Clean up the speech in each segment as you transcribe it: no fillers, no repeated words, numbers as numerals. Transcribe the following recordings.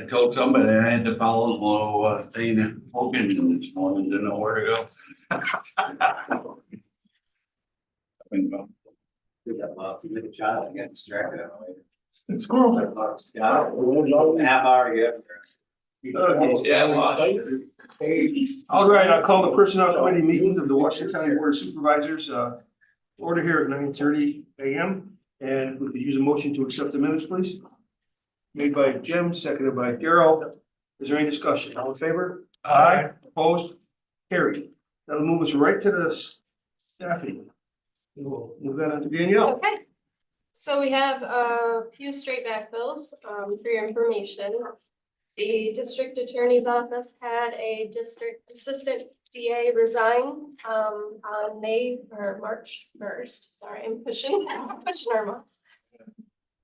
told somebody I had to follow the little, thing at Hogan this morning, didn't know where to go. Good child, I got distracted. Squirrel. Half hour ago. Yeah, well, All right, I'll call the personnel committee meeting of the Washington County Board of Supervisors, order here at 9:30 a.m. And we could use a motion to accept the minutes, please. Made by Jim, seconded by Daryl. Is there any discussion? All in favor? Aye. Opposed? Carried. That'll move us right to the staffing. We'll move that on to Danielle. Okay, so we have a few straight backfills, for your information. The district attorney's office had a district assistant DA resign, on March 1st. Sorry, I'm pushing our months.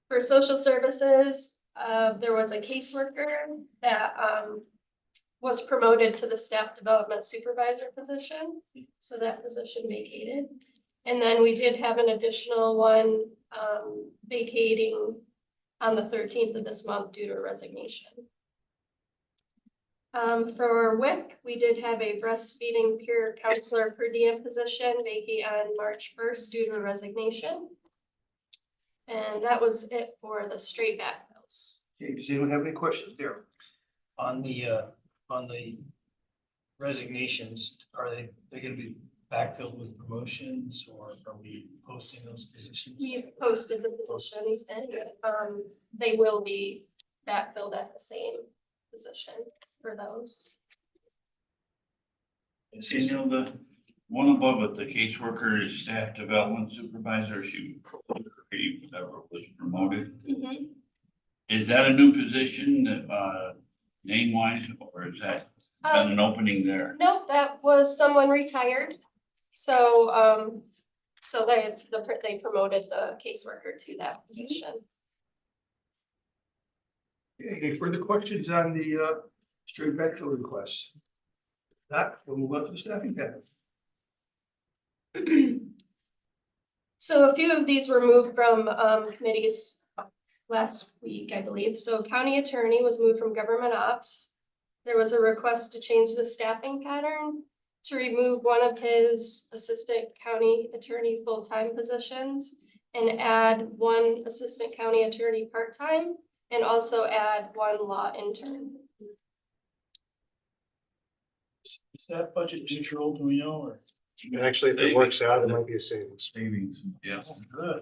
For social services, there was a caseworker that, was promoted to the staff development supervisor position. So that position vacated. And then we did have an additional one vacating on the 13th of this month due to resignation. For WIC, we did have a breastfeeding peer counselor per diem position vacate on March 1st due to resignation. And that was it for the straight backfills. Okay, does anyone have any questions? Daryl? On the resignations, are they gonna be backfilled with promotions, or are we posting those positions? We've posted the positions and they will be backfilled at the same position for those. the one above it, the caseworker is staff development supervisor, she whatever was promoted. Is that a new position that, name wise, or is that been an opening there? Nope, that was someone retired. So, they promoted the caseworker to that position. Okay, any further questions on the straight backfill requests? That, we'll move on to the staffing pattern. So a few of these were moved from committees last week, I believe. So county attorney was moved from government ops. There was a request to change the staffing pattern to remove one of his assistant county attorney full-time positions and add one assistant county attorney part-time and also add one law intern. Is that budget neutral, do we know, or? Actually, if it works out, it might be a savings. Savings, yeah. Good.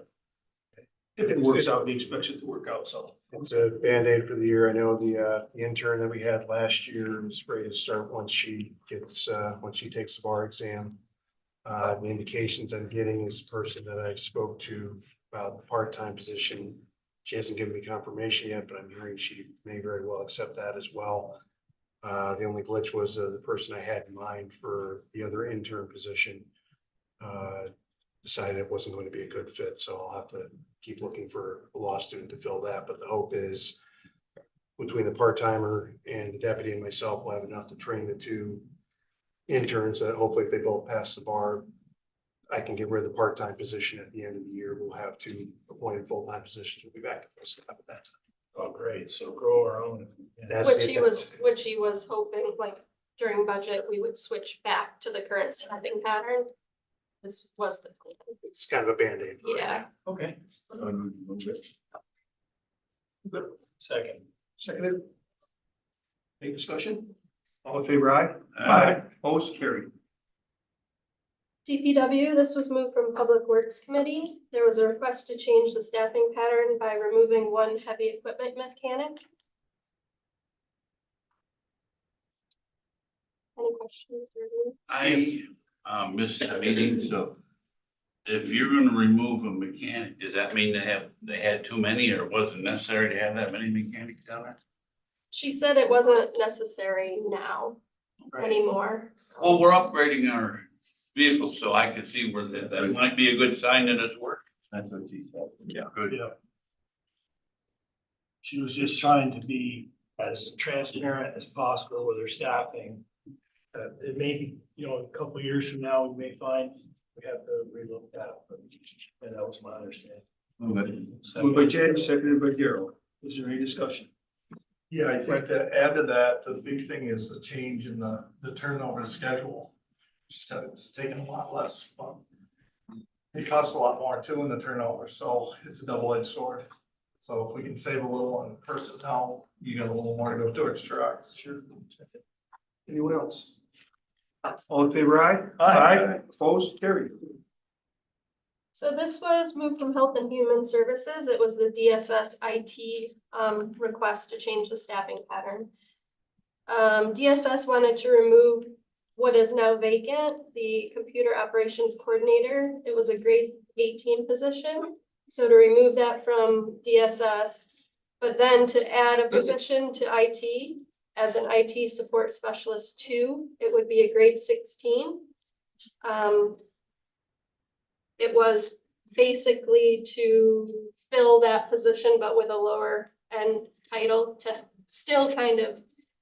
If it works out, we expect it to work out, so. It's a Band-Aid for the year. I know the intern that we had last year is ready to start once she takes the bar exam. The indications I'm getting is the person that I spoke to about the part-time position. She hasn't given me confirmation yet, but I'm hearing she may very well accept that as well. The only glitch was the person I had in mind for the other intern position decided it wasn't going to be a good fit, so I'll have to keep looking for a law student to fill that. But the hope is between the part-timer and the deputy and myself, we'll have enough to train the two interns that hopefully if they both pass the bar, I can get rid of the part-time position at the end of the year. We'll have two appointed full-time positions. We'll be back at staff at that time. Oh, great, so grow our own. That's Which the he was hoping, like, during budget, we would switch back to the current staffing pattern. This was the plan. It's kind of a Band-Aid. for right Yeah. now. Okay. Good. Second. Seconded. Any discussion? All in favor, aye? Opposed, carried. DPW, this was moved from Public Works Committee. There was a request to change the staffing pattern by removing one heavy equipment mechanic. Any questions? I missed the meeting, so if you're gonna remove a mechanic, does that mean they had too many, or it wasn't necessary to have that many mechanics down there? She said it wasn't necessary now anymore. So. Well, we're upgrading our vehicles, so I could see where that might be a good sign that it's working. That's what she said. Yeah, good. Yeah. She was just trying to be as transparent as possible with her staffing. It may be, a couple of years from now, we may find we have to relook that, but that was my understanding. Moved by Jay, seconded by Daryl. Is there any discussion? Yeah, I think to add to that, the big thing is the change in the turnover schedule. She said it's taken a lot less, but it costs a lot more too in the turnover, so it's a double-edged sword. So if we can save a little on personnel, you got a little more to go towards trucks. Sure. Anyone else? All in favor, aye? Aye. Opposed, carried. So this was moved from Health and Human Services. It was the DSS IT request to change the staffing pattern. DSS wanted to remove what is now vacant, the computer operations coordinator. It was a grade 18 position. So to remove that from DSS, but then to add a position to IT as an IT support specialist 2, it would be a grade 16. It was basically to fill that position, but with a lower end title to still kind of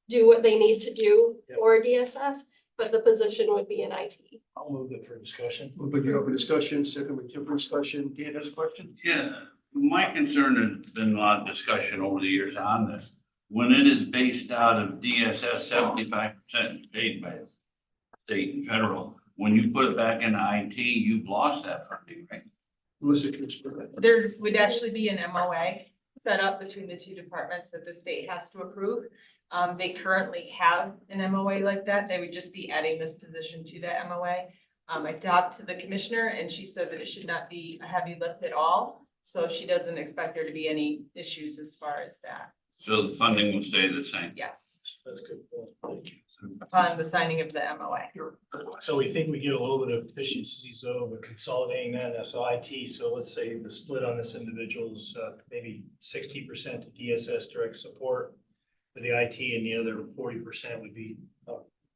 do what they need to do for DSS, but the position would be in IT. I'll move it for discussion. Moved by Gail for discussion, second by Tim for discussion. Dan has a question? Yeah, my concern has been a lot of discussion over the years on this. When it is based out of DSS, 75% paid by state and federal. When you put it back into IT, you've lost that funding, right? Melissa can explain that. There would actually be an MOA set up between the two departments that the state has to approve. They currently have an MOA like that. They would just be adding this position to that MOA. I talked to the commissioner and she said that it should not be a heavy lift at all. So she doesn't expect there to be any issues as far as that. So the funding will stay the same. Yes, That's good. Thank you. upon the signing of the MOA. So we think we get a little bit of efficiencies over consolidating that, so IT, so let's say the split on this individual is maybe 60% to DSS direct support for the IT and the other 40% would be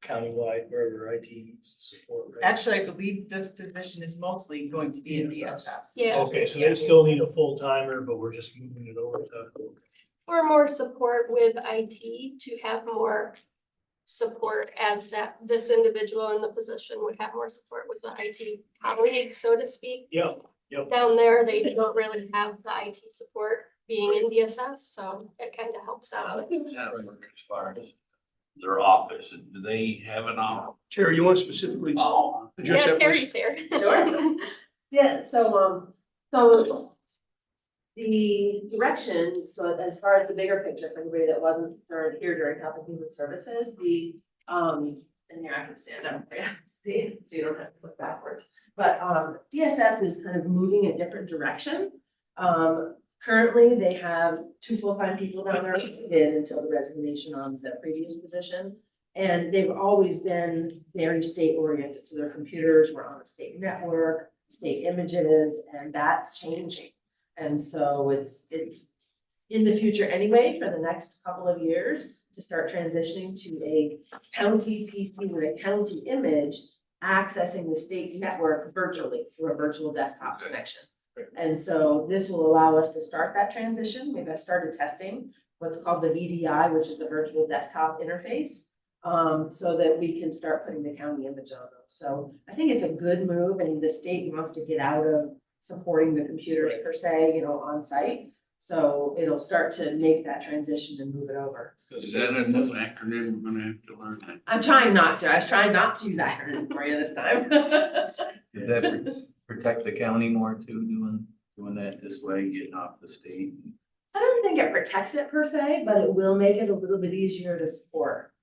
countywide, wherever IT needs support. Right? Actually, I believe this position is mostly going to be in DSS. Yeah. Okay, so they still need a full timer, but we're just moving it over to. For more support with IT, to have more support as that this individual in the position would have more support with the IT colleagues, so to speak. Yep. Down there, they don't really have the IT support being in DSS, so it kind of helps out. As far as their office, do they have an office? Terry, you want to specifically Oh, address Yeah, that? Terry's here. Sure. Yeah, so the direction, so as far as the bigger picture for anybody that wasn't here during Health and Human Services, and here I can stand up, yeah, see, so you don't have to look backwards. But, DSS is kind of moving a different direction. Currently, they have 2 full-time people down there, did until the resignation on the previous position. And they've always been very state oriented, so their computers were on a state network, state images, and that's changing. And so it's in the future anyway, for the next couple of years, to start transitioning to a county PC with a county image, accessing the state network virtually through a virtual desktop connection. And so this will allow us to start that transition. We've started testing what's called the VDI, which is the virtual desktop interface, so that we can start putting the county image on those. So I think it's a good move, and the state wants to get out of supporting the computers per se, on site. So it'll start to make that transition and move it over. is that a new acronym we're gonna have to learn? I'm trying not to. I was trying not to use acronym for you this time. Does that protect the county more too, doing that this way, getting off the state? I don't think it protects it per se, but it will make it a little bit easier to support.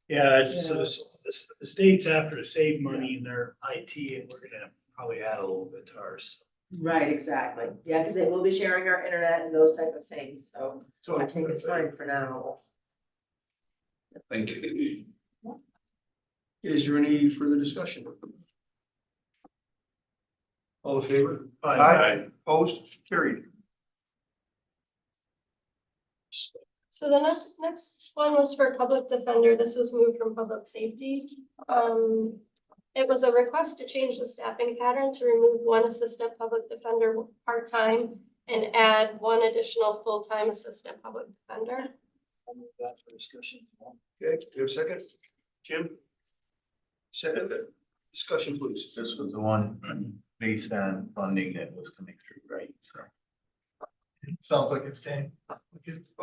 Yeah, so the state's after to save money in their IT, and we're gonna probably add a little bit to ours. Right, exactly. Yeah, because they will be sharing our internet and those type of things. So I think it's fine for now. Thank you. Is there any further discussion? All in favor? Aye. Opposed? Carried. So the next one was for public defender. This was moved from public safety. It was a request to change the staffing pattern to remove 1 assistant public defender part-time and add 1 additional full-time assistant public defender. I'll move that for discussion. Okay, do you have a second? Jim? Second, discussion, please. This was the one based on funding that was coming through, right? So Sounds like it's came.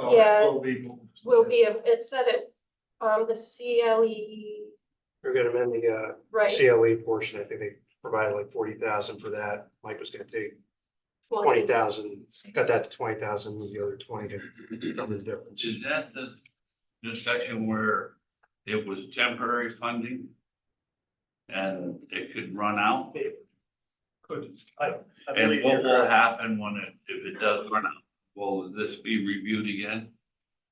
Yeah. Will be. Will be, it said it, the CLE, We're gonna amend the right, CLE portion. I think they provided like 40,000 for that. Mike was gonna take 20. 20,000, cut that to 20,000, with the other 20 to cover the difference. Is that the section where it was temporary funding? And it could run out? Could, I And believe what you're will correct. happen when if it does run out? Will this be reviewed again?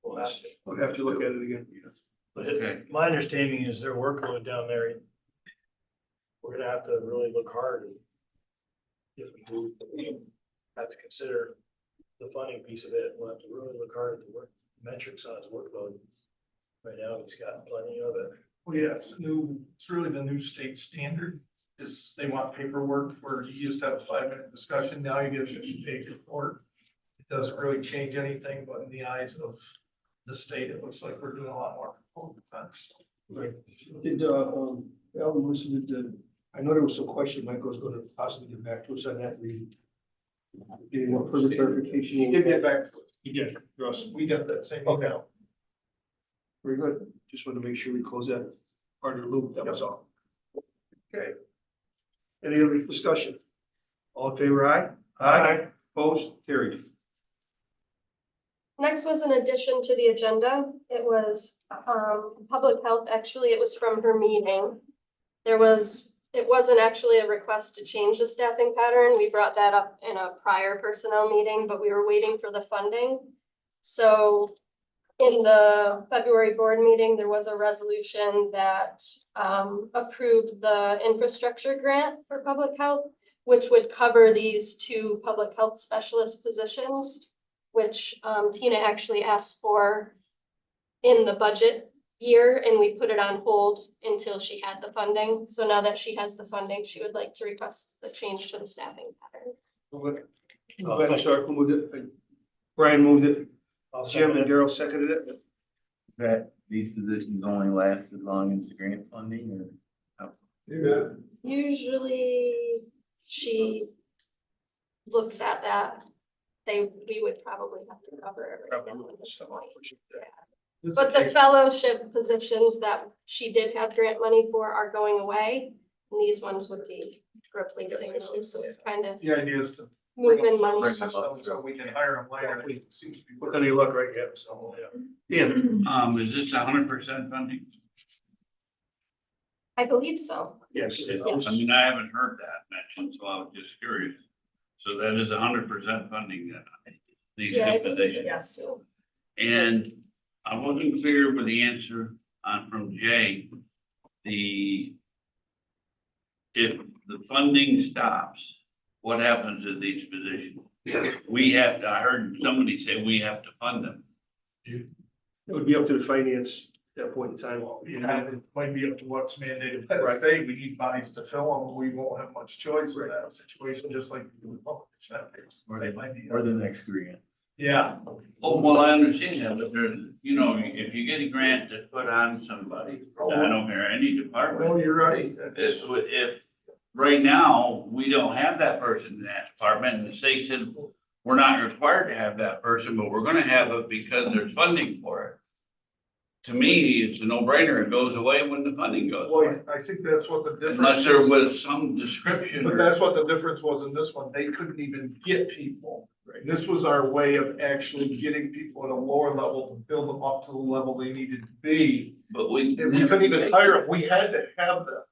We'll have to. We'll have to look at it again. But Okay. my understanding is their workload down there. We're gonna have to really look hard. If we do, have to consider the funding piece of it. We'll have to really look hard at the work metrics on his workload. Right now, he's got plenty of it. Well, yeah, it's really the new state standard is they want paperwork where you used to have a 5-minute discussion. Now you get a 50-page report. It doesn't really change anything, but in the eyes of the state, it looks like we're doing a lot more for defense. Right. Did, Alan, listen to, I know there was some question Michael's gonna possibly get back to us on that. Getting more further clarification. He did get back to us. He did, Russ. We got that same Okay. email. Very good. Just want to make sure we close that part of the loop. That was all. Okay. Any other discussion? All in favor, aye? Aye. Opposed, carried. Next was an addition to the agenda. It was, public health, actually, it was from her meeting. It wasn't actually a request to change the staffing pattern. We brought that up in a prior personnel meeting, but we were waiting for the funding. So in the February board meeting, there was a resolution that approved the infrastructure grant for public health, which would cover these 2 public health specialist positions, which Tina actually asked for in the budget year, and we put it on hold until she had the funding. So now that she has the funding, she would like to request the change to the staffing pattern. I'm sorry, who moved it? Brian moved it. I'll Jim second and it. Daryl seconded it. That these positions only last as long as the grant funding or? Usually she looks at that. We would probably have to cover everything at this point. This But the is- fellowship positions that she did have grant money for are going away. And these ones would be replacing those, so it's kind of The idea is to. bring them moving to money. the system So we can hire them later. It seems to be With working. any luck, right? Yeah, so, yeah. Dan? Is this 100% funding? I believe so. Yes. Yes. I mean, I haven't heard that mentioned, so I was just curious. So that is 100% funding then? These Yeah, I two believe positions. yes too. And I wasn't clear with the answer from Jay. If the funding stops, what happens to these positions? I heard somebody say we have to fund them. It would be up to the finance at that point in time. Yeah, it might be up to what's mandated by the state. We need bodies to fill them. We won't have much choice in that situation, just like we do with public defenders. Same idea. Or the next grant. Yeah. Oh, well, I understand that, but there's, if you get a grant to put on somebody, I don't care any department. Well, you're right. If right now, we don't have that person in that department, and the state said, we're not required to have that person, but we're gonna have it because there's funding for it. To me, it's a no-brainer. It goes away when the funding goes Well, away. I think that's what the difference. Unless there is. was some description. But or- that's what the difference was in this one. They couldn't even get people. This was our way of actually getting people at a lower level to build them up to the level they needed to be. But we. And we couldn't even hire them. We had to have them.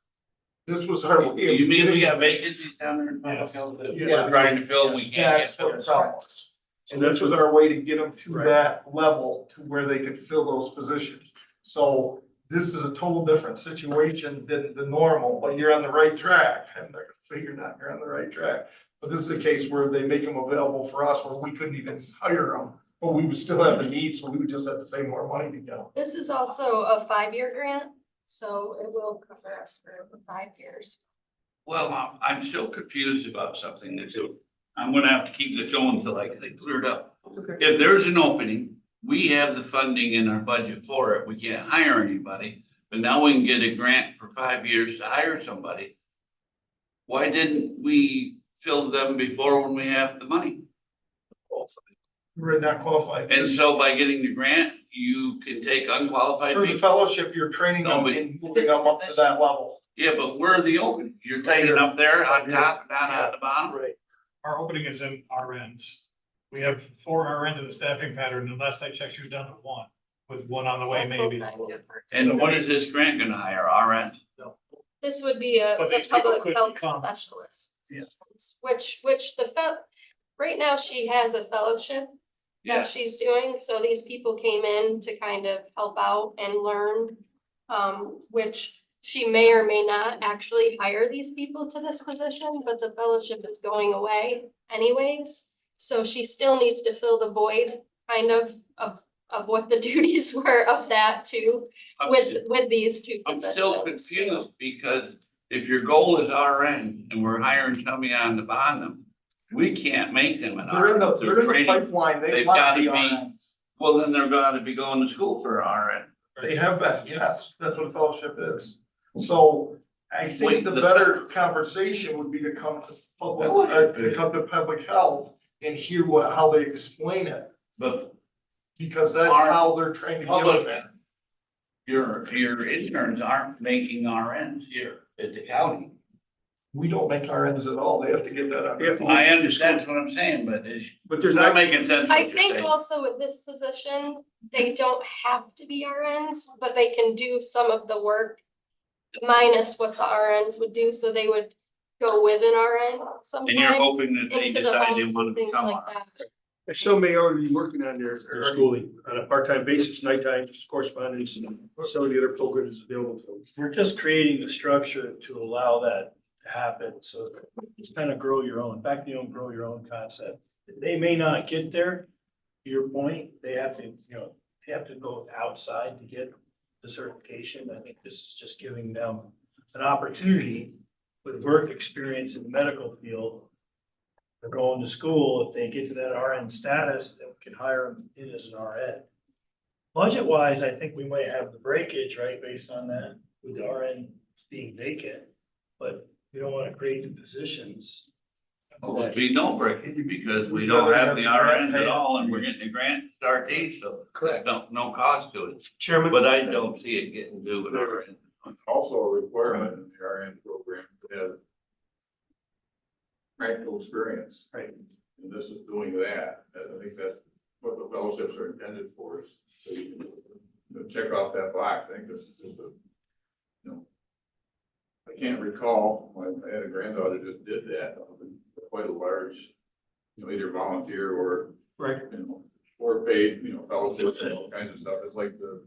This was our way of. You mean we getting got them. vacancies down there in public health that Yeah. we're trying to fill, and we can't get That's what the filled? problem was. And this was our way to get them to that level to where they could fill those positions. So this is a total different situation than the normal, but you're on the right track. I'm not gonna say you're not, you're on the right track. But this is a case where they make them available for us where we couldn't even hire them, but we would still have the need, so we would just have to pay more money to get them. This is also a 5-year grant, so it will cover us for the 5 years. Well, I'm still confused about something that's, I'm gonna have to keep this going until I get it cleared up. Okay. If there's an opening, we have the funding in our budget for it. We can't hire anybody, but now we can get a grant for 5 years to hire somebody. Why didn't we fill them before when we have the money? We're not qualified. And so by getting the grant, you can take unqualified For the people? fellowship, you're training them Nobody- and moving them up to that level. Yeah, but where are the open? You're taking up there on top, down at the bottom? Right. Our opening is in RNs. We have 4 RNs in the staffing pattern, and last I checked, she was down to 1, with 1 on the way maybe. And what is this grant gonna hire? RN? This would be a, But the these people public could health become- specialist. Yeah. Which right now she has a fellowship Yeah, that she's doing, so these people came in to kind of help out and learn. Which she may or may not actually hire these people to this position, but the fellowship is going away anyways. So she still needs to fill the void kind of what the duties were of that too, with these two I'm positions. still confused because if your goal is RN and we're hiring somebody on the bottom, we can't make them an They're in RN. the, They're they're in the training. pipeline. They They've want gotta to be be- RNs. Well, then they're gonna be going to school for RN. They have been, yes, that's what a fellowship is. So I Wait, think the the- better conversation would be to come to public health and hear how they explain it, But because that's Our how they're trying to deal public- with it. your interns aren't making RNs here at the county. We don't make RNs at all. They have to get that on. If- I understand what I'm saying, but it's But there's not not, making sense I what you're think saying. also with this position, they don't have to be RNs, but they can do some of the work minus what the RNs would do, so they would go with an RN And you're sometimes hoping that they into the decide they homes wanna and things become like RN. that. some may already be working on their schooling on a part-time basis, nighttime correspondence, and some of the other programs available to them. We're just creating the structure to allow that to happen, so it's kind of grow your own, back to your own, grow your own concept. They may not get there, to your point, they have to, they have to go outside to get the certification. I think this is just giving them an opportunity with work experience in the medical field. They're going to school, if they get to that RN status, then we can hire them in as an RN. Budget wise, I think we might have the breakage, right, based on that, with the RN being vacant. But we don't want to create new positions. Well, we don't break it because we don't have the RNs at all and we're getting the grant start date, so Correct. no cost to it. Chairman? But I don't see it getting to an RN. Also a requirement in the RN program to have practical experience. Right. And this is doing that. And I think that's what the fellowships are intended for, is so you can check off that box. I think this is just I can't recall, I had a granddaughter just did that, quite a large, either volunteer or, Right. or paid, fellowships and all kinds of stuff. It's like the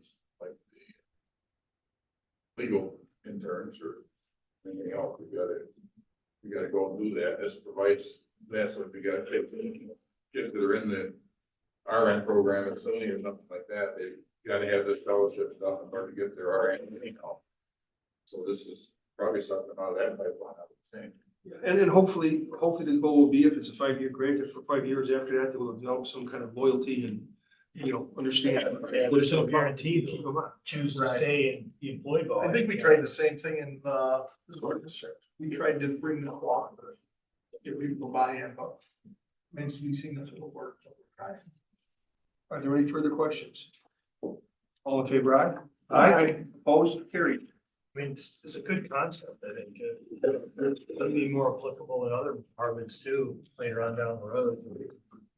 legal interns or anything else. We gotta go and do that. This provides that, so if you got kids that are in the RN program at SUNY or something like that, they've gotta have this fellowship stuff in order to get their RN, So this is probably something out of that pipeline, I would think. And then hopefully the goal will be, if it's a 5-year grant, if for 5 years after that, they will develop some kind of loyalty and, understand. Yeah, there's no guarantee Keep they'll them on. choose to stay and be employed by. I think we tried the same thing in, the school district. We tried to bring the cooperative, get people to buy in, but remains to be seen if it'll work. So we're trying. Are there any further questions? All in favor, aye? Aye. Opposed, carried. I mean, it's a good concept, I think. It'll be more applicable in other departments too, later on down the road.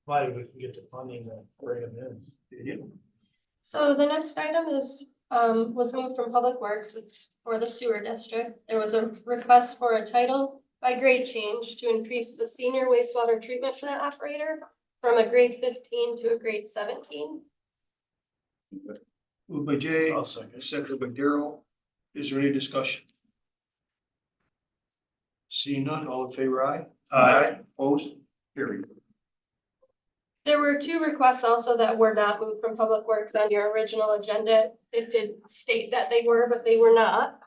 Provided we can get the funding and bring them in. So the next item was moved from Public Works. It's for the sewer district. There was a request for a title by grade change to increase the senior wastewater treatment plant operator from a grade 15 to a grade 17. Moved by Jay, I'll second. seconded by Daryl. Is there any discussion? Seeing none, all in favor, aye? Opposed, carried. There were 2 requests also that were not moved from Public Works on your original agenda. It did state that they were, but they were not.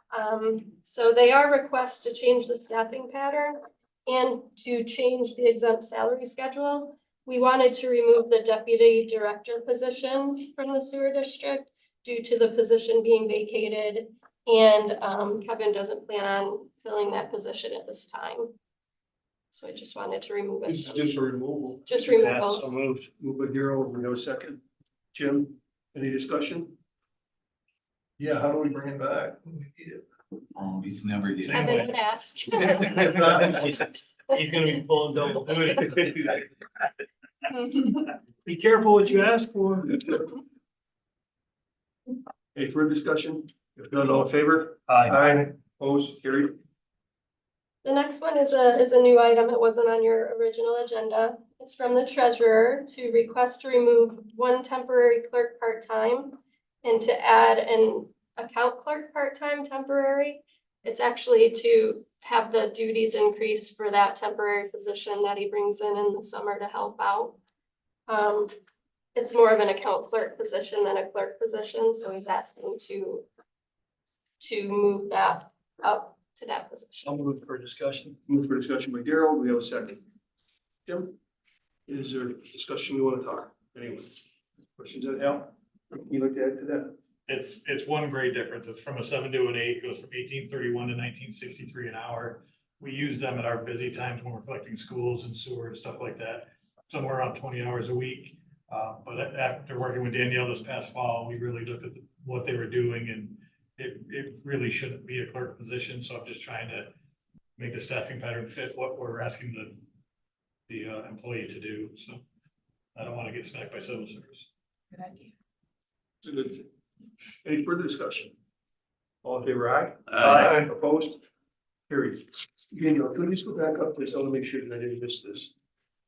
So they are requests to change the staffing pattern and to change the exempt salary schedule. We wanted to remove the deputy director position from the sewer district due to the position being vacated. And Kevin doesn't plan on filling that position at this time. So I just wanted to remove This is it. just for removal. Just remove Yeah, those. so moved. Move by Daryl, we have a second. Jim, any discussion? Yeah, how do we bring it back? when we need it? Oh, he's never getting. Kevin would ask. He's gonna be pulling double duty. Be careful what you ask for. Any further discussion? If not, all in favor? Aye. Opposed, carried. The next one is a new item. It wasn't on your original agenda. It's from the treasurer to request to remove one temporary clerk part-time and to add an account clerk part-time temporary. It's actually to have the duties increase for that temporary position that he brings in the summer to help out. It's more of an account clerk position than a clerk position, so he's asking to move that up to that position. I'll move for discussion. Move for discussion by Daryl, we have a second. Jim, is there discussion you want to talk? Anyone? Questions on Al? You like to add to that? It's one grade difference. It's from a 7 to an 8, goes from 1831 to 1963 an hour. We use them at our busy times when we're collecting schools and sewer and stuff like that, somewhere around 20 hours a week. But after working with Danielle this past fall, we really looked at what they were doing, and it really shouldn't be a clerk position. So I'm just trying to make the staffing pattern fit what we're asking the employee to do. So I don't want to get smacked by civil service. Good idea. It's a good thing. Any further discussion? All in favor, aye? Opposed? Carried. Daniel, can we just go back up, please? I want to make sure that I didn't miss this.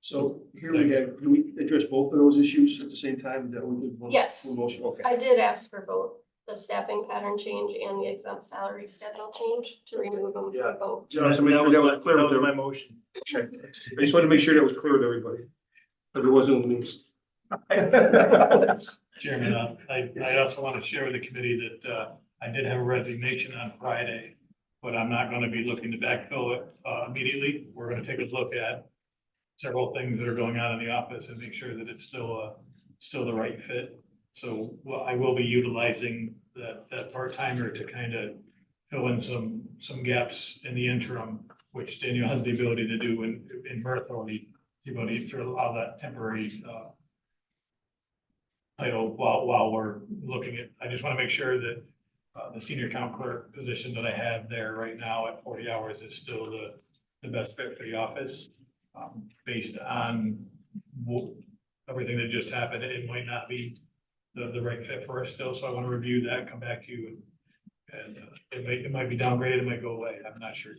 So here we have, do we address both of those issues at the same time? That we did one? Yes. One motion, okay. I did ask for both the staffing pattern change and the exempt salary schedule change to remove them Yeah. from both. Just to make sure that was clear with my everybody. motion. Okay. I just wanted to make sure that was clear with everybody. But it wasn't mixed. Chairman, I also want to share with the committee that I did have a resignation on Friday, but I'm not going to be looking to backfill it immediately. We're going to take a look at several things that are going on in the office and make sure that it's still the right fit. So, well, I will be utilizing that part-timer to kind of fill in some gaps in the interim, which Daniel has the ability to do in her authority, the ability to allow that temporary title while we're looking at, I just want to make sure that the senior account clerk position that I have there right now at 40 hours is still the best fit for the office. Based on everything that just happened, it might not be the right fit for us still, so I want to review that, come back to you, and it might be downgraded, it might go away, I'm not sure.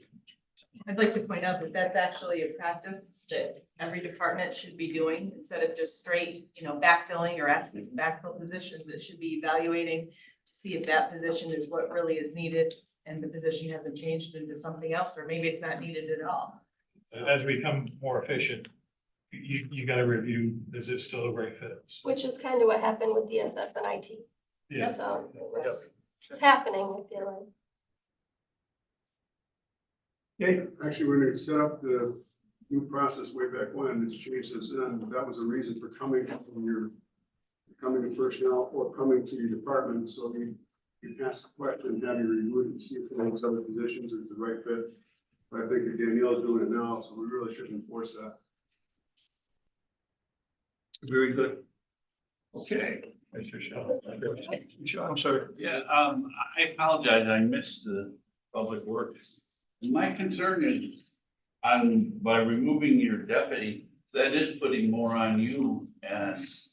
I'd like to point out that that's actually a practice that every department should be doing instead of just straight, backfilling or asking to backfill positions. It should be evaluating to see if that position is what really is needed and the position hasn't changed into something else, or maybe it's not needed at all. So, As we become more efficient, you got to review, is it still a great fit? Which is kind of what happened with DSS and IT. Yeah. So it's happening, I feel like. Okay, Actually, when they set up the new process way back when, it's changed since then, that was a reason for coming to personnel or coming to your department, so you ask a question, have you reviewed it, see if those other positions is the right fit. But I think that Danielle's doing it now, so we really shouldn't enforce that. very good. Okay. Mr. Shaw. Sean, I'm sorry. Yeah, I apologize, I missed the public works. My concern is by removing your deputy, that is putting more on you, and is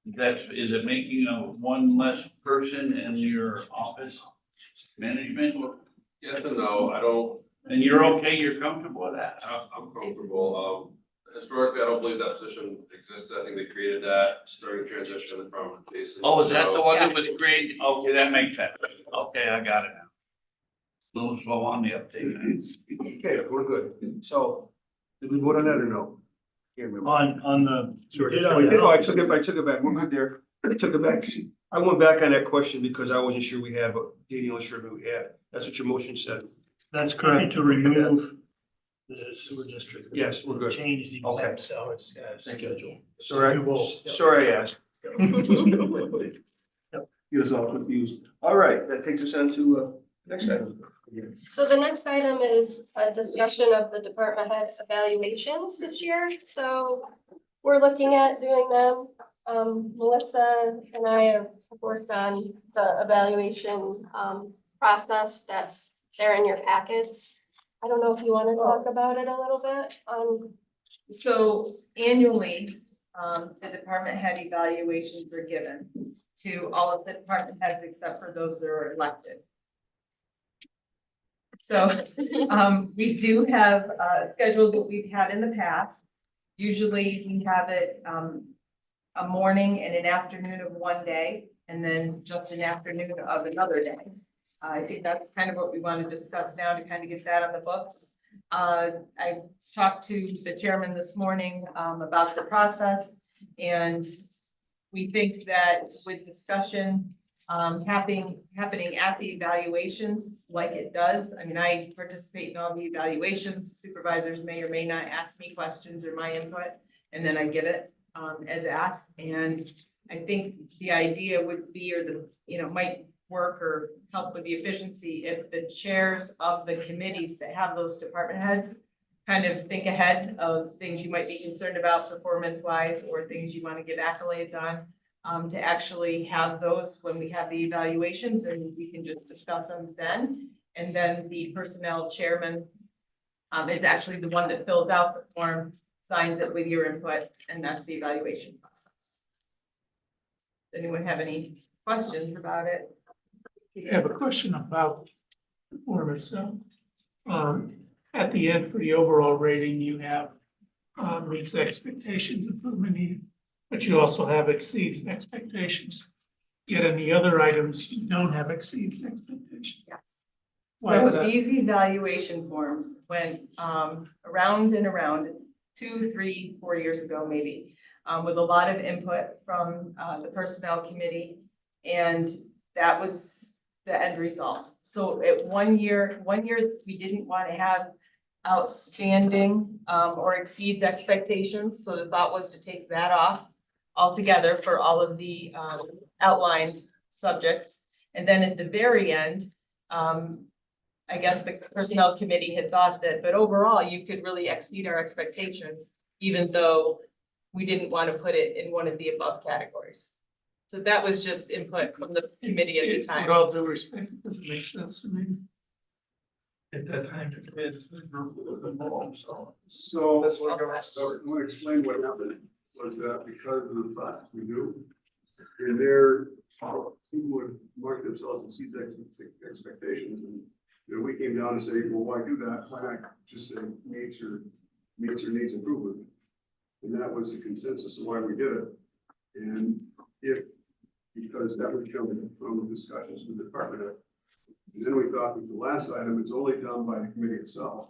it making one less person in your office management? Yes and no, I don't, And you're okay, you're comfortable with that? I'm comfortable. Historically, I don't believe that position existed. I think they created that during the transition from Jason. Oh, is that the one that Yeah. was created? Okay, that makes sense. Okay, I got it now. Little slow on the uptake. Okay, we're good. So, did we vote on that or no? Can't remember. On the. Sorry. No, I took it back. We're good there. I took it back. I went back on that question because I wasn't sure we had, but Daniel was sure we had. That's what your motion said. That's correct, to remove the sewer district. Yes, we're good. Change the Okay. exempt salary schedule. Sorry, We will- sorry I asked. Get us all confused. All right, that takes us on to Next item. So the next item is a discussion of the department head evaluations this year. So we're looking at doing them. Melissa and I have worked on the evaluation process that's there in your packets. I don't know if you want to talk about it a little bit. So annually, the department head evaluations are given to all of the department heads except for those that are elected. So, we do have a schedule that we've had in the past. Usually we have it, a morning and an afternoon of one day, and then just an afternoon of another day. I think that's kind of what we want to discuss now to kind of get that on the books. I talked to the chairman this morning, about the process, and we think that with discussion, happening at the evaluations like it does. I mean, I participate in all the evaluations. Supervisors may or may not ask me questions or my input, and then I give it as asked. And I think the idea would be, or might work or help with the efficiency if the chairs of the committees that have those department heads kind of think ahead of things you might be concerned about performance wise, or things you want to give accolades on. To actually have those when we have the evaluations, and we can just discuss them then. And then the personnel chairman is actually the one that fills out the form, signs it with your input, and that's the evaluation process. Does anyone have any questions about it? I have a question about the form itself. At the end for the overall rating, you have meets expectations, improvement needed, but you also have exceeds expectations. Yet in the other items, you don't have exceeds expectations. Yes. Why is So that? these evaluation forms went around and around 2, 3, 4 years ago, maybe, with a lot of input from the personnel committee. And that was the end result. So at 1 year, we didn't want to have outstanding or exceeds expectations. So the thought was to take that off altogether for all of the outlined subjects. And then at the very end, I guess the personnel committee had thought that, but overall you could really exceed our expectations, even though we didn't want to put it in one of the above categories. So that was just input from the committee at the time. With all due respect, it doesn't make sense to me. At that time, it's the group of the norm, so. So, That's what I'm. so I want to explain what happened, was that because of the process we do, and there, people would mark themselves and exceed expectations, and, we came down and said, well, why do that? Why not just say meets or needs improvement? And that was the consensus of why we did it. And because that would come from discussions with the department head. And then we thought that the last item is only done by the committee itself.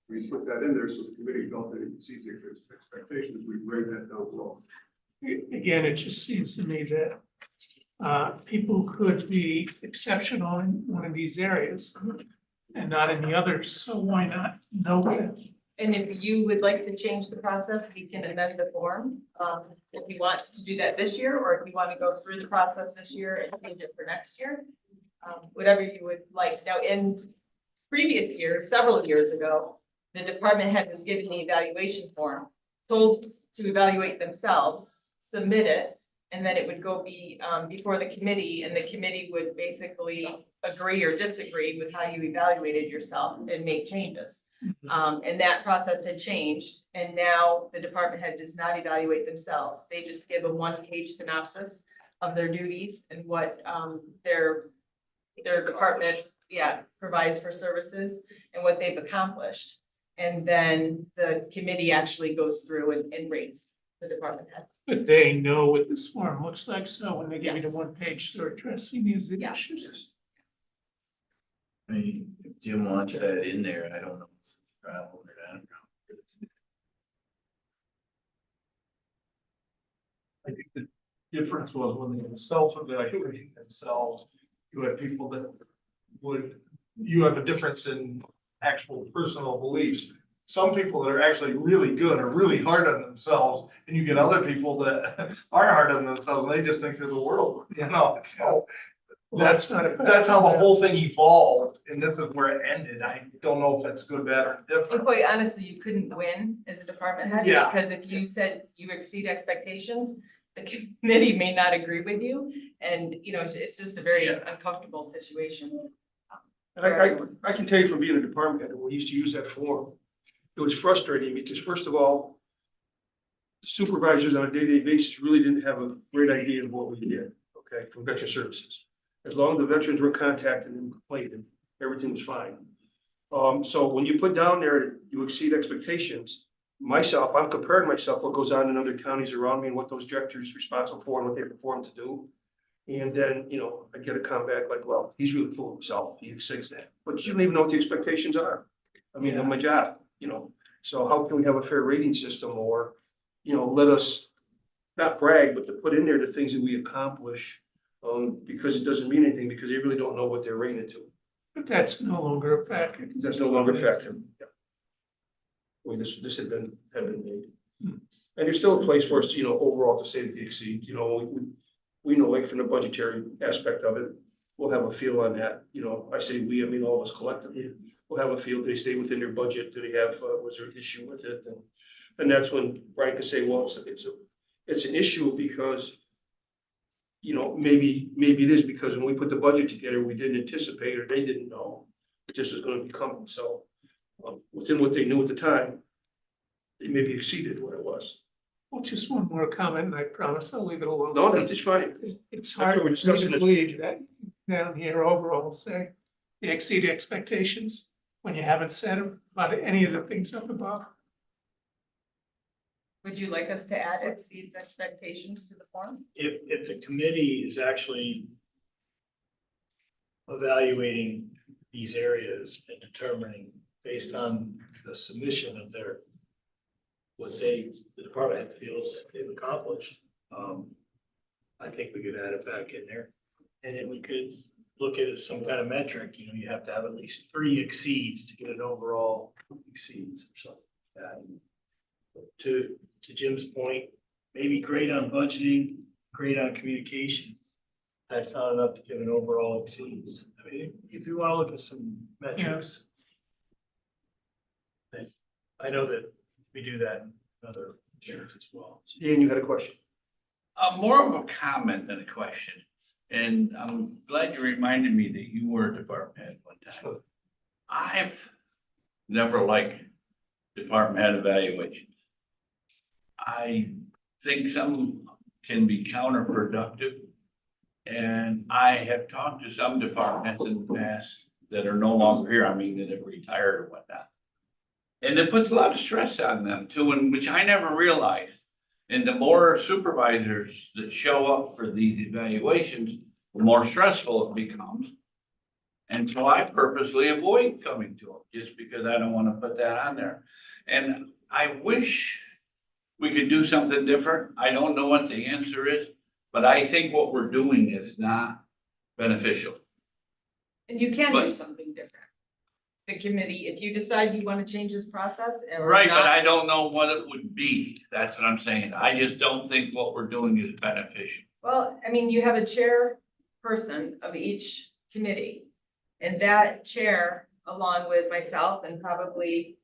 We put that in there so the committee felt that it exceeds expectations. We write that down below. Again, it just seems to me that people could be exceptional in one of these areas and not in the others, so why not know that? And if you would like to change the process, we can amend the form. If you want to do that this year, or if you want to go through the process this year and change it for next year, whatever you would like. Now, in previous years, several years ago, the department head was given the evaluation form, told to evaluate themselves, submit it, and then it would go before the committee, and the committee would basically agree or disagree with how you evaluated yourself and make changes. And that process had changed, and now the department head does not evaluate themselves. They just give a 1-page synopsis of their duties and what their department, provides for services and what they've accomplished. And then the committee actually goes through and rates the department head. But they know what this form looks like, so when they give you the Yes. 1 page, they're addressing these Yes. issues. I mean, if Jim wants that in there, I don't know if it's a problem or not. I think the difference was when they were self-evaluating themselves, you had people that you have a difference in actual personal beliefs. Some people that are actually really good are really hard on themselves, and you get other people that are hard on themselves, and they just think they're the world, so That's how the whole thing evolved, and this is where it ended. I don't know if that's good, bad, or And different. quite honestly, you couldn't win as a department head. Yeah. Because if you said you exceed expectations, the committee may not agree with you. And, you know, it's just a very uncomfortable situation. I can tell you from being a department head, when we used to use that form, it was frustrating because first of all, supervisors on a day-to-day basis really didn't have a great idea of what we did, okay, from veteran services. As long as the veterans were contacted and complained, everything was fine. So when you put down there, you exceed expectations, myself, I'm comparing myself, what goes on in other counties around me and what those directors responsible for and what they perform to do. And then, you know, I get a comeback like, well, he's really full of himself, he exceeds that, but you don't even know what the expectations are. I mean, of my job, you know, so how can we have a fair rating system or, you know, let us not brag, but to put in there the things that we accomplish, because it doesn't mean anything, because they really don't know what they're rated to. But that's no longer a factor. That's no longer effective. Yeah. Well, this had been made. And there's still a place for us, you know, overall to say that they exceed, you know, we know, like from the budgetary aspect of it, we'll have a feel on that, you know, I say we, I mean, all of us collectively, we'll have a feel, do they stay within their budget, do they have, was there an issue with it? And that's when Brian can say, well, it's an issue because, you know, maybe it is because when we put the budget together, we didn't anticipate or they didn't know that this was gonna be coming, so within what they knew at the time, they maybe exceeded what it was. Well, just one more comment, and I promise I'll leave it alone. No, that's just fine. It's That's what hard we're for me discussing to is- believe that down here overall say they exceed expectations when you haven't said about any of the things up above. Would you like us to add exceeds expectations to the form? If the committee is actually evaluating these areas and determining based on the submission of what the department head feels they've accomplished, I think we could add it back in there. And then we could look at some kind of metric, you know, you have to have at least 3 exceeds to get an overall exceeds or something like that. To Jim's point, maybe great on budgeting, great on communication. That's not enough to get an overall exceeds. I mean, if you want to look at some metrics. I know that we do that in other areas as well. Dan, you had a question? More of a comment than a question. And I'm glad you reminded me that you were a department head one time. I've never liked department head evaluations. I think some can be counterproductive. And I have talked to some department heads in the past that are no longer here, I mean, that have retired or whatnot. And it puts a lot of stress on them too, and which I never realized. And the more supervisors that show up for these evaluations, the more stressful it becomes. And so I purposely avoid coming to them, just because I don't want to put that on there. And I wish we could do something different. I don't know what the answer is, but I think what we're doing is not beneficial. And you can do But- something different. The committee, if you decide you want to change this process or Right, but not, I don't know what it would be. That's what I'm saying. I just don't think what we're doing is beneficial. well, I mean, you have a chairperson of each committee. And that chair, along with myself and probably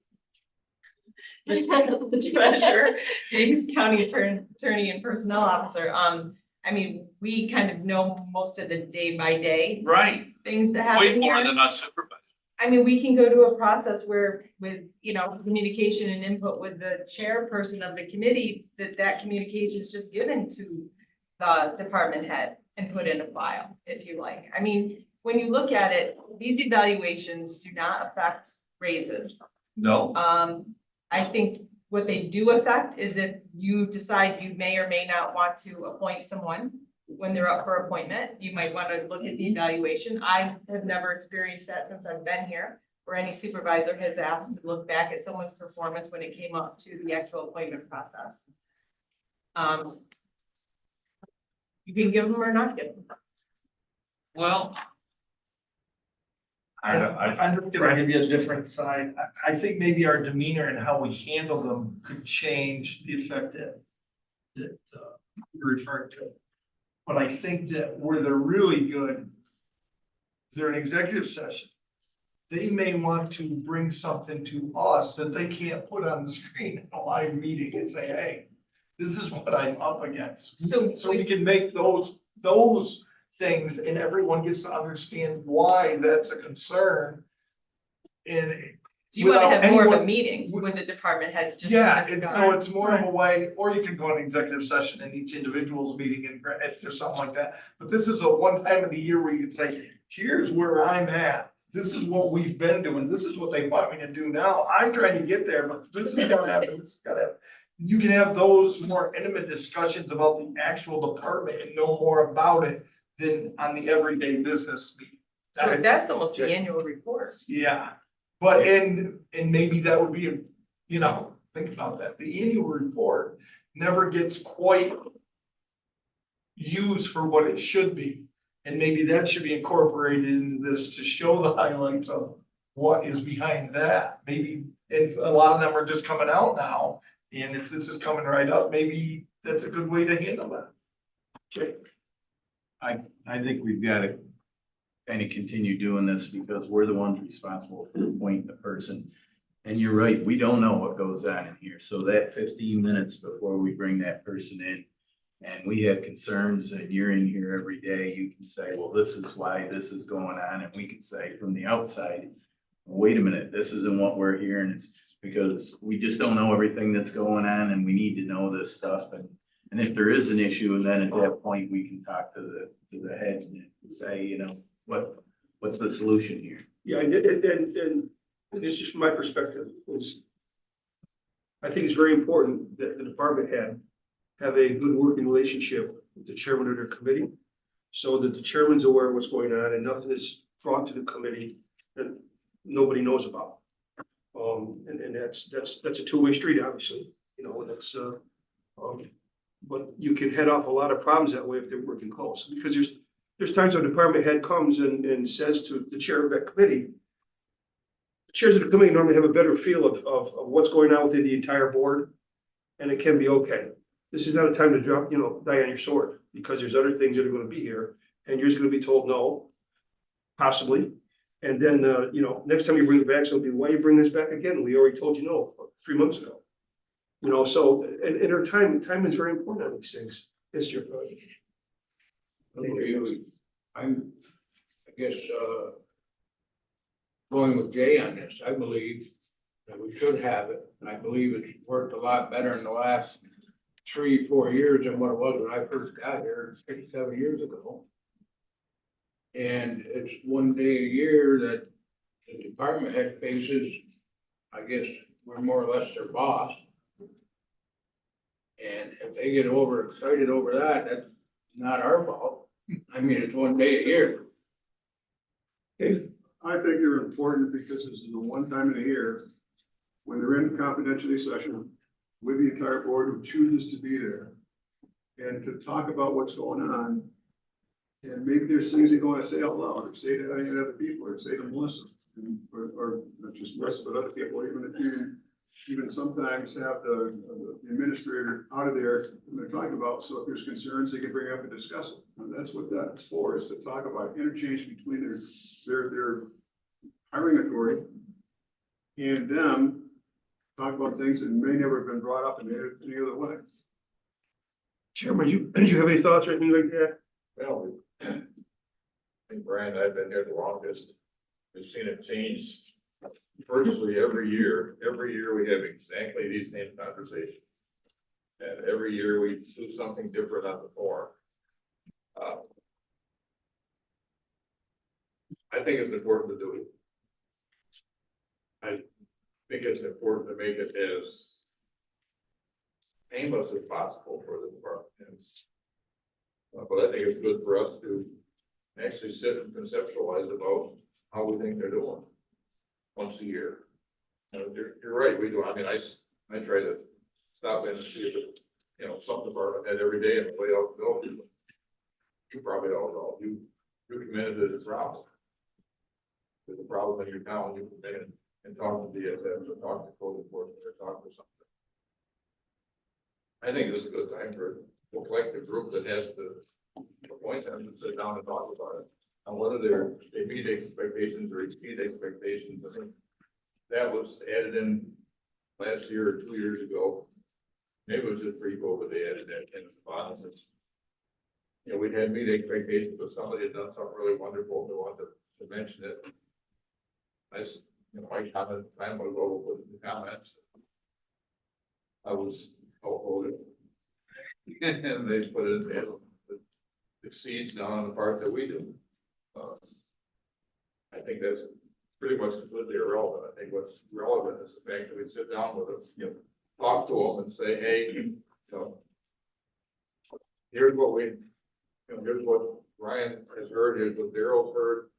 the treasurer, the county attorney and personnel officer, I mean, we kind of know most of the day by day Right, things that way happen more here. than us supervisors. I mean, we can go to a process where with, you know, communication and input with the chairperson of the committee, that communication is just given to the department head and put in a file, if you like. I mean, when you look at it, these evaluations do not affect raises. No, I think what they do affect is if you decide you may or may not want to appoint someone when they're up for appointment, you might want to look at the evaluation. I have never experienced that since I've been here, where any supervisor has asked to look back at someone's performance when it came up to the actual appointment process. You can give them or not give them. well. I don't, I'm just gonna give you a different side. I think maybe our demeanor and how we handle them could change the effect that you're referring to. But I think that where they're really good they're an executive session. They may want to bring something to us that they can't put on the screen in a live meeting and say, hey, this is what I'm up against. So we can make those things and everyone gets to understand why that's a concern. And You want to without have more of a anyone- meeting with the department heads just to yeah, it's, discuss. so it's more of a way, or you can go on executive session in each individual's meeting and if there's something like that. But this is a one time of the year where you can say, here's where I'm at. This is what we've been doing. This is what they want me to do now. I'm trying to get there, but this is gotta happen. This is gotta happen. You can have those more intimate discussions about the actual department and know more about it than on the everyday business meeting. So that's almost the annual report. Yeah, but and maybe that would be, you know, think about that. The annual report never gets quite used for what it should be. And maybe that should be incorporated into this to show the highlights of what is behind that. Maybe, and a lot of them are just coming out now. And if this is coming right up, maybe that's a good way to handle that. Okay. I think we've got to kind of continue doing this because we're the ones responsible for appointing the person. And you're right, we don't know what goes on in here. So that 15 minutes before we bring that person in, and we have concerns and you're in here every day, you can say, well, this is why this is going on. And we can say from the outside, wait a minute, this isn't what we're hearing. It's because we just don't know everything that's going on and we need to know this stuff. And if there is an issue, and then at that point, we can talk to the head and say, you know, what's the solution here? Yeah, and this is just my perspective, is I think it's very important that the department head have a good working relationship with the chairman of their committee, so that the chairman's aware of what's going on and nothing is brought to the committee that nobody knows about. And that's a two-way street, obviously, you know, and that's, but you can head off a lot of problems that way if they're working close, because there's times when a department head comes and says to the chair of that committee, the chairs of the committee normally have a better feel of what's going on within the entire board, and it can be okay. This is not a time to drop, you know, die on your sword, because there's other things that are gonna be here, and you're just gonna be told no, possibly. And then, you know, next time you bring it back, so it'll be, why you bring this back again? We already told you no 3 months ago. You know, so, and our time is very important on these things. It's your point. I'm, I guess, going with Jay on this, I believe that we should have it. I believe it's worked a lot better in the last 3-4 years than what it was when I first got here 6-7 years ago. And it's one day a year that the department head faces, I guess, we're more or less their boss. And if they get overexcited over that, that's not our fault. I mean, it's one day a year. I think they're important because this is the one time in a year when they're in confidentiality session with the entire board who chooses to be there and to talk about what's going on. And maybe there's things they want to say out loud, or say to any other people, or say to Melissa, or not just Melissa, but other people, even if you even sometimes have the administrator out of there when they're talking about, so if there's concerns, they can bring up and discuss it. And that's what that's for, is to talk about interchange between their hiring authority and them, talk about things that may never have been brought up in any other way. Chairman, did you have any thoughts or anything like that? Well, I think Brian, I've been here the longest. We've seen it change virtually every year. Every year we have exactly these same conversations. And every year we do something different on the form. I think it's important to do it. I think it's important to make it as painless as possible for the departments. But I think it's good for us to actually sit and conceptualize about how we think they're doing once a year. You're right, we do. I mean, I try to stop in and see if it, you know, some department head every day and the way out the building. You probably don't know. You committed to the problem. There's a problem in your town, you can come in and talk to DSS or talk to code enforcement or talk to something. I think this is a good time for a collective group that has to appoint them to sit down and talk about it. on whether they meet expectations or exceed expectations. I think that was added in last year or 2 years ago. Maybe it was just pre-COVID, they added that in the bonuses. You know, we'd had meet expectations, but somebody had done something really wonderful, and they wanted to mention it. I just, you know, my comment, time would go with the comments. I was outvoted. And they put it in, it exceeds down on the part that we do. I think that's pretty much completely irrelevant. I think what's relevant is the fact that we sit down with them. Talk to them and say, hey, you know, here's what here's what Ryan has heard, here's what Daryl's heard.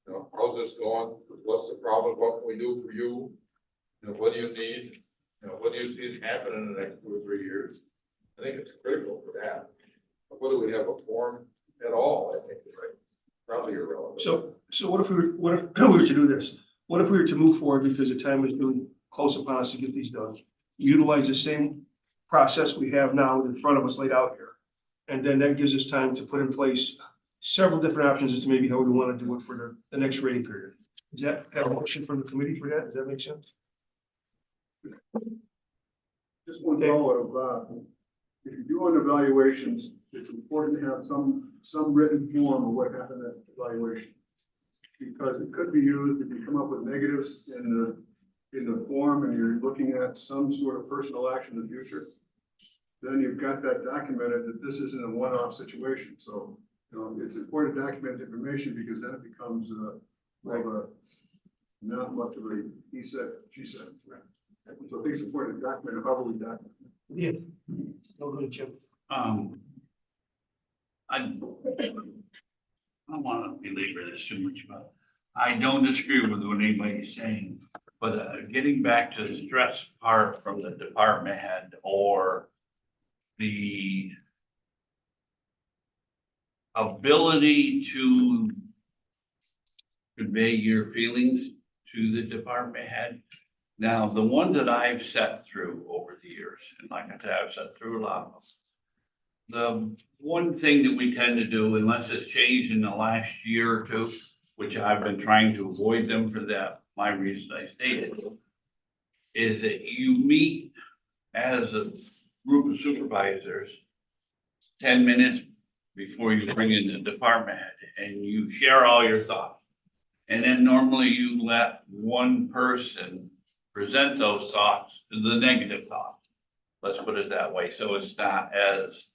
You know, how's this going? What's the problem? What can we do for you? You know, what do you need? You know, what do you see happening in the next 2 or 3 years? I think it's critical for that. But whether we have a forum at all, I think is right. Probably irrelevant. So what if we were to do this? What if we were to move forward because the time is really close upon us to get these done? Utilize the same process we have now in front of us laid out here. And then that gives us time to put in place several different options as to maybe how we want to do it for the next rating period. Is that a motion from the committee for that? Does that make sense? Just one note of, if you're doing evaluations, it's important to have some written form of what happened at evaluation. Because it could be used if you come up with negatives in the form and you're looking at some sort of personal action in the future. Then you've got that documented that this isn't a one-off situation. So, you know, it's important to document the information because then it becomes more of a, not much of a he said, she said. So I think it's important to document it, however we document it. Yeah. No, go ahead, Jim. I don't want to belabor this too much, but I don't disagree with what anybody's saying. But getting back to the stress part from the department head or the ability to convey your feelings to the department head. Now, the one that I've sat through over the years, and like I said, I've sat through a lot of them. The one thing that we tend to do, unless it's changed in the last year or two, which I've been trying to avoid them for that, my reason I stated, is that you meet as a group of supervisors 10 minutes before you bring in the department head and you share all your thoughts. And then normally you let one person present those thoughts, the negative thoughts. Let's put it that way. So it's not as,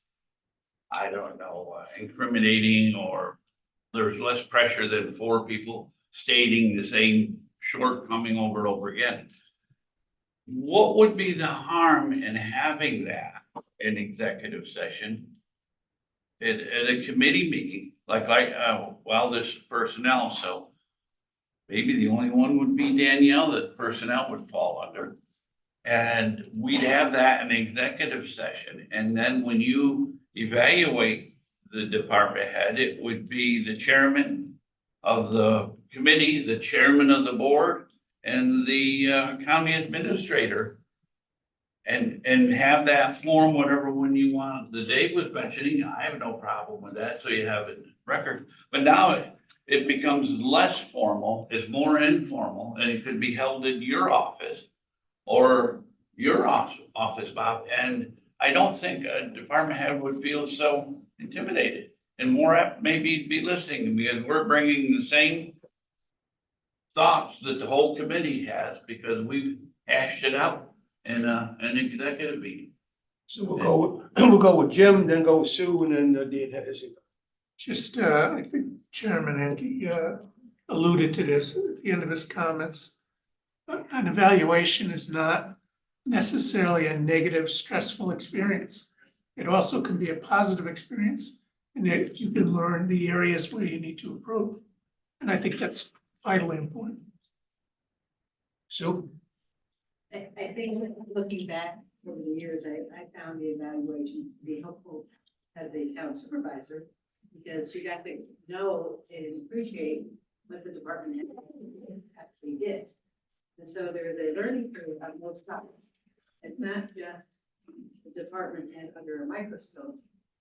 I don't know, incriminating, or there's less pressure than 4 people stating the same shortcoming over and over again. What would be the harm in having that in executive session at a committee meeting, like this personnel, so maybe the only one would be Danielle that personnel would fall under. And we'd have that in executive session. And then when you evaluate the department head, it would be the chairman of the committee, the chairman of the board, and the county administrator. And have that form, whatever one you want. The Dave was mentioning, I have no problem with that, so you have it record. But now it becomes less formal, it's more informal, and it could be held in your office or your office, Bob. And I don't think a department head would feel so intimidated and more apt maybe be listening, because we're bringing the same thoughts that the whole committee has, because we've hashed it out in an executive meeting. So we'll go with Jim, then go with Sue, and then Dan has it. Just, I think Chairman Enke alluded to this at the end of his comments. An evaluation is not necessarily a negative, stressful experience. It also can be a positive experience, and if you can learn the areas where you need to improve. And I think that's vitally important. Sue? I think looking back over the years, I found the evaluations to be helpful as a town supervisor, because you got to know and appreciate what the department head actually did. And so there's a learning curve on both sides. It's not just the department head under a microscope.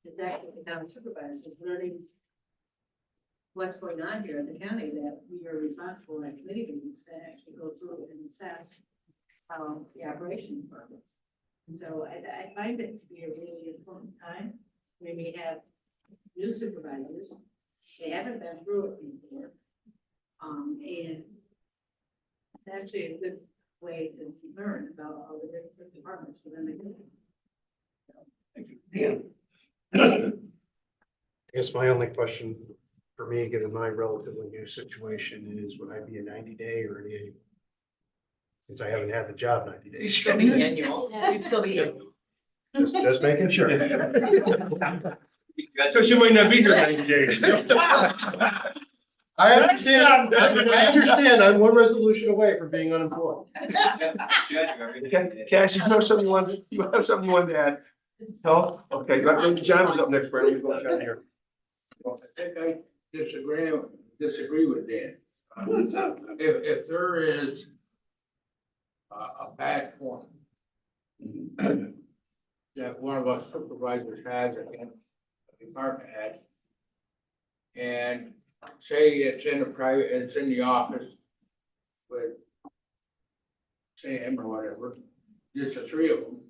It's actually the town supervisor learning what's going on here in the county, that we are responsible at committee meetings to actually go through and assess the operation department. And so I find it to be a really important time when we have new supervisors. They haven't been through it before. And it's actually a good way to learn about all the different departments within the county. Dan? I guess my only question for me, given my relatively new situation, is would I be a 90-day or an annual? Since I haven't had the job 90 You'd days. still be annual, you'd still be annual. Just making sure. Because you might not be here 90 days. I understand, I understand, I'm one resolution away from being unemployed. Cash, you have something you want to add? No? Okay, John was up next, Brandon. We go John here. I think I disagree with Dan. If there is a bad point that one of us supervisors has against a department head, and say it's in a private, it's in the office with Sam or whatever, just the three of them,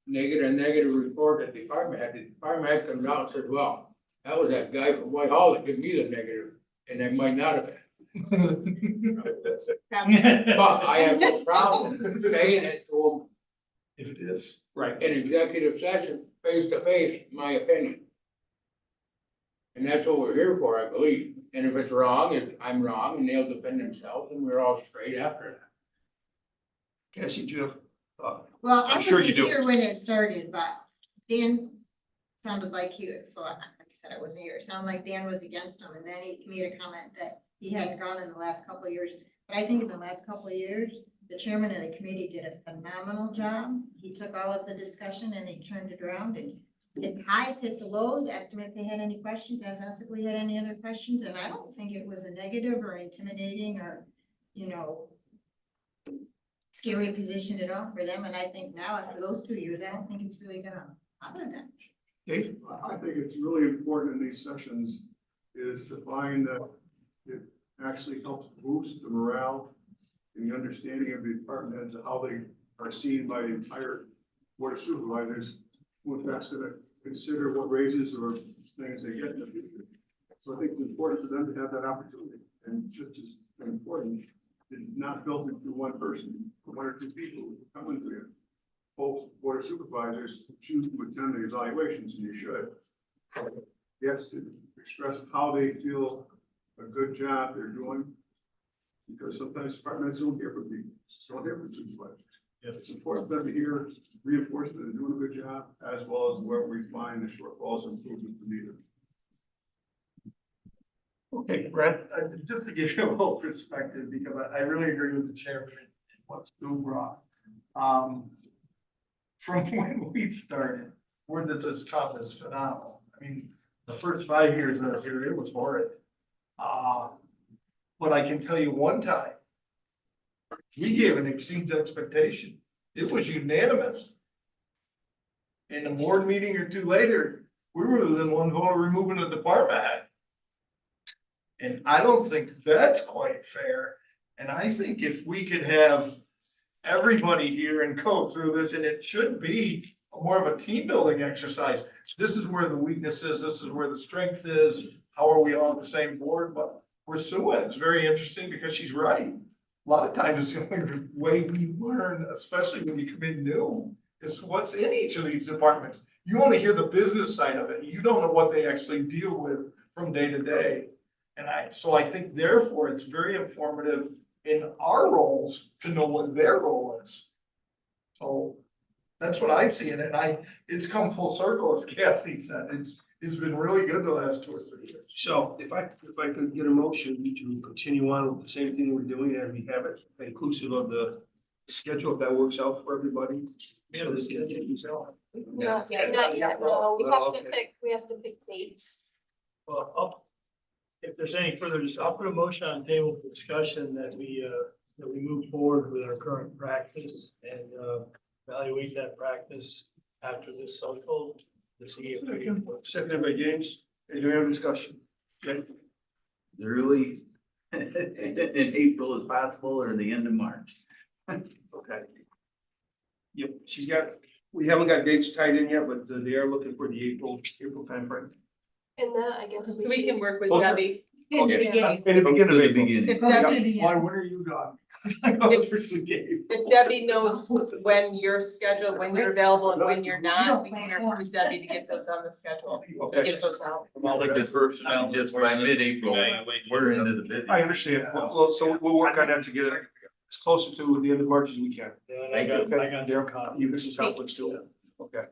and they get a negative report at the department head comes out and says, well, that was that guy from Whitehall that gave me the negative, and they might not have been. But I have no problem saying it to If it is. them Right. in executive session, face to face, my opinion. And that's what we're here for, I believe. And if it's wrong, if I'm wrong, and they'll defend themselves, and we're all straight after that. Cassie, do you have? Well, I'm I sure you wasn't do. here when it started, but Dan sounded like like I said, I wasn't here. It sounded like Dan was against him, and then he made a comment that he hadn't gone in the last couple of years. But I think in the last couple of years, the chairman of the committee did a phenomenal job. He took all of the discussion and he turned it around and hit the highs, hit the lows, asked them if they had any questions, asked us if we had any other questions, and I don't think it was a negative or intimidating or, scary position at all for them, and I think now after those 2 years, I don't think it's really gonna bother them. Dave? I think it's really important in these sessions is to find that it actually helps boost the morale and the understanding of the department heads of how they are seen by the entire board of supervisors, who in fact gonna consider what raises or things they get in the future. So I think it's important for them to have that opportunity, and just as important, it's not built into one person, one or two people who come into it. Both board of supervisors choose to attend the evaluations, and you should. Yes, to express how they feel a good job they're doing. Because sometimes departments don't hear from people, don't hear from supervisors. It's important for them to hear reinforcement and doing a good job, as well as where we find the shortfalls and improvements needed. Okay, Brad? Just to give you a little perspective, because I really agree with the chairman and what Stu brought. From when we started, where this has come is phenomenal. I mean, the first 5 years I was here, it was horrid. But I can tell you one time, we gave an exceeds expectation. It was unanimous. In a board meeting or two later, we were within one vote of removing the department head. And I don't think that's quite fair. And I think if we could have everybody here and go through this, and it should be more of a team building exercise. This is where the weakness is, this is where the strength is, how are we all on the same board? But for Sue, it's very interesting because she's right. A lot of times it's the only way we learn, especially when you come in new, is what's in each of these departments. You only hear the business side of it. You don't know what they actually deal with from day to day. And so I think therefore it's very informative in our roles to know what their role is. So that's what I see in it. And it's come full circle, as Cassie said. It's been really good the last 2 or 3 years. So if I could get a motion to continue on with the same thing we're doing, and we have it inclusive of the schedule, if that works out for everybody. Yeah, this is Not yet, no, we have to pick dates. Well, if there's any further, I'll put a motion on the table for discussion that we move forward with our current practice and evaluate that practice after this cycle. To see if we can. Seconded by James. Is there any discussion? Okay. as early in April as possible or the end of March. Okay. Yep, we haven't got dates tied in yet, but they are looking for the April timeframe. And that, I guess. So we can work with Okay. Debbie. In the Okay. beginning. In the beginning of The April. beginning. If Go to Debbie, the Why, end. when are you done? I know the first we gave. if Debbie knows when you're scheduled, when you're available and when you're not, we can work with Debbie to get those on the schedule. Okay, Get those out. Just by mid-April, we're into the busy. I understand. Well, so we'll work on that to get it as closer to the end of March as we can. I got Okay, some confidence. you got some conflicts too. Okay,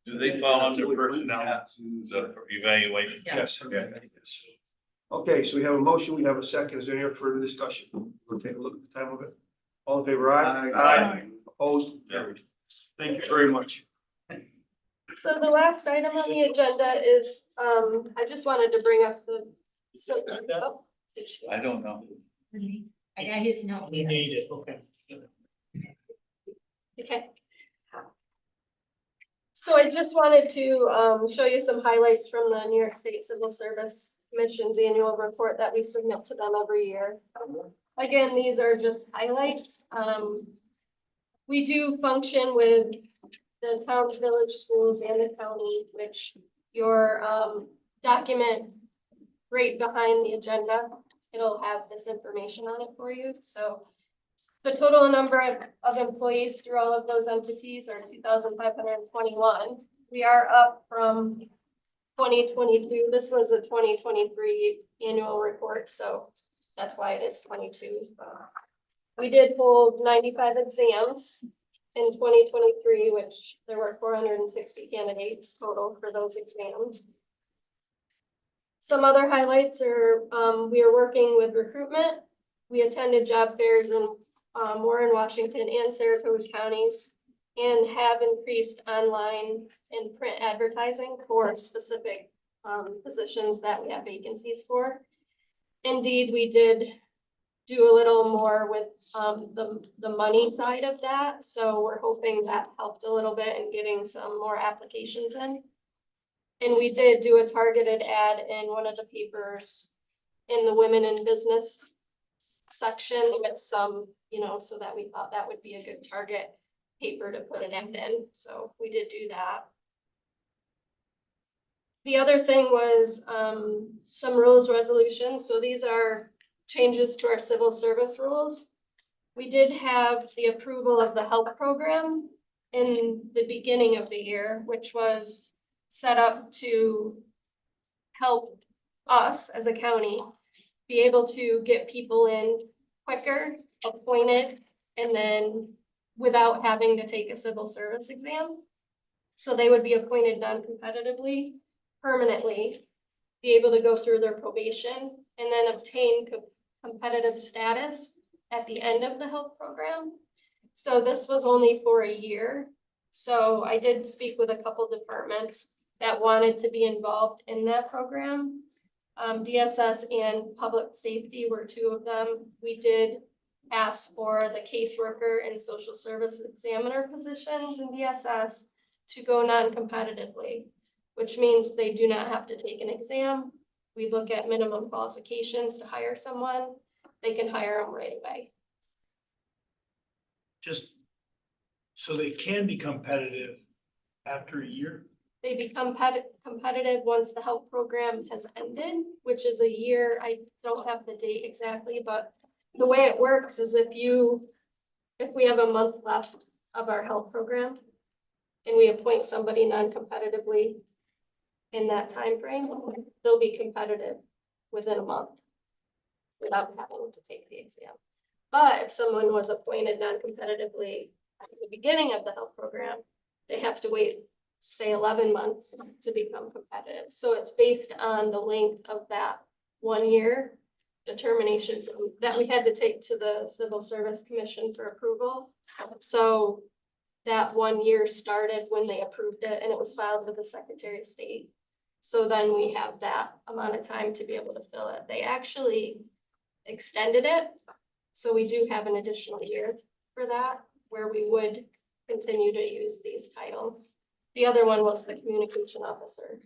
Do they fall under personnel, the evaluation? yes. Okay. Okay, so we have a motion, we have a second. Is there any further discussion? We'll take a look at the time of it. All in favor, aye? Aye. Opposed? Carried. Thank you very much. So the last item on the agenda is, I just wanted to bring up oh, did she- I don't know. I got his note. We need it, okay. Okay. So I just wanted to show you some highlights from the New York State Civil Service Commission's annual report that we submit to them every year. Again, these are just highlights. We do function with the towns, village, schools, and the county, which your document right behind the agenda, it'll have this information on it for you. So the total number of employees through all of those entities are 2,521. We are up from 2022. This was a 2023 annual report, so that's why it is 22. We did hold 95 exams in 2023, which there were 460 candidates total for those exams. Some other highlights are we are working with recruitment. We attended job fairs in Warren, Washington, and Saratoga counties, and have increased online and print advertising for specific positions that we have vacancies for. Indeed, we did do a little more with the money side of that, so we're hoping that helped a little bit in getting some more applications in. And we did do a targeted ad in one of the papers in the Women in Business section with some, so that we thought that would be a good target paper to put an ad in. So we did do that. The other thing was some rules resolutions. So these are changes to our civil service rules. We did have the approval of the health program in the beginning of the year, which was set up to help us as a county be able to get people in quicker, appointed, and then without having to take a civil service exam. So they would be appointed non-competitively, permanently, be able to go through their probation, and then obtain competitive status at the end of the health program. So this was only for a year. So I did speak with a couple departments that wanted to be involved in that program. DSS and public safety were two of them. We did ask for the caseworker and social service examiner positions in DSS to go non-competitively, which means they do not have to take an exam. We look at minimum qualifications to hire someone. They can hire them right away. Just so they can be competitive after a year. They become competitive once the health program has ended, which is a year. I don't have the date exactly, but the way it works is if we have a month left of our health program and we appoint somebody non-competitively in that time frame, they'll be competitive within a month without having to take the exam. But if someone was appointed non-competitively at the beginning of the health program, they have to wait, say, 11 months to become competitive. So it's based on the length of that 1 year determination that we had to take to the Civil Service Commission for approval. So that 1 year started when they approved it, and it was filed with the Secretary of State. So then we have that amount of time to be able to fill it. They actually extended it. So we do have an additional year for that, where we would continue to use these titles. The other one was the communication officer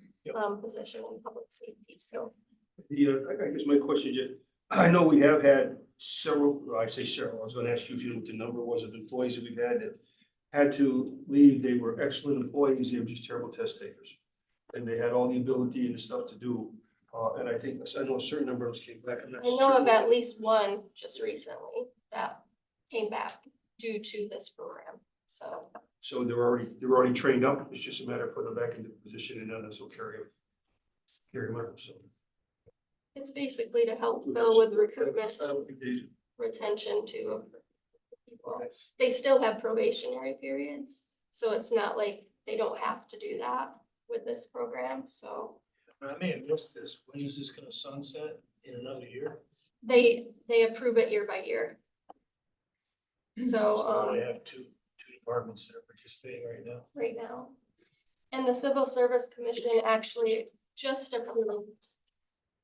position in public safety. So I guess my question is, I know we have had several, well, I say several, I was gonna ask you if you knew what the number was of employees that we've had that had to leave. They were excellent employees, they were just terrible test takers. And they had all the ability and the stuff to do, and I think, I know a certain number of those came back. I'm not I know sure. of at least one just recently that came back due to this program, so. So they were already trained up, it's just a matter of putting them back into position and then this will carry them on, so. It's basically to help Phil with recruitment, I don't think they, retention too of people. They still have probationary periods, so it's not like they don't have to do that with this program, so. I may have missed this. When is this gonna sunset? In another year? They approve it year by year. So, I have two departments that are participating right now. right now. And the Civil Service Commission actually just approved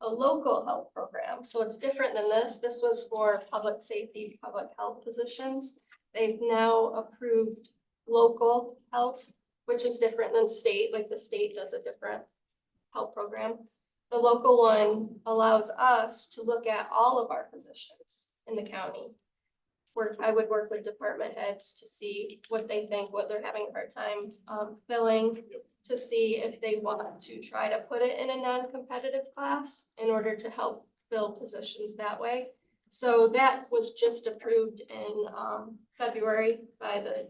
a local health program, so it's different than this. This was for public safety, public health positions. They've now approved local health, which is different than state, like the state does a different health program. The local one allows us to look at all of our positions in the county. I would work with department heads to see what they think, what they're having a hard time filling, to see if they want to try to put it in a non-competitive class in order to help fill positions that way. So that was just approved in February by the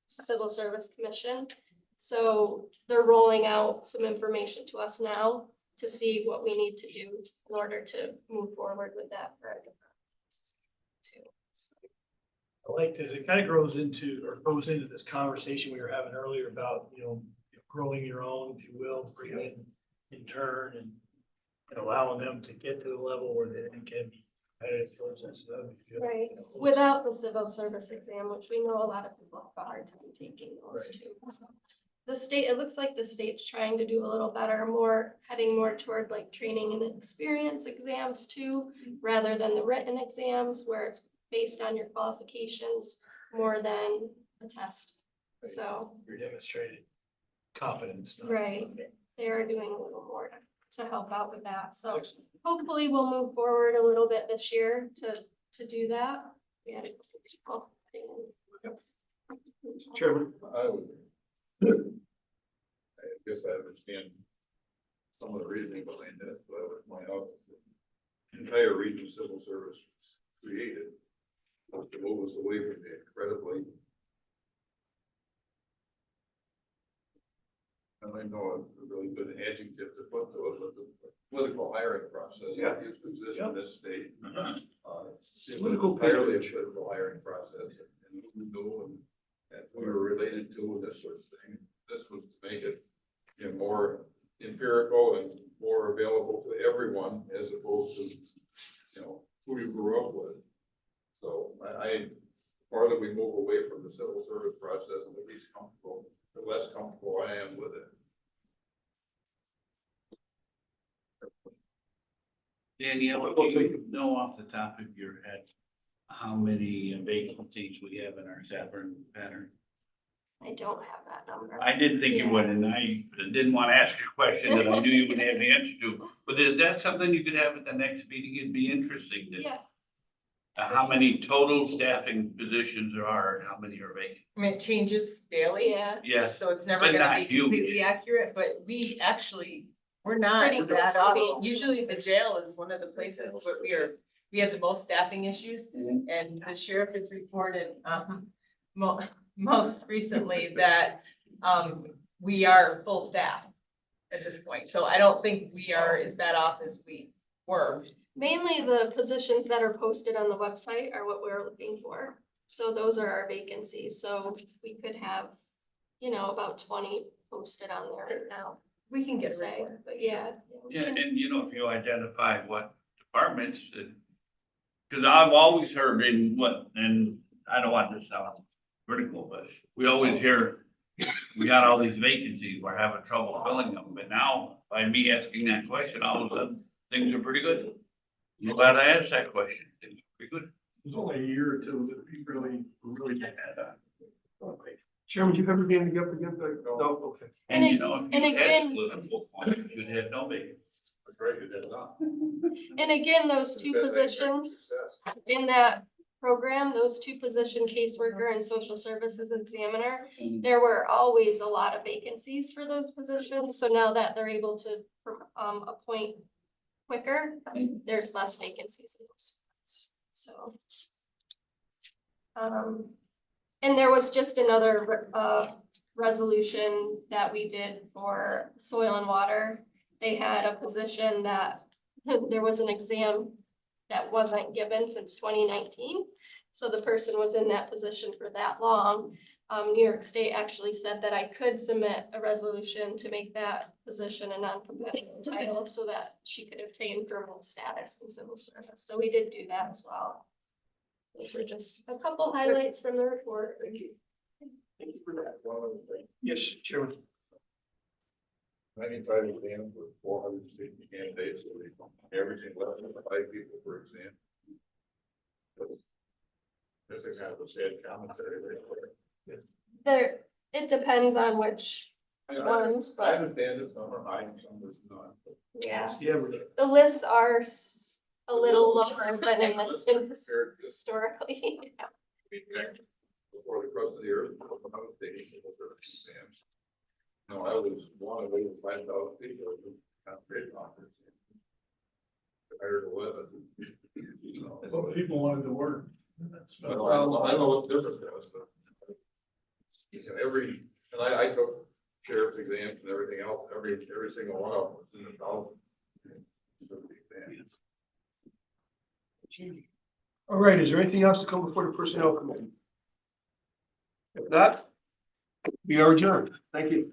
Civil Service Commission. So they're rolling out some information to us now to see what we need to do in order to move forward with that for our departments too. So. I like this. It kind of goes into this conversation we were having earlier about, growing your own, if you will, bringing in turn and allowing them to get to the level where they can be competitive for us and stuff. Right, without the civil service exam, which we know a lot of people have a hard time taking those too. So the state, it looks like the state's trying to do a little better, heading more toward like training and experience exams too, rather than the written exams where it's based on your qualifications more than a test. So, You're demonstrated competence. right, they are doing a little more to help out with that. So hopefully we'll move forward a little bit this year to do that. We had a couple people. Chairman, I would. I guess I understand some of the reasoning behind this, but I would point out that the entire region civil service was created to move us away from the incredibly. And I know a really good adjective to put to it, but the political hiring process that used to exist in this state. It was entirely a political hiring process, and who knew and we were related to and this sort of thing. This was to make it, more empirical and more available to everyone as opposed to, who you grew up with. So I farther we move away from the civil service process, the less comfortable I am with it. Danielle, do you know off the top of your head how many vacancies we have in our Saffron pattern? I don't have that number. I didn't think you would, and I didn't want to ask a question that I knew you would have the answer to. But is that something you could have at the next meeting? It'd be interesting to Yeah, how many total staffing positions there are and how many are vacant. I mean, it changes daily. yeah. Yes, So it's never But gonna not be huge. completely accurate, but we're not Pretty that close to off. being- Usually the jail is one of the places where we have the most staffing issues. Mm-hmm. And the sheriff has reported, most recently that, we are full staff at this point. So I don't think we are as bad off as we were. Mainly the positions that are posted on the website are what we're looking for. So those are our vacancies. So we could have, about 20 posted on there right now. We can get Say, rid but yeah. yeah, and if you identify what departments, because I've always heard and I don't want to sound critical, but we always hear, we got all these vacancies, we're having trouble filling them, but now by me asking that question, all of a sudden, things are pretty good. I'm glad I asked that question, things are pretty good. it's only a year or two that we really had that. Okay. Chairman, do you have your hand up again? No, okay. And And if you and had again- political points, you'd have no vacancies. That's right, you did not. And again, those two positions in that program, those two position, caseworker and social services examiner, there were always a lot of vacancies for those positions. So now that they're able to appoint quicker, there's less vacancies in those spots, so. And there was just another resolution that we did for soil and water. They had a position that there was an exam that wasn't given since 2019. So the person was in that position for that long. New York State actually said that I could submit a resolution to make that position a non-competitive title so that she could obtain permanent status in civil service. So we did do that as well. Those were just a couple highlights from the report. Thank you. Thank you for that. One other thing, Yes, Chairman. 95 exams with 460 candidates, so we averaging less than 5 people per exam. That's a kind of a sad commentary right There, it depends on which there. ones, I but understand that some are high and some are not. But yeah, It's the average. the lists are a little lower than in compared to, historically. I mean, back before the crust of the earth, I was taking civil service exams. No, I was one of over 5,000 people who concentrated on it. I hired 11. So, Well, people wanted to work. That's been a well, problem. I know what the difference is, but. And I took sheriff's exams and everything else, every single one of them was in the thousands. All right, is there anything else to come before the Personnel Committee? If not, we are adjourned. Thank you.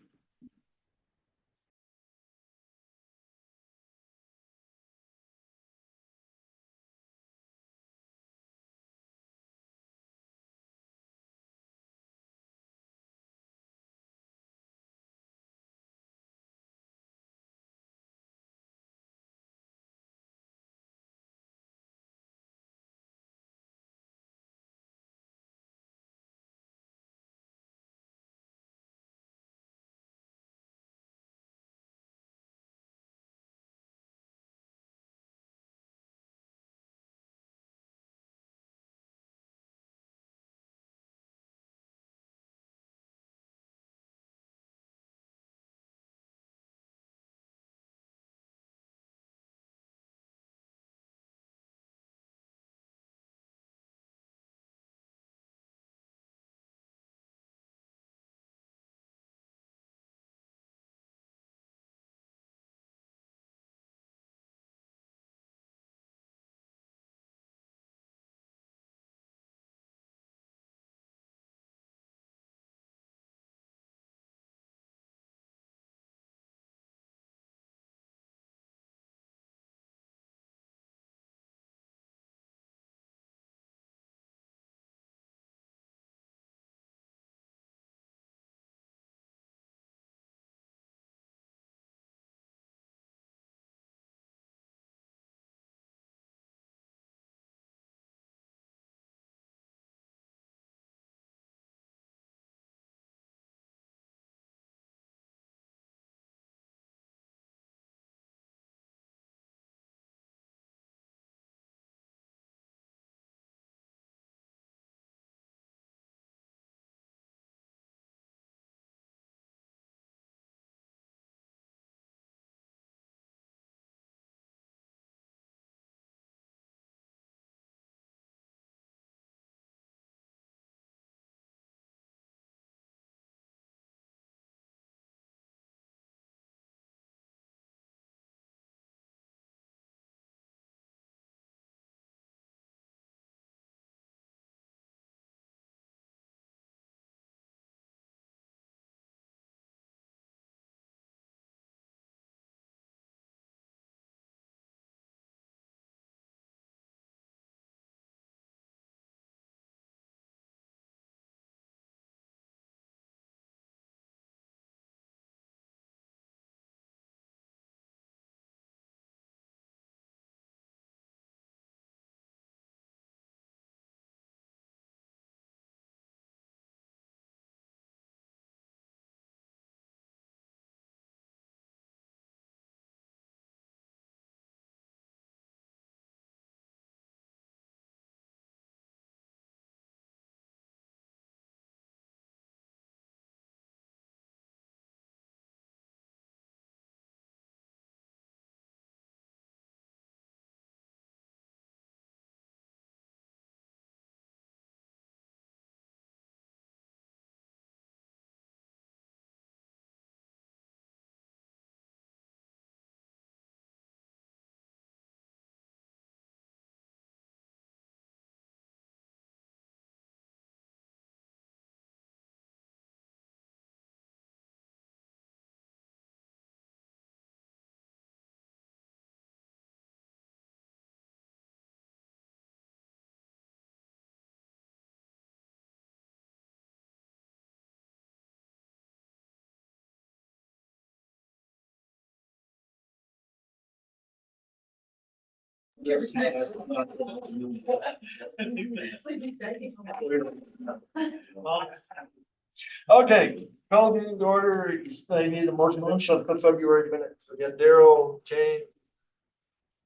Okay, call meeting to order. I need a motion on the February minutes. We got Daryl, Jane.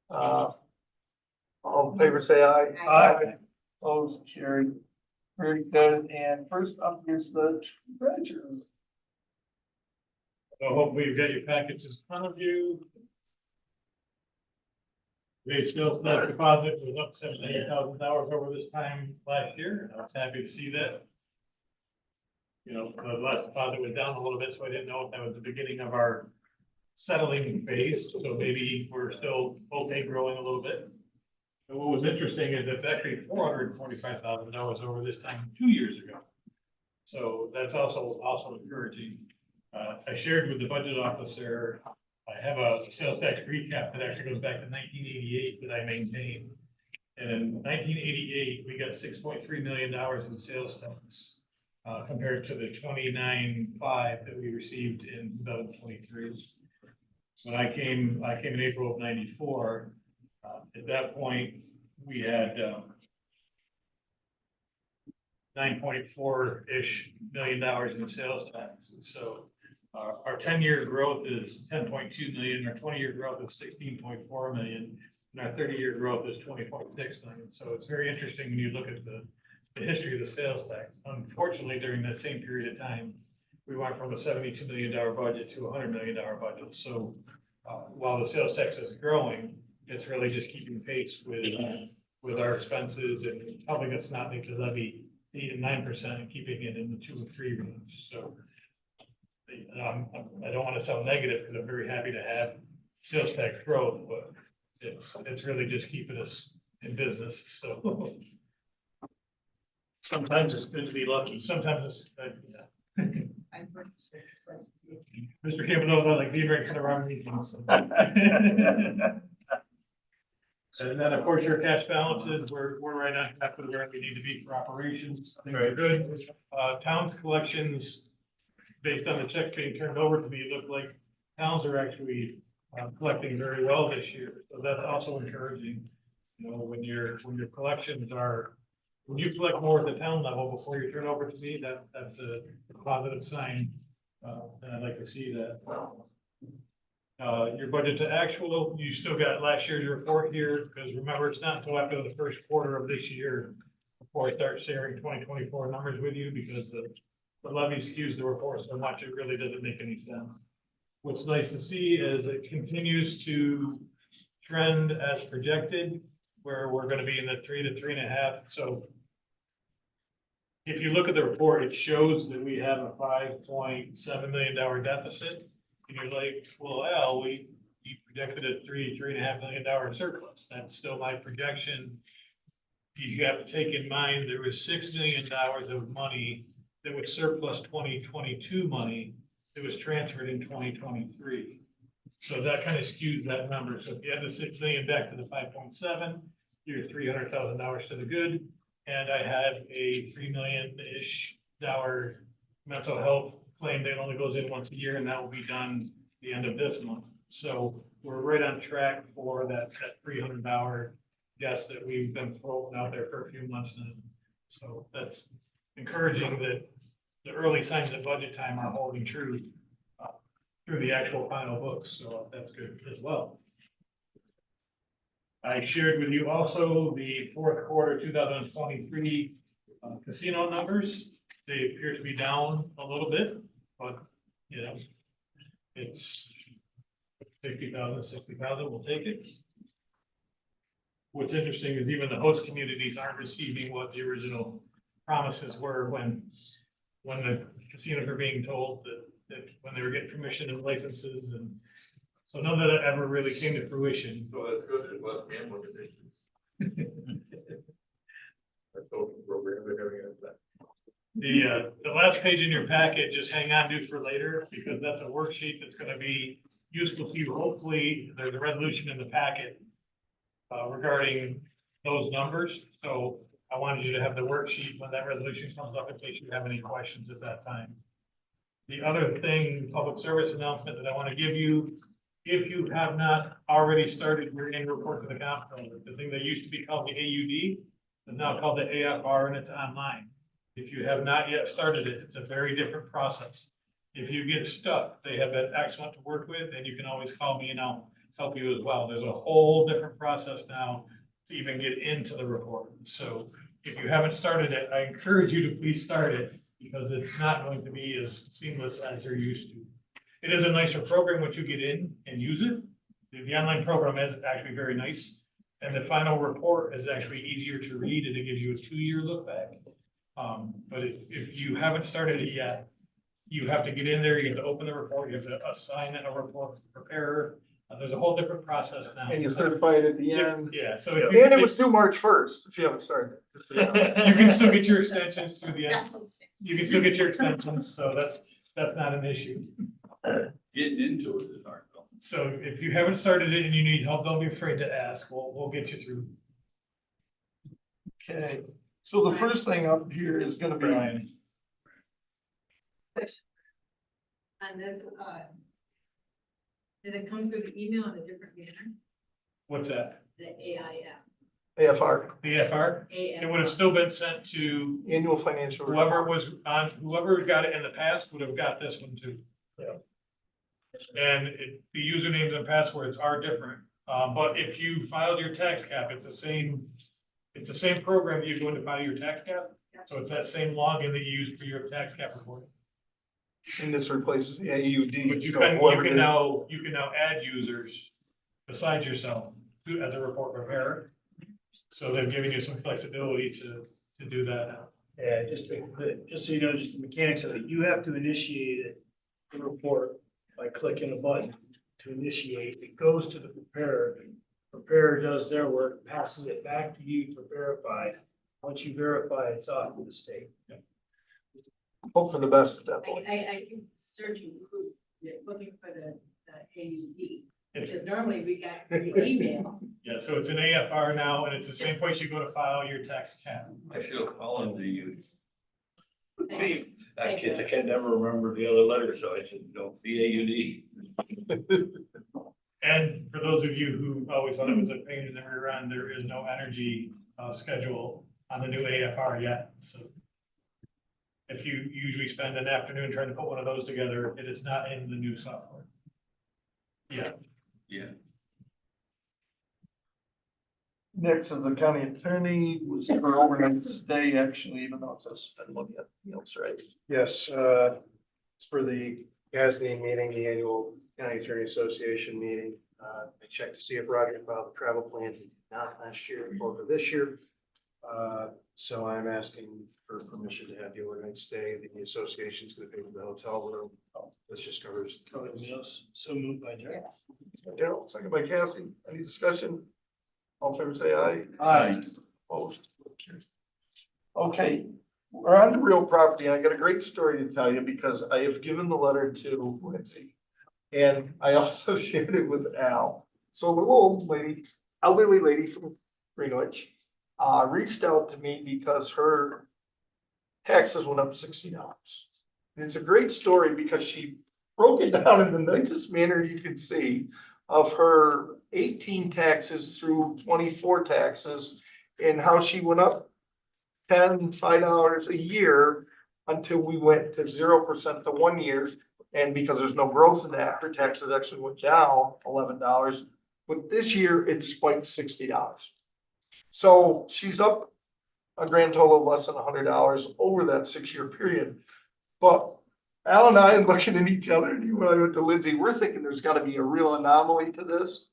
All in favor, say aye. Aye. Opposed, carried. Very good. And first up is the treasurer. So hopefully you've got your packets in front of you. The sales tax deposit was up $78,000 over this time last year, and I was happy to see that. You know, the last deposit was down a little bit, so I didn't know if that was the beginning of our settling phase, so maybe we're still okay growing a little bit. But what was interesting is it's actually $445,000 over this time 2 years ago. So that's also encouraging. I shared with the budget officer, I have a sales tax recap that actually goes back to 1988 that I maintain. And in 1988, we got $6.3 million in sales tax compared to the 29.5 that we received in 2023. When I came in April of '94. At that point, we had $9.4-ish million in sales tax. So our 10-year growth is 10.2 million, our 20-year growth is 16.4 million, and our 30-year growth is 20.6 million. So it's very interesting when you look at the history of the sales tax. Unfortunately, during that same period of time, we went from a $72 million budget to a $100 million budget. So while the sales tax is growing, it's really just keeping pace with our expenses and helping us not make the levy 8 and 9% and keeping it in the 2 and 3 range. So I don't want to sound negative because I'm very happy to have sales tax growth, but it's really just keeping us in business. So Sometimes it's good to be lucky. sometimes it's, yeah. I purchased it. Mr. Campbell knows I like being right kind of around meetings. And then, of course, your cash balances, we're right on track with where we need to be for operations. I think we're good. Towns collections, based on the checks being turned over to me, look like towns are actually collecting very well this year. So that's also encouraging. You know, when your collections are, when you collect more at the town level before you turn over to me, that's a positive sign. And I'd like to see that. Your budget to actual, you still got last year's report here, because remember, it's not until after the first quarter of this year before I start sharing 2024 numbers with you, because the levy skews the report so much, it really doesn't make any sense. What's nice to see is it continues to trend as projected, where we're going to be in the 3 to 3.5. So if you look at the report, it shows that we have a $5.7 million deficit. And you're like, well, Al, we projected a $3.5 million surplus. That's still my projection. You have to take in mind, there was $6 million of money that was surplus 2022 money that was transferred in 2023. So that kind of skews that number. So if you add the 6 million back to the 5.7, you're $300,000 to the good. And I have a $3 million-ish mental health claim that only goes in once a year, and that will be done the end of this month. So we're right on track for that $300 guess that we've been throwing out there for a few months now. So that's encouraging that the early signs of budget time are holding true through the actual final books. So that's good as well. I shared with you also the fourth quarter 2023 casino numbers. They appear to be down a little bit, but you know, it's 50,000, 60,000, we'll take it. What's interesting is even the host communities aren't receiving what the original promises were when the casinos were being told that when they were getting permission and licenses, and so none of that ever really came to fruition. So that's good, there's less gambling addictions. Our social program, they're having that. The last page in your packet, just hang on to for later, because that's a worksheet that's gonna be useful to you. Hopefully, there's a resolution in the packet regarding those numbers. So I wanted you to have the worksheet when that resolution comes up in case you have any questions at that time. The other thing, public service announcement that I want to give you, if you have not already started your annual report to the comptroller, the thing that used to be called the AUD is now called the AFR, and it's online. If you have not yet started it, it's a very different process. If you get stuck, they have been excellent to work with, and you can always call me and I'll help you as well. There's a whole different process now to even get into the report. So if you haven't started it, I encourage you to please start it, because it's not going to be as seamless as you're used to. It is a nicer program once you get in and use it. The online program is actually very nice. And the final report is actually easier to read, and it gives you a 2-year look back. But if you haven't started it yet, you have to get in there, you have to open the report, you have to assign a report preparer. There's a whole different process now. And you certify it at the end. Yeah, so. And it was due March 1st, if you haven't started. Just so you know. You can still get your extensions through the end. You can still get your extensions, so that's not an issue. Getting into it is hard though. So if you haven't started it and you need help, don't be afraid to ask. We'll get you through. Okay, so the first thing up here is gonna be. Brian. On this, did it come through the email in a different manner? What's that? The AIF. AFR, The FR? It would have still been sent to annual financial. whoever was on, whoever got it in the past would have got this one too. Yeah. And the usernames and passwords are different. But if you filed your tax cap, it's the same program that you're going to file your tax cap. So it's that same login that you use for your tax cap reporting. And this replaces the AUD. But you so can whoever did- now add users besides yourself as a report preparer. So they've given you some flexibility to do that now. Yeah, just so you know, just the mechanics of it, you have to initiate it, the report, by clicking a button to initiate. It goes to the preparer. Preparer does their work, passes it back to you for verify. Once you verify, it's off to the state. Hope for the best at that point. I keep searching, looking for the AUD, because normally we got the email. Yeah, so it's an AFR now, and it's the same place you go to file your tax cap. I should have called to you. Thank you. I can never remember the other letter, so I should know BAUD. And for those of you who always thought it was a pain in the rear end, there is no energy schedule on the new AFR yet, so. If you usually spend an afternoon trying to put one of those together, it is not in the new software. Yeah. Yeah. Next is the county attorney was for overnight stay, actually, even though it's a spend money at meals, right? Yes, it's for the GASD meeting, the annual County Attorney Association meeting. I checked to see if Roger filed the travel plan. He did not last year or for this year. So I'm asking for permission to have the overnight stay. The association's gonna pay for the hotel room. This just covers. Meals, so moved by Derek. Daryl, second by Cassie. Any discussion? All in favor, say aye. Aye. Opposed? Okay, we're on to real property. And I got a great story to tell you because I have given the letter to Lindsay. And I also shared it with Al. So the old lady, elderly lady from Greenwich, reached out to me because her taxes went up $60. And it's a great story because she broke it down in the nicest manner you could see of her 18 taxes through 24 taxes and how she went up $5 a year until we went to 0% the 1 year. And because there's no growth in that, her taxes actually went down $11. But this year it spiked $60. So she's up a grand total of less than $100 over that 6-year period. But Al and I, looking at each other, and when I went to Lindsay, we're thinking there's got to be a real anomaly to this.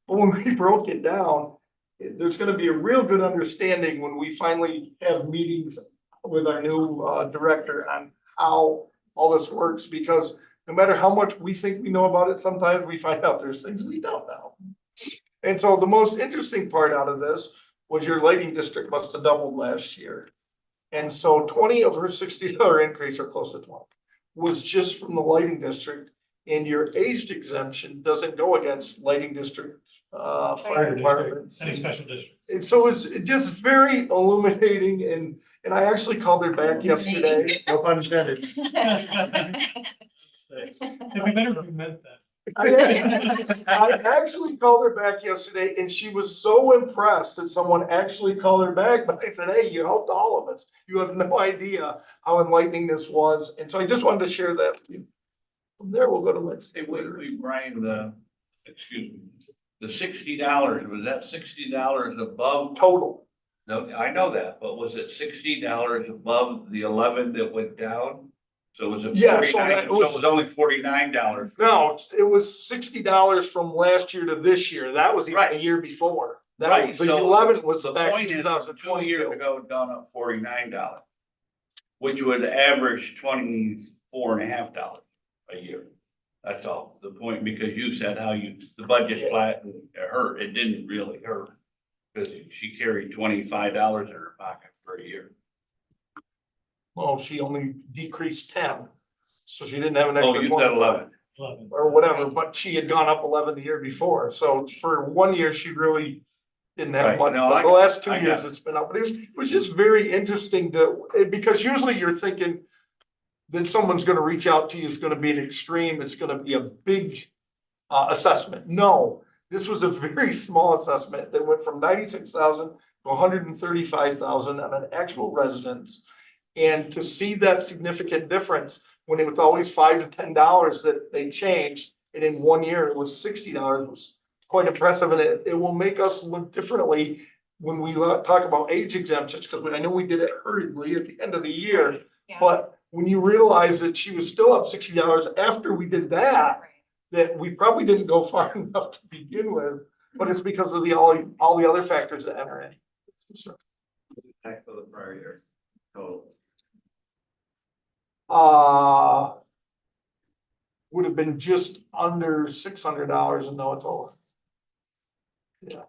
But when we broke it down, there's going to be a real good understanding when we finally have meetings with our new director on how all this works. Because no matter how much we think we know about it, sometimes we find out there's things we don't know. And so the most interesting part out of this was your lighting district must have doubled last year. And so 20 of her $60 increase, or close to 20, was just from the lighting district. And your aged exemption doesn't go against lighting district, fire departments. Any special district. And so it's just very illuminating, and I actually called her back yesterday, no pun intended. It'd be better if we meant that. I actually called her back yesterday and she was so impressed that someone actually called her back, but I said, hey, you helped all of us. You have no idea how enlightening this was. And so I just wanted to share that with you. From there, we'll go to Lex. Hey, wait, Brian, excuse me, the $60, was that $60 above? Total. No, I know that, but was it $60 above the 11 that went down? So was it Yeah, so 49, that so it was only $49? No, it was $60 from last year to this year. That was even Right. the year before. That, Right, the so 11 was The back point in is, 2020. 2 years ago, it gone up $49, which would average $24.50 a year. That's all, the point, because you said how the budget flat, and it hurt, it didn't really hurt. Because she carried $25 in her pocket for a year. Well, she only decreased 10. So she didn't have an Oh, extra you 20 said 11. or whatever, but she had gone up 11 the year before. So for 1 year, she really didn't have Right. much. No, But the I- last 2 I got years, it. it's been up. But it was just very interesting because usually you're thinking that someone's going to reach out to you is going to be an extreme. It's going to be a big assessment. No, this was a very small assessment that went from 96,000 to 135,000 on an actual residence. And to see that significant difference when it was always $5 to $10 that they changed, and in 1 year it was $60 was quite impressive. And it will make us look differently when we talk about age exemptions, because I know we did it hurriedly at the end of the year. Yeah. But when you realize that she was still up $60 after we did that, that we probably didn't go far enough to begin with, but it's because of all the other factors that enter in. Tax for the prior year. Total. Would have been just under $600 and now it's over. Yeah.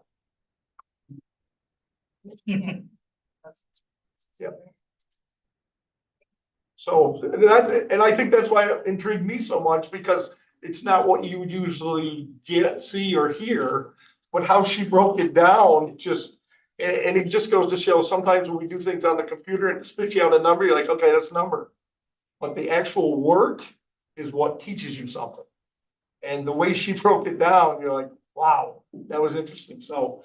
So that, and I think that's why it intrigued me so much, because it's not what you usually see or hear, but how she broke it down just, and it just goes to show sometimes when we do things on the computer and it spits you out a number, you're like, okay, that's a number. But the actual work is what teaches you something. And the way she broke it down, you're like, wow, that was interesting. So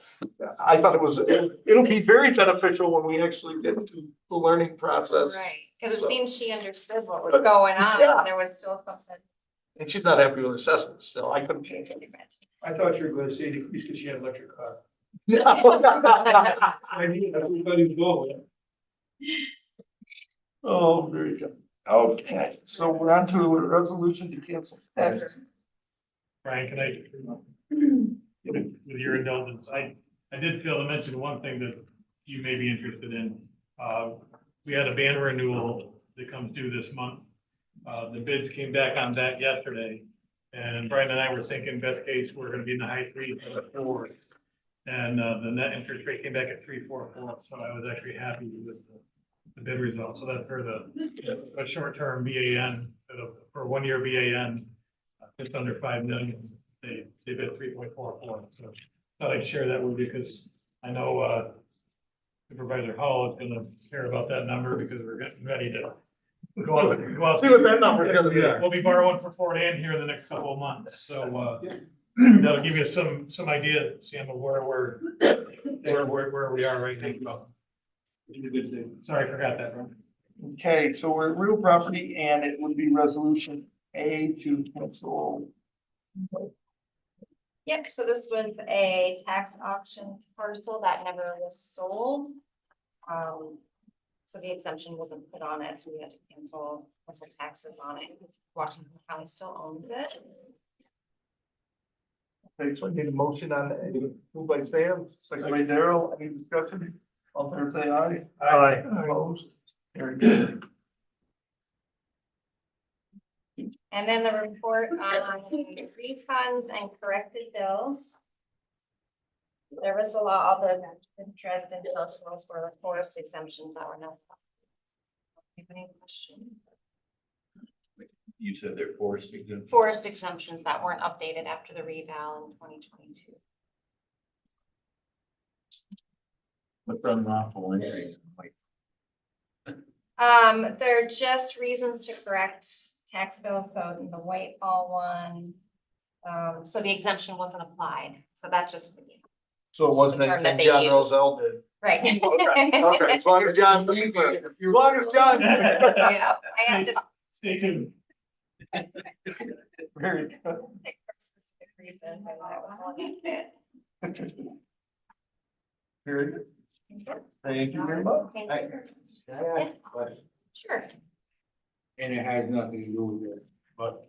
I thought it'll be very beneficial when we actually get to the learning process. Right, because So- it seemed she understood what was going on, Yeah. and there was still something. And she's not happy with her assessment still. I couldn't change it. I thought you were going to say decrease because she had an electric car. I mean, everybody's going. Oh, very good. Okay, so we're on to a resolution to cancel tax. Brian, can I, with your indulgence, I did feel to mention one thing that you may be interested in. We had a ban renewal that comes due this month. The bids came back on that yesterday. And Brian and I were thinking best case, we're gonna be in the high 3s or the 4s. And the net interest rate came back at 3.44, so I was actually happy with the bid result. So that's for a short-term BAN, for a 1 year BAN, just under 5 million. They bid 3.44. So I'd share that with you because I know Supervisor Hall is gonna care about that number because we're getting ready to go out. See what that number is gonna be. We'll be borrowing for Fort Ann here in the next couple of months, so that'll give you some idea, Sam, of where we are right now. Sorry, I forgot that, bro. Okay, so we're at real property and it would be resolution A to cancel. Yep, so this was a tax auction parcel that never was sold. So the exemption wasn't put on it, so we had to cancel taxes on it. Washington County still owns it. Okay, so I need a motion on that. Moved by Sam, second by Daryl. Any discussion? All fair say aye. Aye. Opposed? Very good. And then the report on refunds and corrected bills. There was a lot of the Dresden coastals for the forest exemptions that were no. Any questions? You said they're forced exemption. Forest exemptions that weren't updated after the reval in 2022. What's unlawful entry? They're just reasons to correct tax bills, so the Whitehall one, So the exemption wasn't applied, so that's just, So it wasn't Term that anything they John use. Roselle did. right. Okay, as long as John's, as long as John's. Yeah, I have to Stay tuned. Very good. pick for specific reasons, and that was the one that fit. Very good. Thank you very much. Thank Hey, you. can I ask a question? Sure. And it has nothing to do with it, but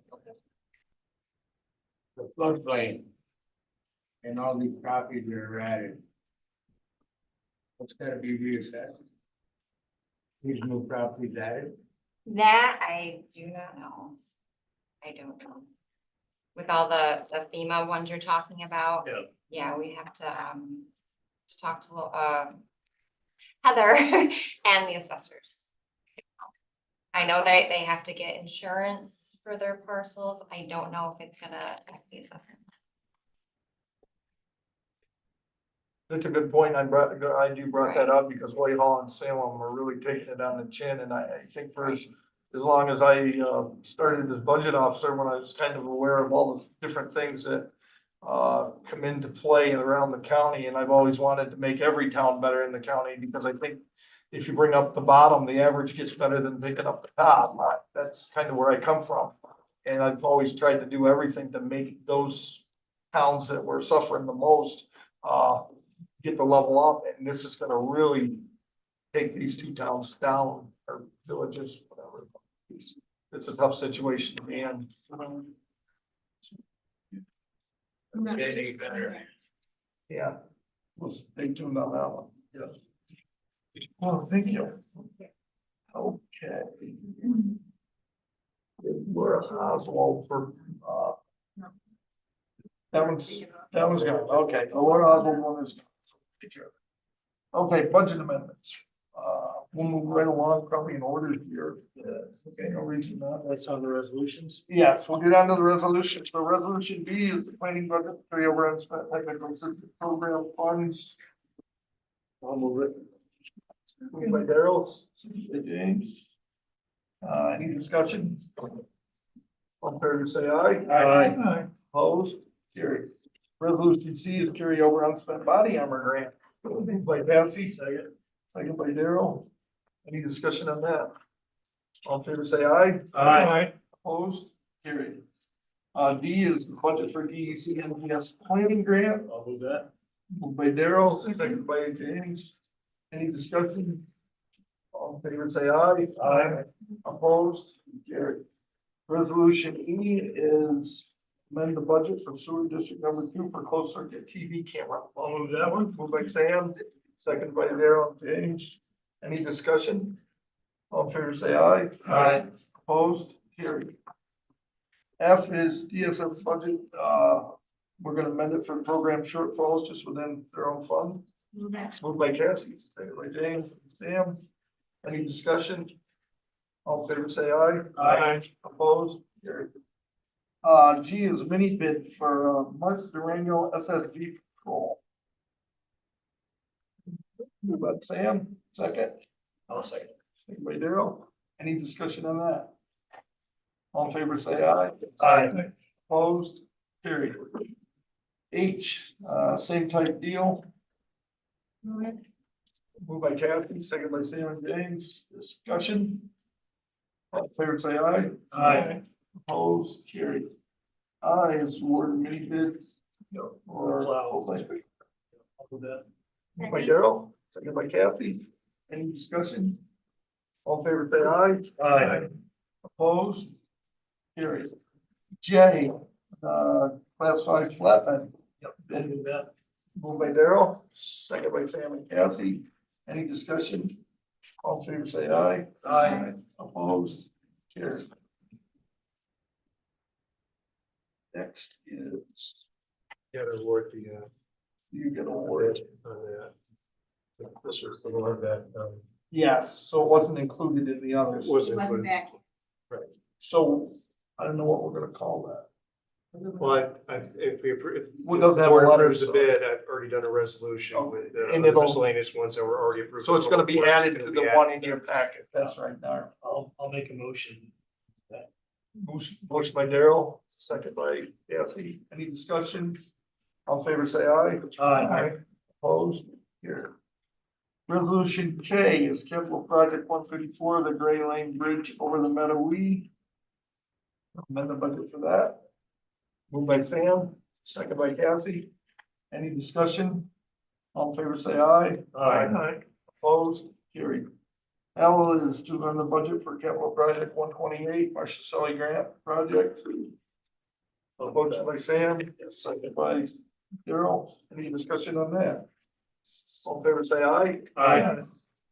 the floodplain and all these properties that are added, what's gotta be reassessed? These new properties added? That I do not know. I don't know. With all the FEMA ones you're talking about. Yeah. Yeah, we have to talk to, Heather and the assessors. I know they have to get insurance for their parcels. I don't know if it's gonna affect the assessment. That's a good point. I brought that up because Whitehall and Salem are really taking it on the chin, and I think for as long as I started as budget officer, when I was kind of aware of all the different things that come into play around the county, and I've always wanted to make every town better in the county, because I think if you bring up the bottom, the average gets better than picking up the top. That's kind of where I come from. And I've always tried to do everything to make those towns that were suffering the most get the level up, and this is gonna really take these two towns down, or villages, whatever. It's a tough situation to be in. Getting better. Yeah, we'll stay tuned on that one. Yeah. Oh, thank you. Okay. We're Oswald for, that one's gone, okay, the Laura Oswald one is. Take care of it. Okay, budget amendments. We'll move right along, probably in order here. Okay, no reason not. That's on the resolutions. Yes, we'll get on to the resolution. So resolution B is the planning budget carry over unspent technical assistance program funds. I'll move it. Moved by Darrell, seconded by James. Any discussion? All in favor, say aye. Aye. Opposed? Carried. Resolution C is carry over unspent body armor grant. Moved by Patsy, second by Darrell. Any discussion on that? All in favor, say aye. Aye. Opposed? Carried. D is the budget for DEC NPS planning grant. I'll move that. Moved by Darrell, seconded by James. Any discussion? All in favor, say aye. Aye. Opposed? Carried. Resolution E is amend the budget for sewer district number 2 for closed circuit TV camera. I'll move that one. Moved by Sam, seconded by Darrell and James. Any discussion? All in favor, say aye. Aye. Opposed? Carried. F is DSF budget. We're gonna amend it for program shortfalls just within their own fund. Moved by Cassie, seconded by James, Sam. Any discussion? All in favor, say aye. Aye. Opposed? Carried. G is mini bid for Mark Durango SSV patrol. Moved by Sam, second. I'll second. Second by Darrell. Any discussion on that? All in favor, say aye. Aye. Opposed? Carried. H, same type deal. Moved by Kathy, second by Sam and James. Discussion. All in favor, say aye. Aye. Opposed? Carried. I is award mini bid. Or. I'll move that. Moved by Darrell, second by Kathy. Any discussion? All in favor, say aye. Aye. Opposed? Carried. J, class 5 flatbed. Yep. I'll move that. Moved by Darrell, second by Sam and Kathy. Any discussion? All in favor, say aye. Aye. Opposed? Carried. Next is. Got to award the, You get awarded. on that. This was the one that, Yes, so it wasn't included in the others. was It wasn't included. back. So I don't know what we're gonna call that. Well, if we approve, if. Well, it doesn't have a board letter, approves the so- bid, I've already done a resolution with And the it'll- miscellaneous ones that were already approved. So it's gonna be It's added gonna to be the added. one in your packet. That's right, now. I'll make a motion. Motion by Darrell, second by Kathy. Any discussion? All in favor, say aye. Aye. Opposed? Here. Resolution K is capital project 134, the Gray Lane Bridge over the Meadowee. Amend the budget for that. Moved by Sam, second by Cassie. Any discussion? All in favor, say aye. Aye. Opposed? Carried. L is to amend the budget for capital project 128, Marcia Sully Grant Project. Motion by Sam, second by Daryl. Any discussion on that? All in favor, say aye. Aye.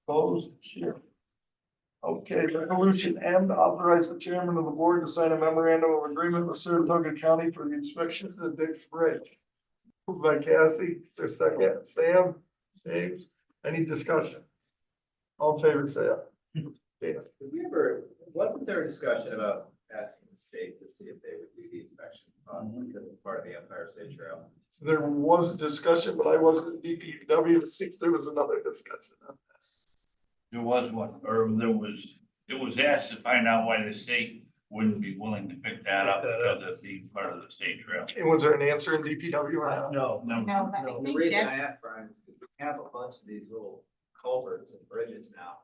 Opposed? Here. Okay, resolution M, authorize the chairman of the board to sign a memorandum of agreement with Saratoga County for the inspection of the Dix Bridge. Moved by Cassie, is there a second? Sam, James, any discussion? All in favor, say aye. Dana. Did we ever, wasn't there a discussion about asking the state to see if they would do the inspection because it's part of the Empire State Trail? There was a discussion, but I wasn't DPW to see if there was another discussion. There was one, or it was asked to find out why the state wouldn't be willing to pick that up because of being part of the state trail. And was there an answer in DPW or not? No. No, but I The think reason that- I asked, Brian, is because we have a bunch of these little culverts and bridges now.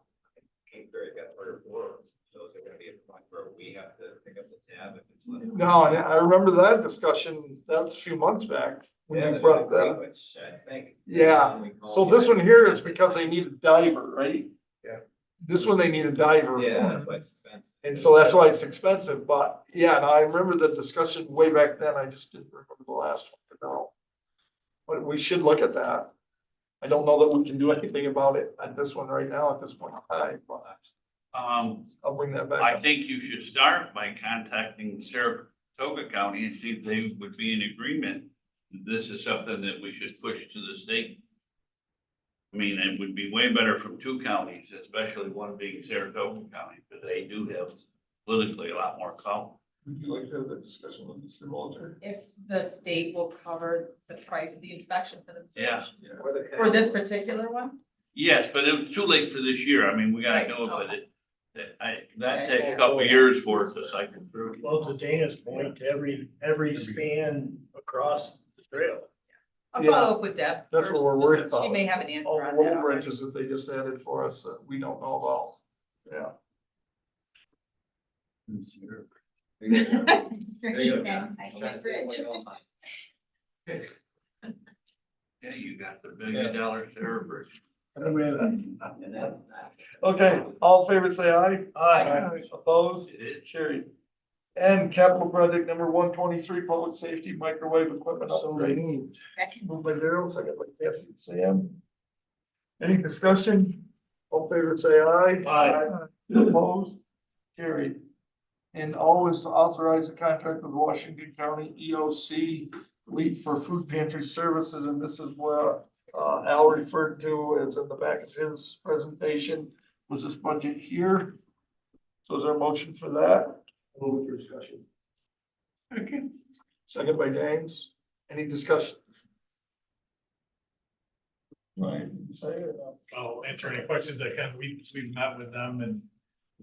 Kingsbury's got 3 or 4 of them. Those are gonna be at the point where we have to pick up the tab if it's less. No, and I remember that discussion, that was a few months back. When Yeah, we there's brought a that. Greenwich, I think. Yeah, We call so it- this one here is because they need a diver, right? Yeah. This one they need a diver. for. Yeah, that's why it's expensive. And so that's why it's expensive, but yeah, and I remember the discussion way back then, I just didn't remember the last one, but no. But we should look at that. I don't know that we can do anything about it at this one right now, at this point in time, but I'll bring that back I up. think you should start by contacting Saratoga County and see if they would be in agreement. This is something that we should push to the state. I mean, it would be way better from 2 counties, especially one being Saratoga County, because they do have politically a lot more clout. Would you like to have that discussion with Mr. Walter? If the state will cover the price of the inspection for the. Yeah. Or the For this particular one? Yes, but it was too late for this year. I mean, we gotta Right, do it, but okay. that takes a couple of years for it to cycle through. Well, to Dana's point, every span across the trail. I'll follow up with Deb. That's what first. we're worried about. She may have an answer All on the that little already. bridges that they just added for us that we don't know about. Yeah. There you go. There you go. I hate bridge. Yeah, you got the $1 billion Sarah Bridge. And that's not. Okay, all in favor, say aye. Aye. Opposed? It is. Carried. And capital project number 123, public safety microwave equipment upgrade. Second. Moved by Daryl, second by Cassie and Sam. Any discussion? All in favor, say aye. Aye. Opposed? Carried. And always to authorize the contract with Washington County EOC Leap for Food Pantry Services, and this is what Al referred to as in the back of his presentation, was this budget here. So is there a motion for that? Move for discussion. Okay. Second by James. Any discussion? Right, say it. I'll answer any questions I can. We've met with them and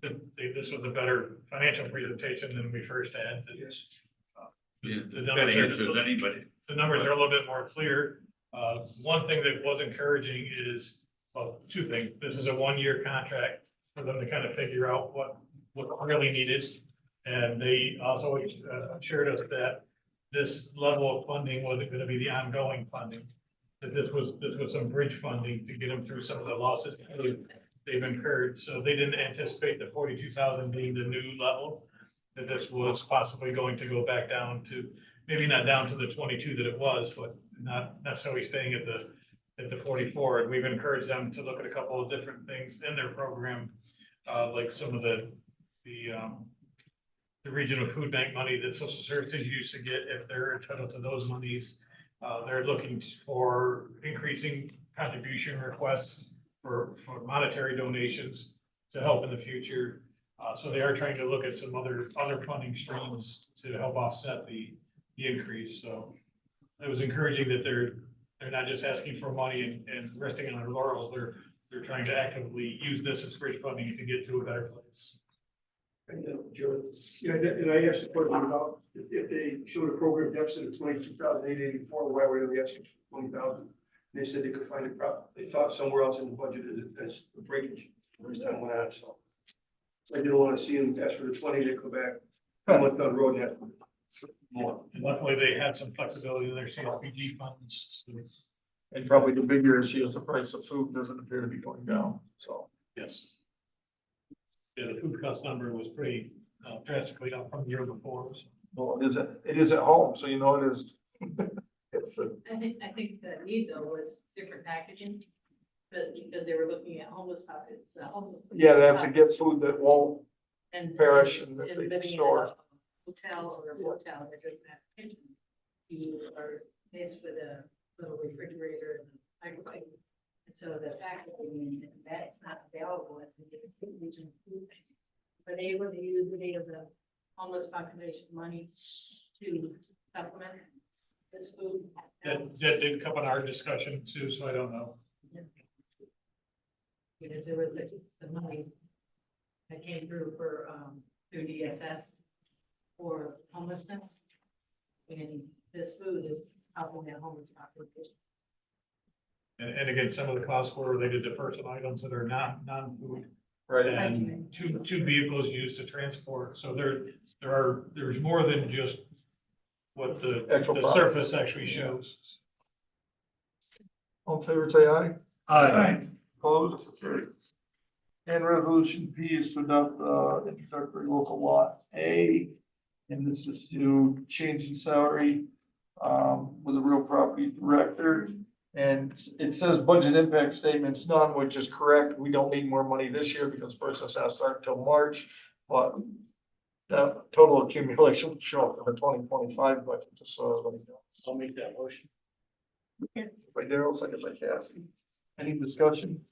this was a better financial presentation than we first had. Yes. Yeah, The that numbers are- answers anybody. The numbers are a little bit more clear. One thing that was encouraging is, well, 2 things. This is a 1-year contract for them to kind of figure out what really needed. And they also assured us that this level of funding wasn't gonna be the ongoing funding. That this was some bridge funding to get them through some of the losses they've incurred. So they didn't anticipate the 42,000 being the new level. That this was possibly going to go back down to, maybe not down to the 22 that it was, but not necessarily staying at the 44. And we've encouraged them to look at a couple of different things in their program, like some of the regional food bank money that social services used to get if they're entitled to those monies. They're looking for increasing contribution requests for monetary donations to help in the future. So they are trying to look at some other funding streams to help offset the increase. So it was encouraging that they're not just asking for money and resting on their laurels. They're trying to actively use this as bridge funding to get to a better place. Yeah, and I asked the question about if they showed a program deficit of 22,884, why were they asking for 20,000? They said they could find it, they thought somewhere else in the budget as a breakage, first time went out, so. I didn't want to see them ask for the 20, they come back, went down the road and ask for more. And luckily, they had some flexibility in their CLPG funds. So it's, And probably the bigger issue is the price of food doesn't appear to be going down, so. yes. Yeah, the food cost number was pretty drastically up from the year before. So. Well, it is at home, so you know it is. It's I think the need though was different packaging, but because they were looking at homeless pockets, the homeless. yeah, they have to get food that won't And perish and that and they living can in store. a Hotel or a motel, that doesn't have kitchen. You are faced with a little refrigerator and a microwave. And so the packaging and that's not available at the different region food bank. But they were able to use the homeless population money to supplement this food. That didn't come in our discussion too, so I don't know. Because there was the money that came through for, through DSS for homelessness. And this food is helping that homeless population. And again, some of the costs were related to personal items that are not non-food. Right. And two vehicles used to transport. So there's more than just what the Actual product. surface actually shows. All in favor, say aye. Aye. Opposed? Carried. And resolution P is to adopt introductory local law A. And this is to change the salary with a real property director. And it says budget impact statements none, which is correct. We don't need more money this year because process has to start until March. But the total accumulation will show up in the 2025 budget, just so everybody knows. I'll make that motion. By Daryl, second by Cassie. Any discussion?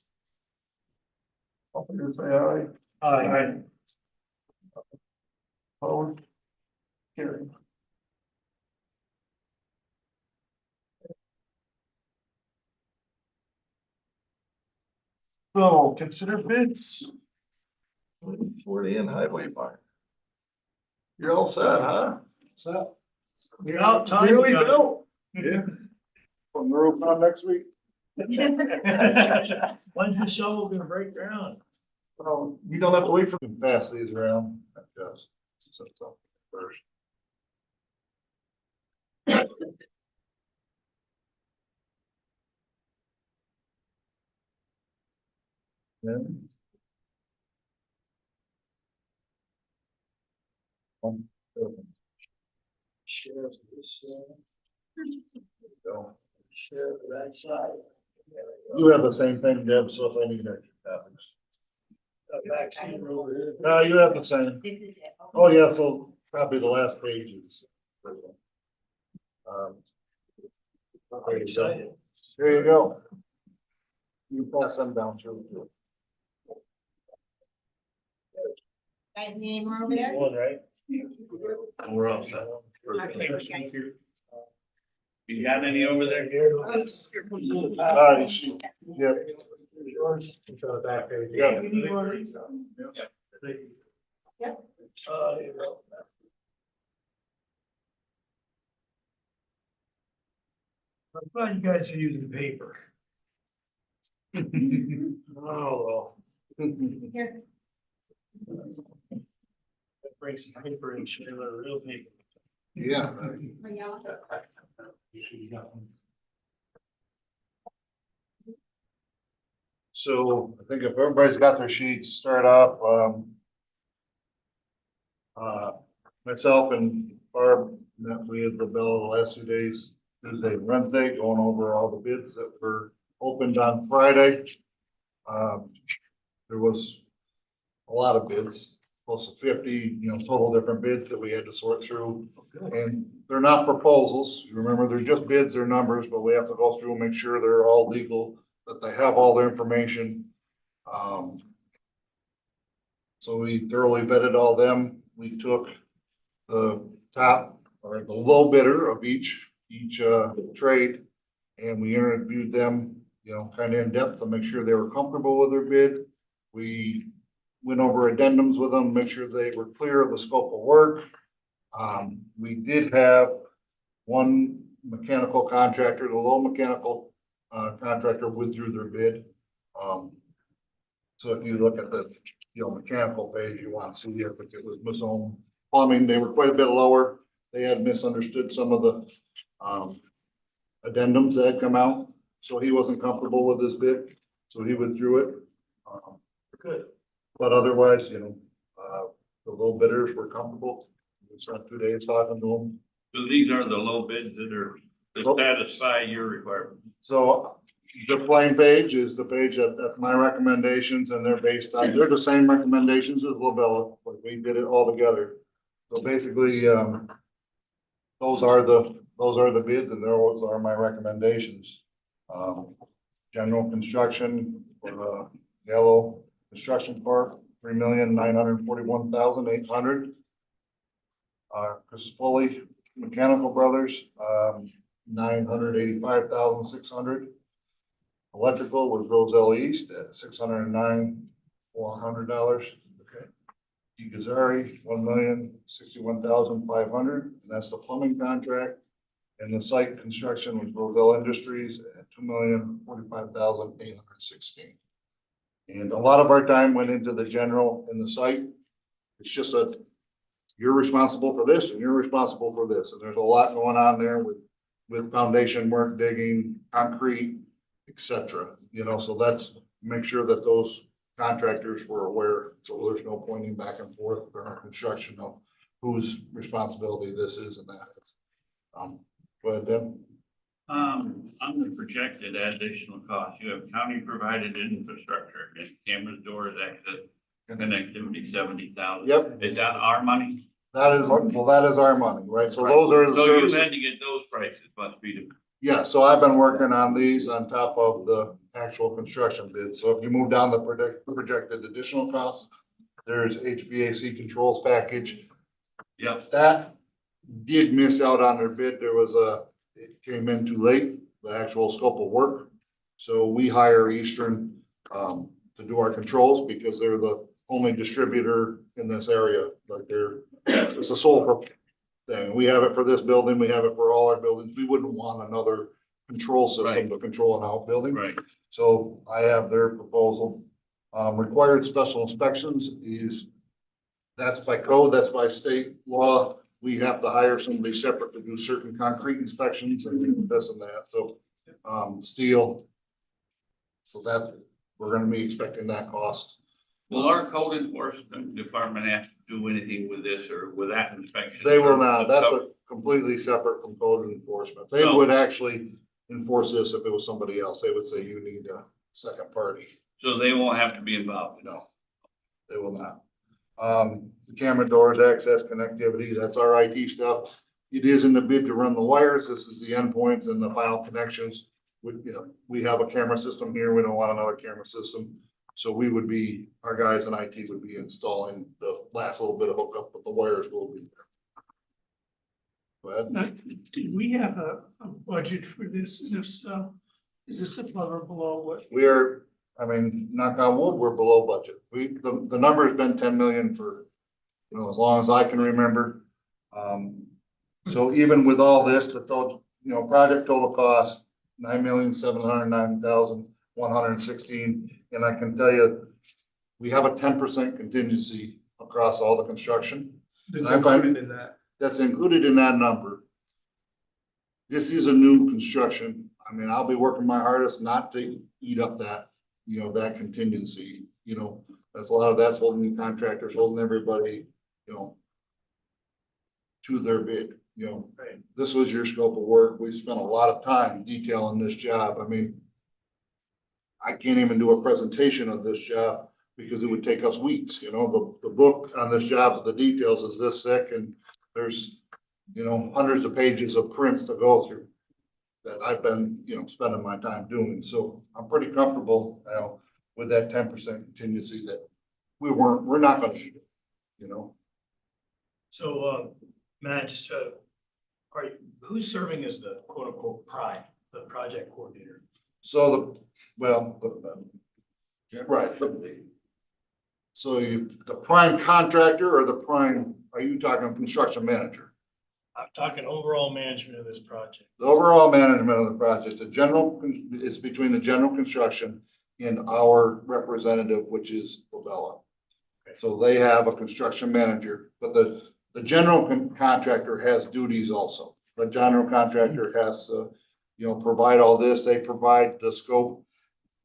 All in favor, say aye. Aye. Opposed? Carried. So consider bids. For the highway fire. You're all set, huh? So. You're out time. Really, John. Bill? Yeah. From the roof on next week? When's the shovel gonna break ground? Well, you don't have to wait for them to pass these around. I guess. So, first. Then. Sheriff this, Go. sheriff that side. You have the same thing, Deb, so if I need extra copies. Vaccine over here. No, you have the same. This is it. Oh, yeah, so probably the last page is. There you go. There you go. You pass them down through. Got any more over there? One, right? We're all set. Okay. You got any over there? Yeah. Back page. Yeah. Yep. I'm glad you guys are using paper. Oh, well. Here. Bring some paper and share the real paper. Yeah. Bring y'all. So I think if everybody's got their sheets, start off, myself and Barb, met with the bill the last 2 days, Tuesday and Wednesday, going over all the bids that were opened on Friday. There was a lot of bids, close to 50, total different bids that we had to sort through. And they're not proposals. Remember, they're just bids, they're numbers, but we have to go through and make sure they're all legal, that they have all their information. So we thoroughly vetted all them. We took the top or the low bidder of each trade, and we interviewed them, kind of in depth to make sure they were comfortable with their bid. We went over addendums with them, make sure they were clear of the scope of work. We did have one mechanical contractor, the low mechanical contractor withdrew their bid. So if you look at the, mechanical page, you want to see if it was Mazone Plumbing, they were quite a bit lower. They had misunderstood some of the addendums that had come out, so he wasn't comfortable with this bid, so he withdrew it. Good. But otherwise, the low bidders were comfortable. We spent 2 days talking to them. So these are the low bids that satisfy your requirement. So the plain page is the page that's my recommendations, and they're based on, they're the same recommendations as Lobella, but we did it all together. So basically, those are the bids, and those are my recommendations. General construction for the yellow construction part, $3,941,800. Chris Foley Mechanical Brothers, $985,600. Electrical was Roselle East at $609,400. Okay. Gazari, $1,061,500, and that's the plumbing contract. And the site construction was Roselle Industries at $2,045,816. And a lot of our time went into the general and the site. It's just that you're responsible for this and you're responsible for this. And there's a lot going on there with foundation work, digging, concrete, etc. So that's, make sure that those contractors were aware. So there's no pointing back and forth during construction of whose responsibility this is and that is. Go ahead, Tim. On the projected additional cost, you have county provided infrastructure and cameras, doors, access, connectivity, 70,000. Yep. Is that our money? That is our money, right? So those are the So you services. had to get those prices, must be the. Yeah, so I've been working on these on top of the actual construction bid. So if you move down the projected additional costs, there's HVAC controls package. Yep. That did miss out on their bid. It came in too late, the actual scope of work. So we hire Eastern to do our controls because they're the only distributor in this area. Like it's a sole thing. We have it for this building. We have it for all our buildings. We wouldn't want another control system to control an outbuilding. Right. So I have their proposal. Required special inspections that's by code, that's by state law. We have to hire somebody separate to do certain concrete inspections and this and that. So, steel. So we're gonna be expecting that cost. Will our code enforcement department have to do anything with this or with that inspection? They will not. That's completely separate from code enforcement. They would actually enforce this if it was somebody else. They would say you need a second party. So they won't have to be involved? No, they will not. The camera doors, access, connectivity, that's our IT stuff. It is in the bid to run the wires. This is the endpoints and the final connections. We have a camera system here. We don't want another camera system. So our guys in IT would be installing the last little bit of hookup, but the wires will be there. Go ahead. Now, did we have a budget for this? And if so, is this above or below what? Knock on wood, we're below budget. The number's been 10 million for, as long as I can remember. So even with all this, the total, project total cost, $9,709,116. And I can tell you, we have a 10% contingency across all the construction. That's included in that. That's included in that number. This is a new construction. I'll be working my hardest not to eat up that, that contingency, that's a lot of that's holding the contractors, holding everybody, to their bid, Right. This was your scope of work. We spent a lot of time detailing this job. I can't even do a presentation of this job because it would take us weeks, the book on this job, the details is this thick and there's, hundreds of pages of prints to go through that I've been, spending my time doing. So I'm pretty comfortable now with that 10% contingency that we're not gonna eat it, So, Matt, just, who's serving as the quote unquote the project coordinator? So right. So you, the prime contractor or the prime, are you talking construction manager? I'm talking overall management of this project. The overall management of the project, the general, it's between the general construction and our representative, which is Lobella. So they have a construction manager, but the general contractor has duties also. The general contractor has to, you know, provide all this, they provide the scope.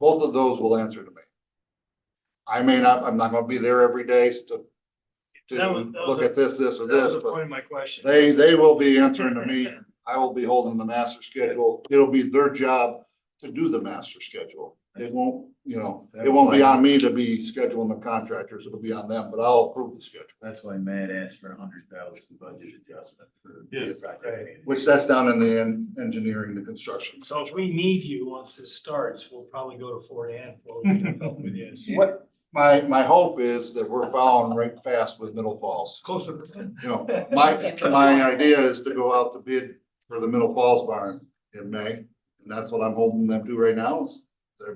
Both of those will answer to me. I may not, I'm not gonna be there every day to That was look at this, this, or That was this, the but point of my question. they will be answering to me. I will be holding the master schedule. It'll be their job to do the master schedule. It won't, you know, it won't be on me to be scheduling the contractors. It'll be on them, but I'll approve the schedule. That's why Matt asked for 100,000 budget adjustment for. Yeah, the project. Which that's down in the engineering, the construction. So if we need you, once this starts, we'll probably go to Fort Ann. With you. What, my hope is that we're following right fast with Middle Falls. Closer. You know, my idea is to go out to bid for the Middle Falls barn in May. And that's what I'm holding them to right now.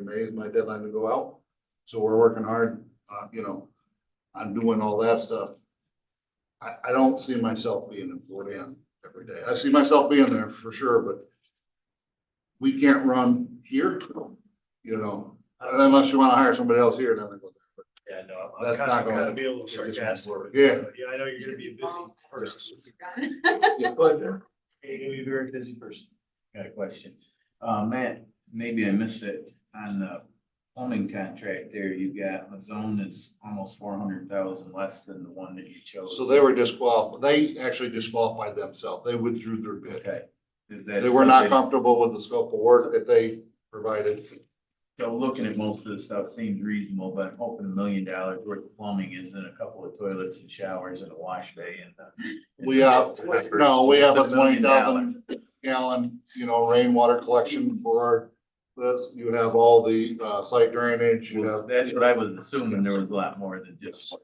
May is my deadline to go out. So we're working hard, you know, on doing all that stuff. I don't see myself being in Fort Ann every day. I see myself being there for sure, but we can't run here, you know, unless you want to hire somebody else here, then I go there. But Yeah, no, that's I'm not kind gonna of be a little it just won't sarcastic. work. but, Yeah. Yeah, I know you're gonna be a busy person. Yeah. But you're gonna be a very busy person. Got a question. Matt, maybe I missed it. On the plumbing contract there, you got a zone that's almost 400,000 less than the one that you chose. So they were disqualified. They actually disqualified themselves. They withdrew their bid. Okay. They were not comfortable with the scope of work that they provided. So looking at most of the stuff seems reasonable, but I'm hoping $1 million worth of plumbing is in a couple of toilets and showers and a wash bay and. We have, no, we have a It's $1 million. 20,000 gallon, you know, rainwater collection for this. You have all the site drainage, you have. That's what I was assuming. There was a lot more than just.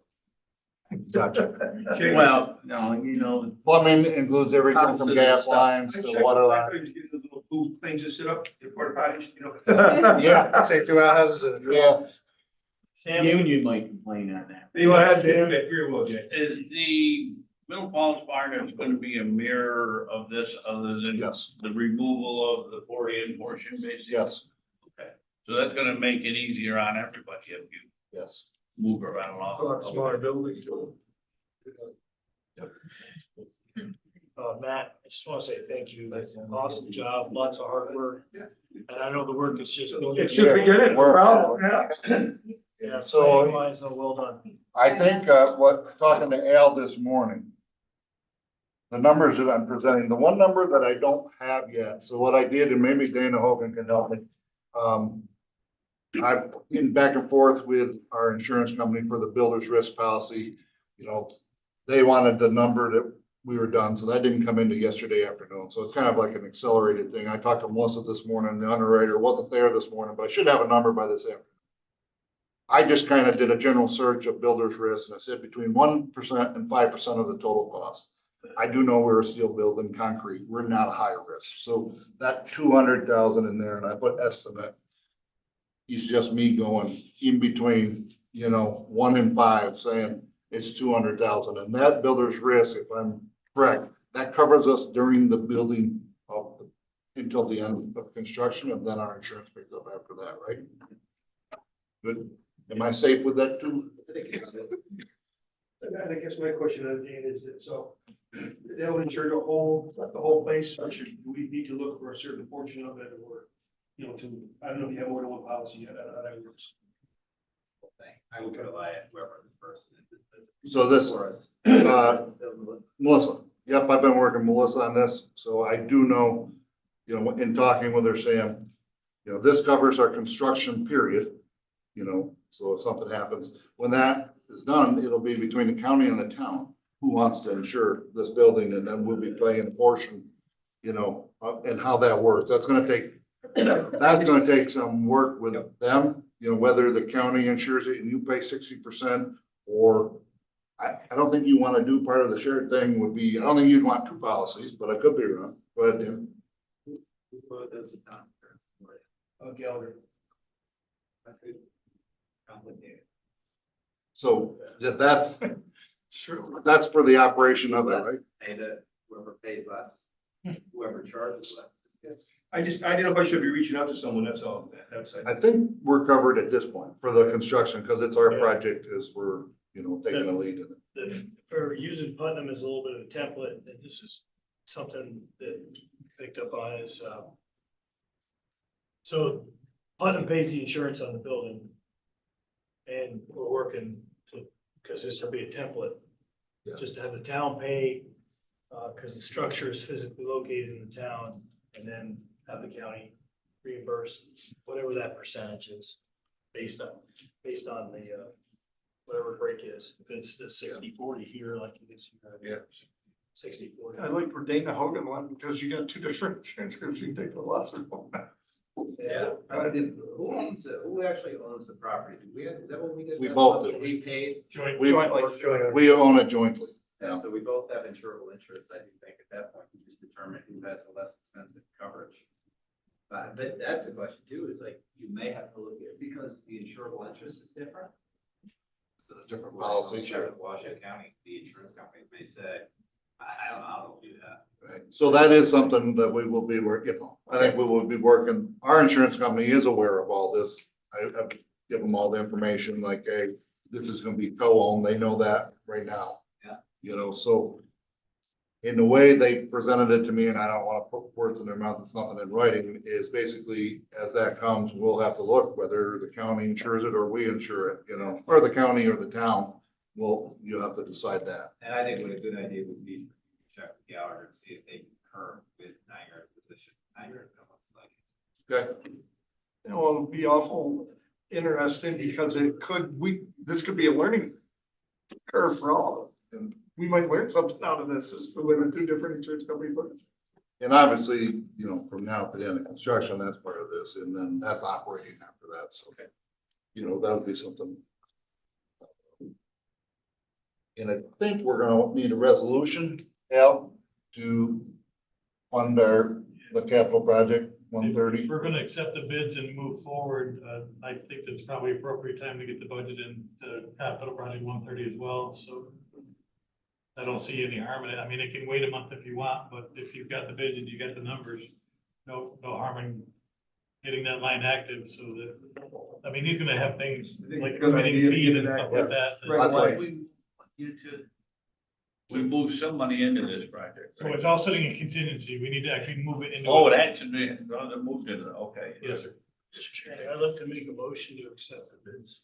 Gotcha. Well, no, you know. Plumbing includes everything from gas lines to water lines. Little food things to sit up, your porta potties, you know. Yeah. Say 2 houses. Yeah. Sam, Union might complain on that. Go ahead, Dan. Very well, Jay. Is the Middle Falls barn is going to be a mirror of this other than Yes, the removal of the Fort Ann portion, basically? yes, Okay, so that's gonna make it easier on everybody if you yes. move around a lot. A lot smaller buildings. Matt, I just want to say thank you. Awesome job, lots of hard work. And I know the work is just. It should be good, no problem, yeah. Yeah, So- wise, well done. I think, talking to Al this morning, the numbers that I'm presenting, the one number that I don't have yet, so what I did, and maybe Dana Hogan can help me. I've been back and forth with our insurance company for the builder's risk policy. You know, they wanted the number that we were done, so that didn't come into yesterday afternoon. So it's kind of like an accelerated thing. I talked to Melissa this morning, the underwriter wasn't there this morning, but I should have a number by this afternoon. I just kind of did a general search of builder's risk and I said between 1% and 5% of the total cost. I do know we're a steel building, concrete. We're not a high risk. So that 200,000 in there and I put estimate. It's just me going in between, you know, 1 and 5 saying it's 200,000 and that builder's risk, if I'm correct, that covers us during the building of until the end of construction and then our insurance picks up after that, right? Good. Am I safe with that too? And I guess my question on Dan is that, so that would insure the whole place, or should we need to look for a certain portion of it, or, you know, I don't know if you have more than one policy yet, I don't know how that works. I would rely on whoever the person is. So this, For us. Melissa, yep, I've been working with Melissa on this, so I do know, you know, in talking with her, Sam, you know, this covers our construction period, you know, so if something happens, when that is done, it'll be between the county and the town who wants to insure this building, and then we'll be playing a portion, you know, and how that works. That's gonna take some work with them, you know, whether the county insures it and you pay 60%, or I don't think you want to do part of the shared thing would be, I don't think you'd want 2 policies, but I could be wrong. Go ahead, Dan. Gallagher. Complicated. So that's, True. that's for the operation of it, right? Pay to whoever pays less, whoever charges less. I didn't know if I should be reaching out to someone, that's all, that's. I think we're covered at this point for the construction, because it's our Yeah. project as we're, taking the lead in it. For using Putnam as a little bit of a template, and this is something that we picked up on is, so Putnam pays the insurance on the building. And we're working to, because this will be a template. Yeah. Just to have the town pay, because the structure is physically located in the town, and then have the county reimburse whatever that percentage is based on the, whatever break is. If it's the 60-40 here, like it is here. 60-40. I like for Dana Hogan one, because you got two different transcripts, you can take the lesser one. Yeah. I didn't. Who owns it? Who actually owns the property? Did we, is that what we did? We both do. We paid. We own it jointly. Yeah, so we both have insurable interest. I do think at that point, we just determine who has the less expensive coverage. But that's the question too, is like, you may have to look at, because the insurable interest is different. It's a different policy. Sure, Washington County, the insurance company may say, I don't know how they'll do that. Right. So that is something that we will be working, I think we will be working, our insurance company is aware of all this. I give them all the information, like, hey, this is gonna be co-owned, they know that right now. Yeah. So in the way they presented it to me, and I don't wanna put words in their mouth, it's nothing in writing, is basically, as that comes, we'll have to look whether the county insures it or we insure it, or the county or the town. Well, you have to decide that. And I think what a good idea would be, to check with Gallagher to see if they concur with Niagara's position. Niagara, Okay. Well, it'd be awful interesting because this could be a learning curve for all of us. And we might learn something out of this as to whether two different insurance companies look. And obviously, from now to the end of construction, that's part of this, and then that's operating after that, so. That would be something. And I think we're gonna need a resolution, Al, to fund the capital project 130. If we're gonna accept the bids and move forward, I think that's probably appropriate time to get the budget in to capital project 130 as well, so. I don't see any harm in it. I mean, it can wait a month if you want, but if you've got the bid and you got the numbers, no harm in getting that line active so that, I mean, he's gonna have things like committing fees and stuff like that. I'd like- We move some money into this project. So it's all sitting in contingency. We need to actually move it into. Oh, it actually, rather moved into, okay. Yes, sir. Mr. Chairman, I'd like to make a motion to accept the bids.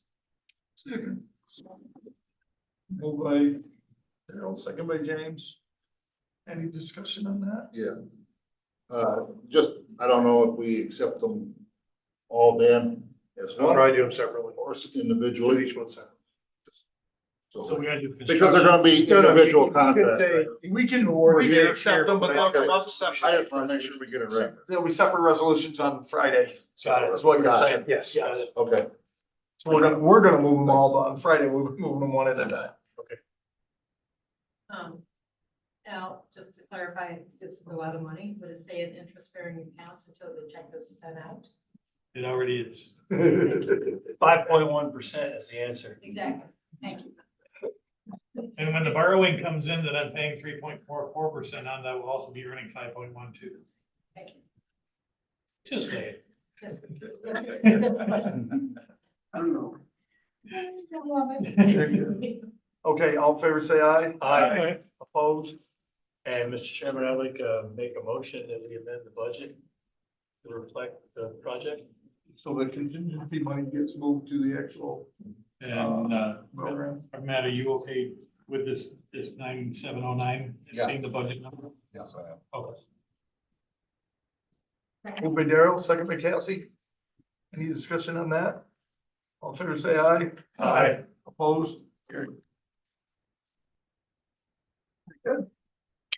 Moved by Daryl, second by James. Any discussion on that? Yeah. I don't know if we accept them all then as I'll one probably do them separately. or individually. Each one separate. So we gotta do. Because they're gonna be individual contracts. right? We can accept them, but they'll come up I separate. just wanna make sure we get it right. There'll be separate resolutions on Friday. Got it. Is what you're Gotcha. saying. Yes. Got it. Okay. So we're gonna move them all, but on Friday, we're moving them one at a time. Al, just to clarify, this is a lot of money, would it say in interest bearing accounts until the check is sent out? It already is. 5.1% is the answer. Exactly, thank you. And when the borrowing comes in that I'm paying 3.44% on, that will also be earning 5.12. Thank you. Just say it. Yes. I don't know. I love it. Okay, all in favor, say aye. Aye. Opposed? And Mr. Chairman, I'd like to make a motion that we amend the budget to reflect the project. So the contingency money gets moved to the actual And, program. Matt, are you okay with this 9709? Yeah. Seeing the budget number? Yes, I am. Okay. Moved by Daryl, second by Cassie. Any discussion on that? All in favor, say aye. Aye. Opposed? Carried. Good.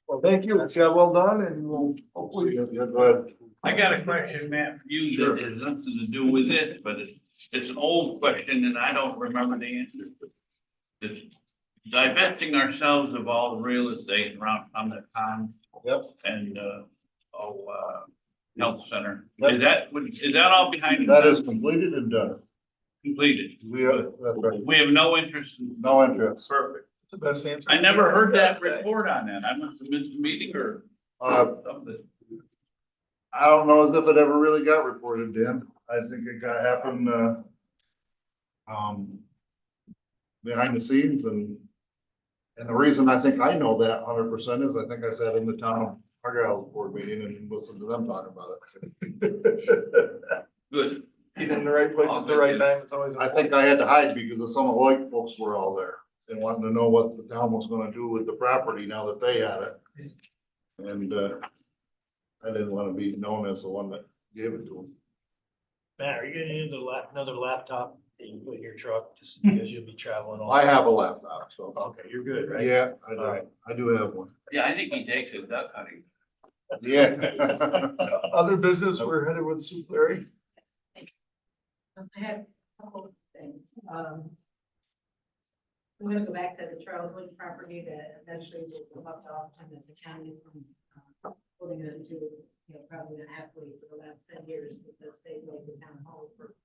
Well, thank you. It's got well done and we'll hopefully. Go ahead. I got a question, Matt, for you that has nothing to do with this, but it's an old question and I don't remember the answer. It's divesting ourselves of all the real estate around on the pond. Yep. And, health center. Yep. Is that all behind? That is completed and done. completed. That's right. We have no interest in. No interest. Perfect. It's the best answer. I never heard that report on that. I must have missed a meeting or something. I don't know if it ever really got reported, Dan. I think it happened, behind the scenes and the reason I think I know that 100% is I think I sat in the town of Argyle board meeting and listened to them talk about it. Good. Get in the right place at the right time, it's always. I think I had to hide because some of the Lloyd folks were all there and wanting to know what the town was gonna do with the property now that they had it. And, I didn't want to be known as the one that gave it to them. Matt, are you gonna need another laptop that you put in your truck just because you'll be traveling? all- I have a laptop, so. Okay, you're good, right? Yeah, I All right. do. I do have one. Yeah, I think he takes it duck hunting. Yeah. Other business, we're headed with Soup Larry. I have a couple of things. I'm gonna go back to the Charles Lake property that eventually will come up to auction that the county from holding it into, probably been halfway for the last 10 years because they made the town hall for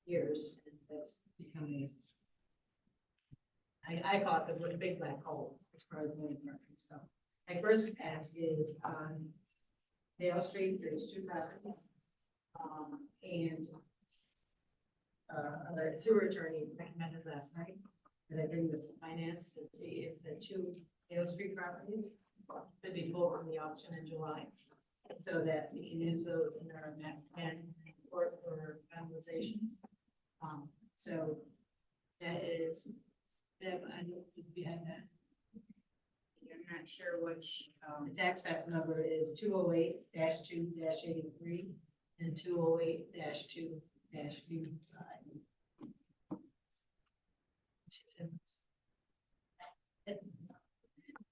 years. And that's becoming, I thought that was a big black hole as far as money market. So my first ask is on Dale Street, there's 2 properties. And the sewer attorney recommended last night that I bring this to finance to see if the 2 Dale Street properties could be pulled from the auction in July, so that we can use those in our map plan for finalization. So that is, Deb, I know you had that. I'm not sure which, the tax map number is 208-2-83 and 208-2-55.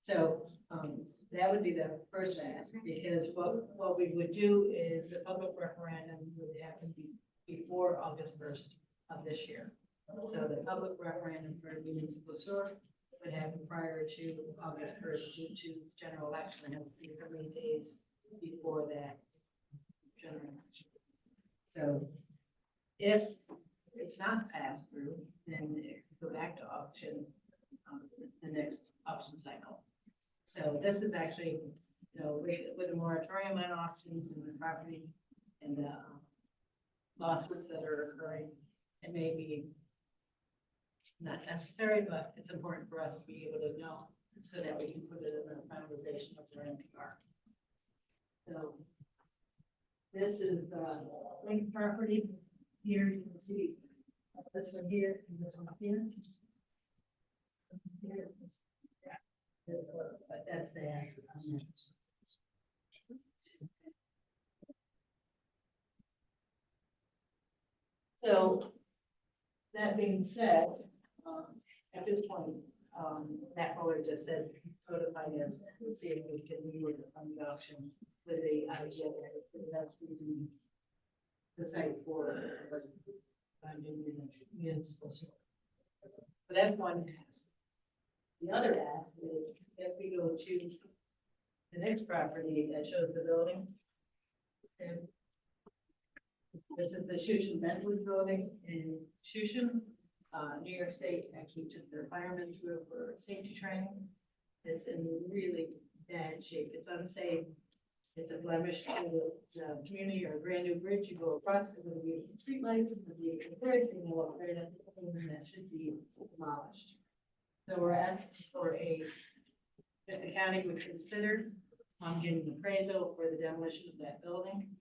So, that would be the first ask, because what we would do is the public referendum would happen before August 1st of this year. So the public referendum for municipal sewer would happen prior to August 1st due to general election, and it would be 30 days before that general election. So if it's not passed through, then it could go back to auction, the next auction cycle. So this is actually, with the moratorium on auctions and the property and the lawsuits that are occurring, it may be not necessary, but it's important for us to be able to know so that we can put it in the finalization of their NPR. So this is the Link property. Here you can see this one here and this one here. Here. Yeah. But that's the answer. So that being said, at this point, Matt Fuller just said, go to finance and see if we can move it from the auction with the idea that that's using the site for municipal sewer. But that's one ask. The other ask is if we go to the next property that shows the building. And this is the Shushan Bentley building in Shushan. New York State actually took their firemen through for safety training. It's in really bad shape. It's unsafe. It's a blemish to the community or a brand new bridge. You go across, there's going to be streetlights, and there'll be a bridge, and you'll look right at the building that should be demolished. So we're asking for that the county would consider getting an appraisal for the demolition of that building.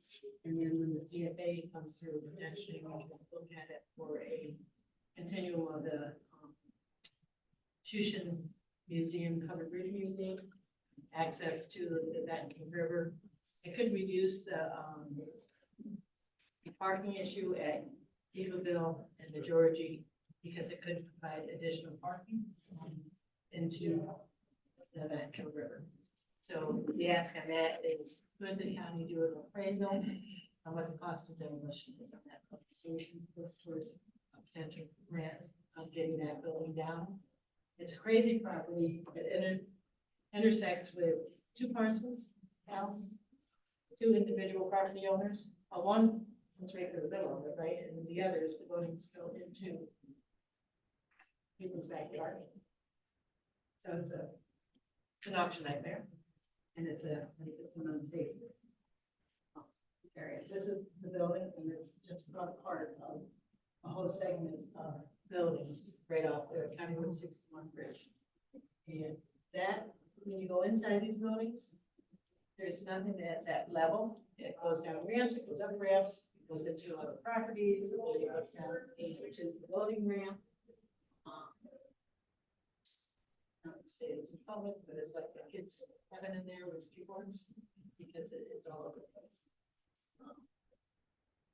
And then when the CFA comes through, potentially we can look at it for a continuum of the Shushan Museum, Covered Bridge Museum, access to the Benton River. It could reduce the parking issue at Eagleville and the Georgie, because it could provide additional parking into the Benton River. So the ask on that is, could the county do an appraisal on what the cost of demolition is on that building? So we can look towards a potential grant of getting that building down. It's a crazy property that intersects with 2 parcels, house, 2 individual property owners. One It's right in the middle of it, right? And the other is the buildings go into people's backyard. So it's an auction nightmare. And it's an unsafe area. This is the building and it's just front part of a whole segment of buildings right off the County Road 61 bridge. And that, when you go inside these buildings, there's nothing that's at level. It goes down ramps, it goes up ramps, it goes into other properties, it goes down into the loading ramp. I don't say it's in public, but it's like the kids having in there with skateboards because it is all over the place.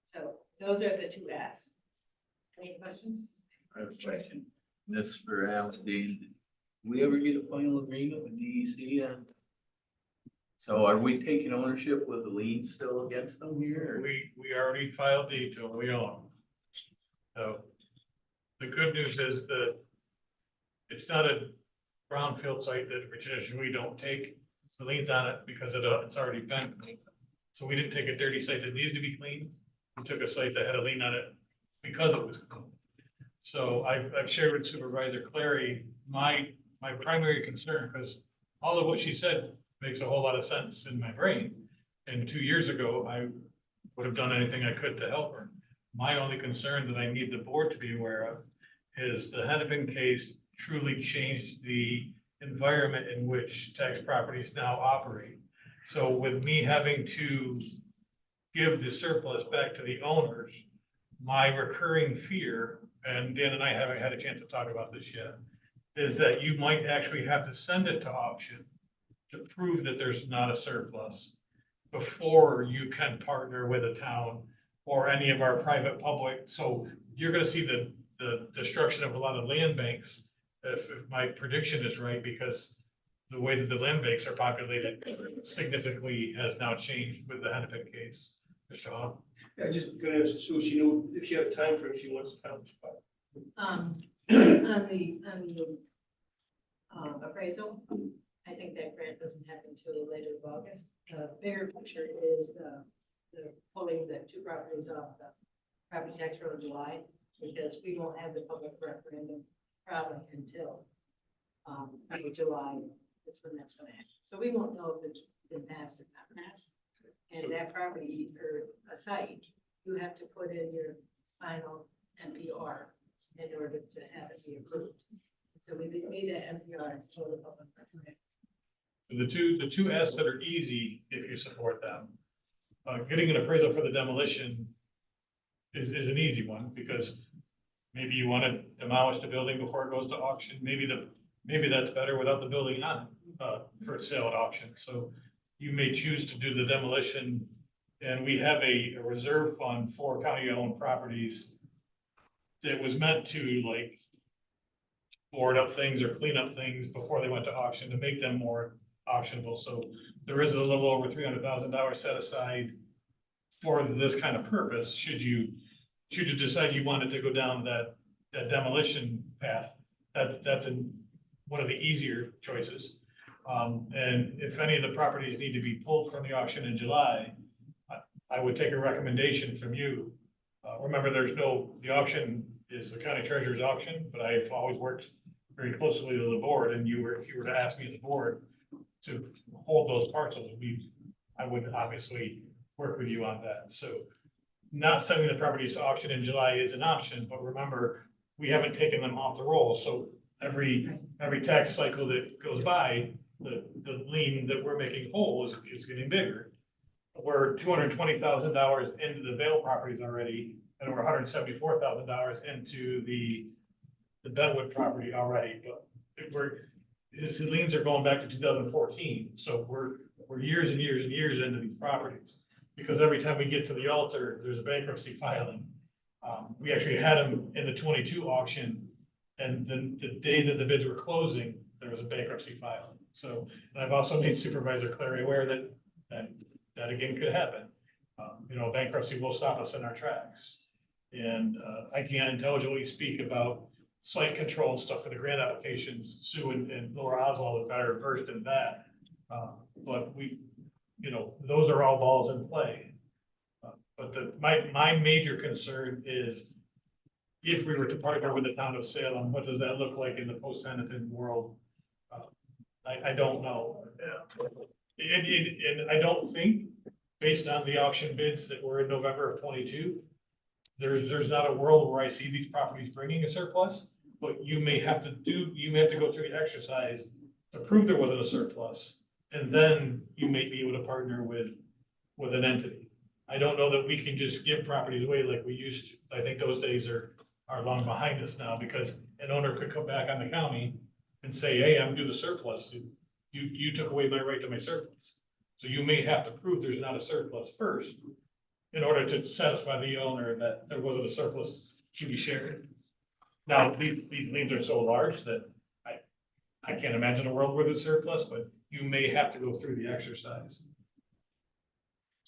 So those are the two asks. Any questions? I have a question. This for Alex Dean. Did we ever get a final agreement with DEC on? So are we taking ownership with the lien still against them here? or- We already filed deed to them, we own them. So the good news is that it's not a brownfield site that traditionally we don't take the liens on it because it's already been cleaned. So we didn't take a dirty site that needed to be cleaned. We took a site that had a lien on it because it was clean. So I've shared with Supervisor Clary, my primary concern, because all of what she said makes a whole lot of sense in my brain. And 2 years ago, I would have done anything I could to help her. My only concern that I need the board to be aware of is the Hennepin case truly changed the environment in which tax properties now operate. So with me having to give the surplus back to the owners, my recurring fear, and Dan and I haven't had a chance to talk about this yet, is that you might actually have to send it to auction to prove that there's not a surplus before you can partner with a town or any of our private public. So you're gonna see the destruction of a lot of land banks, if my prediction is right, because the way that the land banks are populated significantly has now changed with the Hennepin case. Mr. Hall? I just gonna ask Sue, she knew if she had a time frame she wants to tell us about. On the appraisal, I think that grant doesn't happen until later of August. The bigger picture is the pulling the two properties off the property tax roll in July, because we won't have the public referendum probably until maybe July, that's when that's gonna happen. So we won't know if it's been passed or not passed. And that property or a site, you have to put in your final NPR in order to have it be approved. So we need an NPR for the public referendum. The two asks that are easy if you support them. Getting an appraisal for the demolition is an easy one, because maybe you want to demolish the building before it goes to auction. Maybe that's better without the building on it, for sale at auction. So you may choose to do the demolition, and we have a reserve fund for county-owned properties that was meant to like board up things or clean up things before they went to auction to make them more auctionable. So there is a little over $300,000 set aside for this kind of purpose. Should you decide you wanted to go down that demolition path, that's one of the easier choices. And if any of the properties need to be pulled from the auction in July, I would take a recommendation from you. Remember, the auction is the county treasurer's auction, but I've always worked very closely with the board, and if you were to ask me as a board to hold those parcels, I would obviously work with you on that. So not sending the properties to auction in July is an option, but remember, we haven't taken them off the roll. So every tax cycle that goes by, the lien that we're making whole is getting bigger. We're $220,000 into the Vail properties already, and we're $174,000 into the Bentwood property already, but his liens are going back to 2014, so we're years and years and years into these properties. Because every time we get to the altar, there's a bankruptcy filing. We actually had them in the 22 auction, and then the day that the bids were closing, there was a bankruptcy filing. So, and I've also made Supervisor Clary aware that again could happen. Bankruptcy will stop us in our tracks. And I can't intelligently speak about site control and stuff for the grant applications. Sue and Laura Oswald are better versed in that. But those are all balls in play. But my major concern is if we were to partner with the town of Salem, what does that look like in the post-tenanted world? I don't know. And I don't think, based on the auction bids that were in November of 22, there's not a world where I see these properties bringing a surplus, but you may have to go through the exercise to prove there wasn't a surplus, and then you may be able to partner with an entity. I don't know that we can just give properties away like we used to. I think those days are long behind us now, because an owner could come back on the county and say, hey, I'm due the surplus. You took away my right to my surplus. So you may have to prove there's not a surplus first in order to satisfy the owner that there wasn't a surplus to be shared. Now, these liens are so large that I can't imagine a world where there's surplus, but you may have to go through the exercise.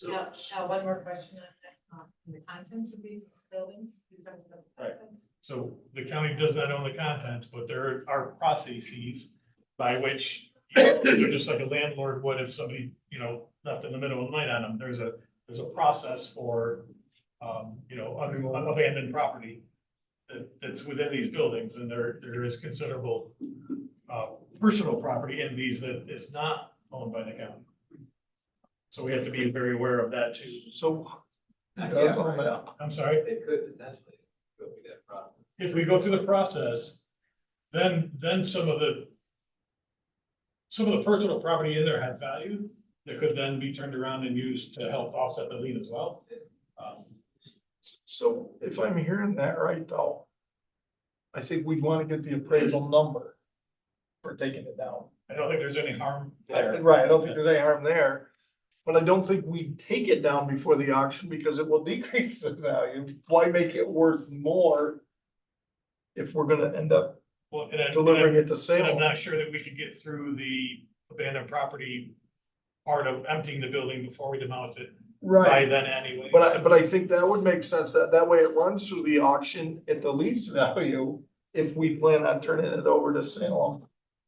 One more question on that, the contents of these buildings, in terms of the Right. contents? So the county does not own the contents, but there are processes by which, just like a landlord would if somebody, left in the middle of the night on them, there's a process for, abandoned property that's within these buildings, and there is considerable, personal property in these that is not owned by the county. So we have to be very aware of that too. So. I'm sorry? They could potentially go through that process. If we go through the process, then some of the personal property in there had value that could then be turned around and used to help offset the lien as well. So if I'm hearing that right, though, I think we'd want to get the appraisal number for taking it down. I don't think there's any harm there. Right, I don't think there's any harm there, but I don't think we take it down before the auction because it will decrease the value. Why make it worth more if we're gonna end up Well, delivering it to and I'm Salem? not sure that we could get through the abandoned property part of emptying the building before we demolish it by Right, then anyway. but I think that would make sense, that way it runs through the auction at the least value if we plan on turning it over to Salem.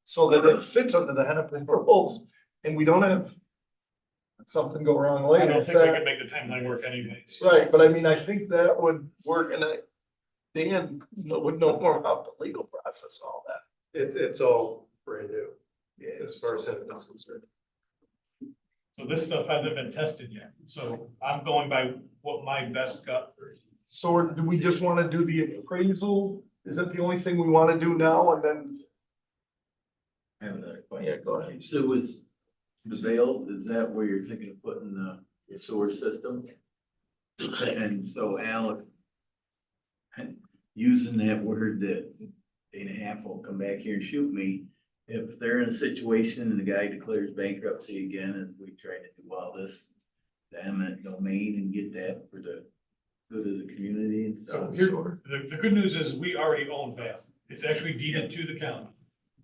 So that it fits under the Hennepin rules and we don't have something go wrong I later. don't think we could make the timeline work anyways. Right, but I mean, I think that would work and Dan would know more about the legal process, all that. It's all brand new Yeah, as far as that's concerned. So this stuff hasn't been tested yet, so I'm going by what my best gut. So do we just wanna do the appraisal? Is that the only thing we wanna do now and then? I have another question. Yeah, go ahead. So is the Vale, is that where you're thinking of putting the sewer system? And so Alec, using that word that day and a half will come back here and shoot me. If they're in a situation and the guy declares bankruptcy again, and we try to do all this, the eminent domain and get that for the good of the community and So stuff. here, the good news is we already own Vale. It's actually deeded to the county,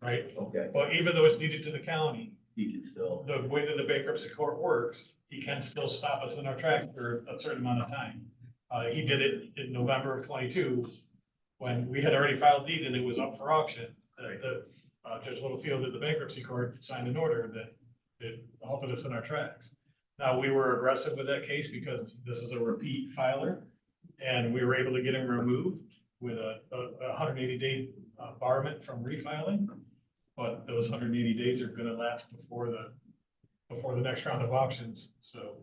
right? Okay, But even though it's deeded to the county, you can still, the way that the bankruptcy court works, he can still stop us in our tracks for a certain amount of time. He did it in November of 22, when we had already filed deed and it was up for auction. Judge Littlefield at the bankruptcy court signed an order that it halted us in our tracks. Now, we were aggressive with that case because this is a repeat filer, and we were able to get him removed with a 180-day barment from refiling. But those 180 days are gonna lapse before the next round of auctions, so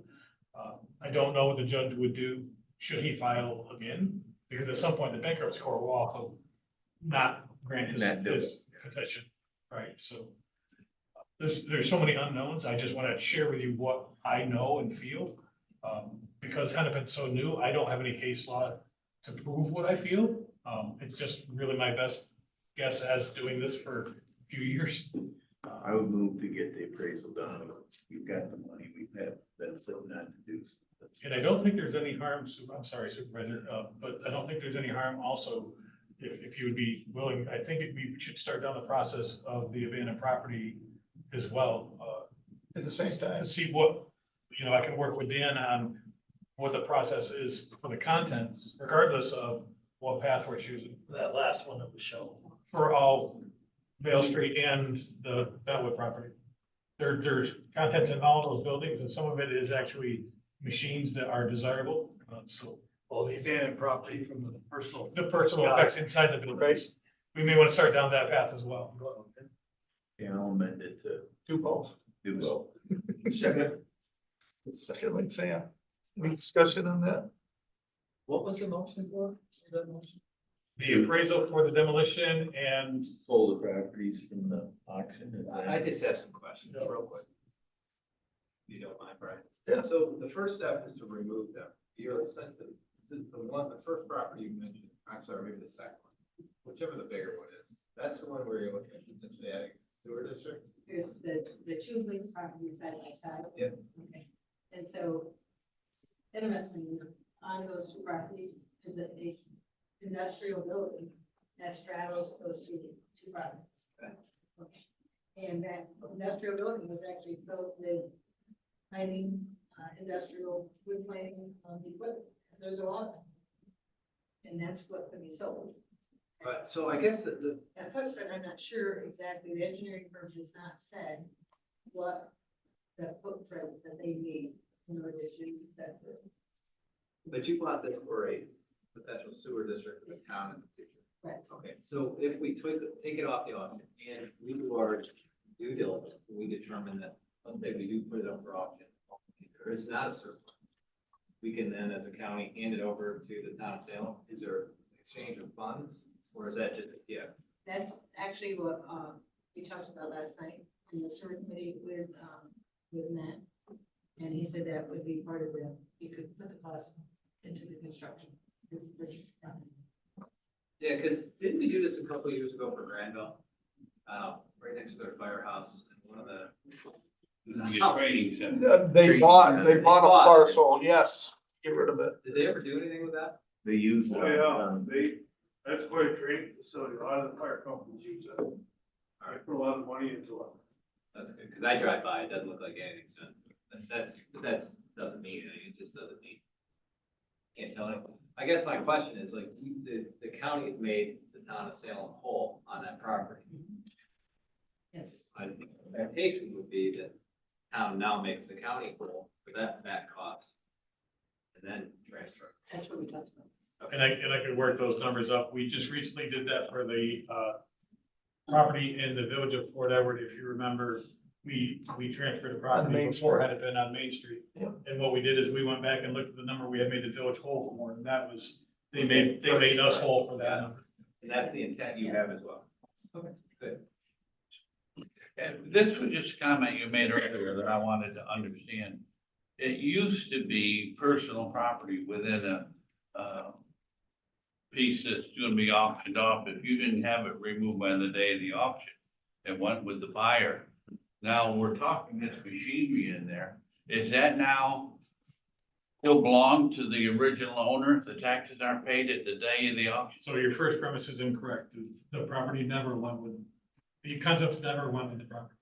I don't know what the judge would do should he file again, because at some point the bankruptcy court will also not grant Not do his petition, right? So there's so many unknowns. I just want to share with you what I know and feel. Because Hennepin's so new, I don't have any case law to prove what I feel. It's just really my best guess as doing this for a few years. I would move to get the appraisal done. We've got the money, we've had been sitting on to do. And I don't think there's any harm, I'm sorry, Supervisor, but I don't think there's any harm also, if you would be willing, I think we should start down the process of the abandoned property as well. At the same time. To see what, I can work with Dan on what the process is for the contents, regardless of what path we're choosing. That last one that was shown. For all Vale Street and the Bellwood property. There's contents in all those buildings, and some of it is actually machines that are desirable. So all the abandoned property from the The personal effects inside the buildings. We may want to start down that path as well. Yeah, I'll amend it to Do both. do both. Second. Second, like Sam. Any discussion on that? What was the motion for? That motion? The appraisal for the demolition and Pull the properties from the auction. and then- I just have some questions, real quick. If you don't mind, Brian. Yeah. So the first step is to remove them. You're essentially, the first property you mentioned, I'm sorry, maybe the second one, whichever the bigger one is, that's the one where you're looking at potentially adding sewer district? There's the two big properties side by side. Yeah. Okay, and so interestingly, on those two properties is a industrial building that straddles those two properties. Okay, and that industrial building was actually built with mining, industrial wood planning, equipment. There's a lot of them. And that's what can be sold. But, so I guess At first, but I'm not sure exactly, the engineering firm has not said what the footprint that they need in order to use that. but you bought this for a potential sewer district for the town in the future. Right. Okay, so if we take it off the auction and we do our due diligence, we determine that, let's say we do put it up for auction, there is not a surplus. We can then, as a county, hand it over to the town of Salem. Is there exchange of funds, or is that just a gift? That's actually what, we talked about last night in the sewer committee with Matt. And he said that would be part of you could put the cost into the construction. This purchase property. Yeah, because didn't we do this a couple of years ago for Granville? Right next to their firehouse, and one of the. Your training center. They bought a parcel, yes, get rid of it. Did they ever do anything with that? They use it. Oh, yeah, that's quite a training facility, a lot of the fire companies use that. I put a lot of money into it. That's good, because I drive by, it doesn't look like anything, so that's doesn't mean anything, it just doesn't mean. Can't tell anyone. I guess my question is, like, the county made the town of Salem whole on that property. Yes. I think the expectation would be that town now makes the county whole for that cost. And then transfer. That's what we talked about. And I could work those numbers up. We just recently did that for the property in the village of Fort Edward. If you remember, we transferred the property Main before Street. had it been on Main Street. Yep. And what we did is we went back and looked at the number we had made the village whole for, and that was, they made us whole for that number. And that's the intent you have as well. Okay, good. And this was just a comment you made earlier that I wanted to understand. It used to be personal property within a piece that's gonna be auctioned off. If you didn't have it removed by the day of the auction, it went with the buyer. Now, we're talking this machinery in there. Is that now still belong to the original owner if the taxes aren't paid at the day of the auction? So your first premise is incorrect. The property never went with, the contents never went with the property.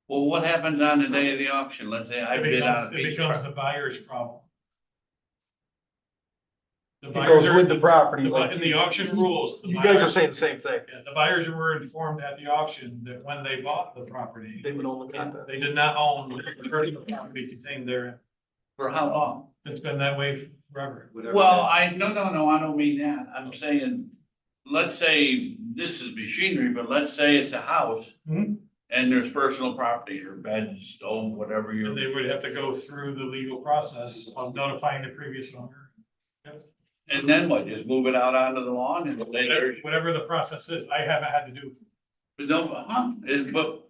Well, what happens on the day of the auction? Let's say I bid on a It piece of becomes property. the buyer's problem. The It buyers goes are- with the property. In the auction rules. the You guys are buyers- saying the same thing. Yeah, the buyers were informed at the auction that when they bought the property, They would own the content. they did not own the personal property contained therein. For how long? It's been that way forever. Well, no, I don't mean that. I'm saying, let's say this is machinery, but let's say it's a house. Mhm. And there's personal property or bed, stove, whatever you're. And they would have to go through the legal process of notifying the previous owner. Yep. And then what? Just move it out onto the lawn and later. Whatever the process is, I haven't had to do. But no, but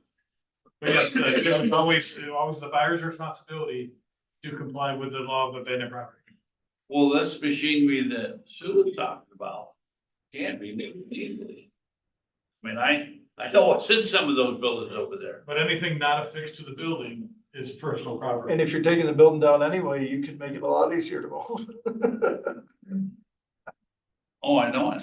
But yes, it was always the buyer's responsibility to comply with the law of abandoned property. well, this machinery that Sue was talking about can't be moved easily. I mean, I know what's in some of those buildings over there. But anything not affixed to the building is personal property. And if you're taking the building down anyway, you can make it a lot easier to move. Oh, I know it.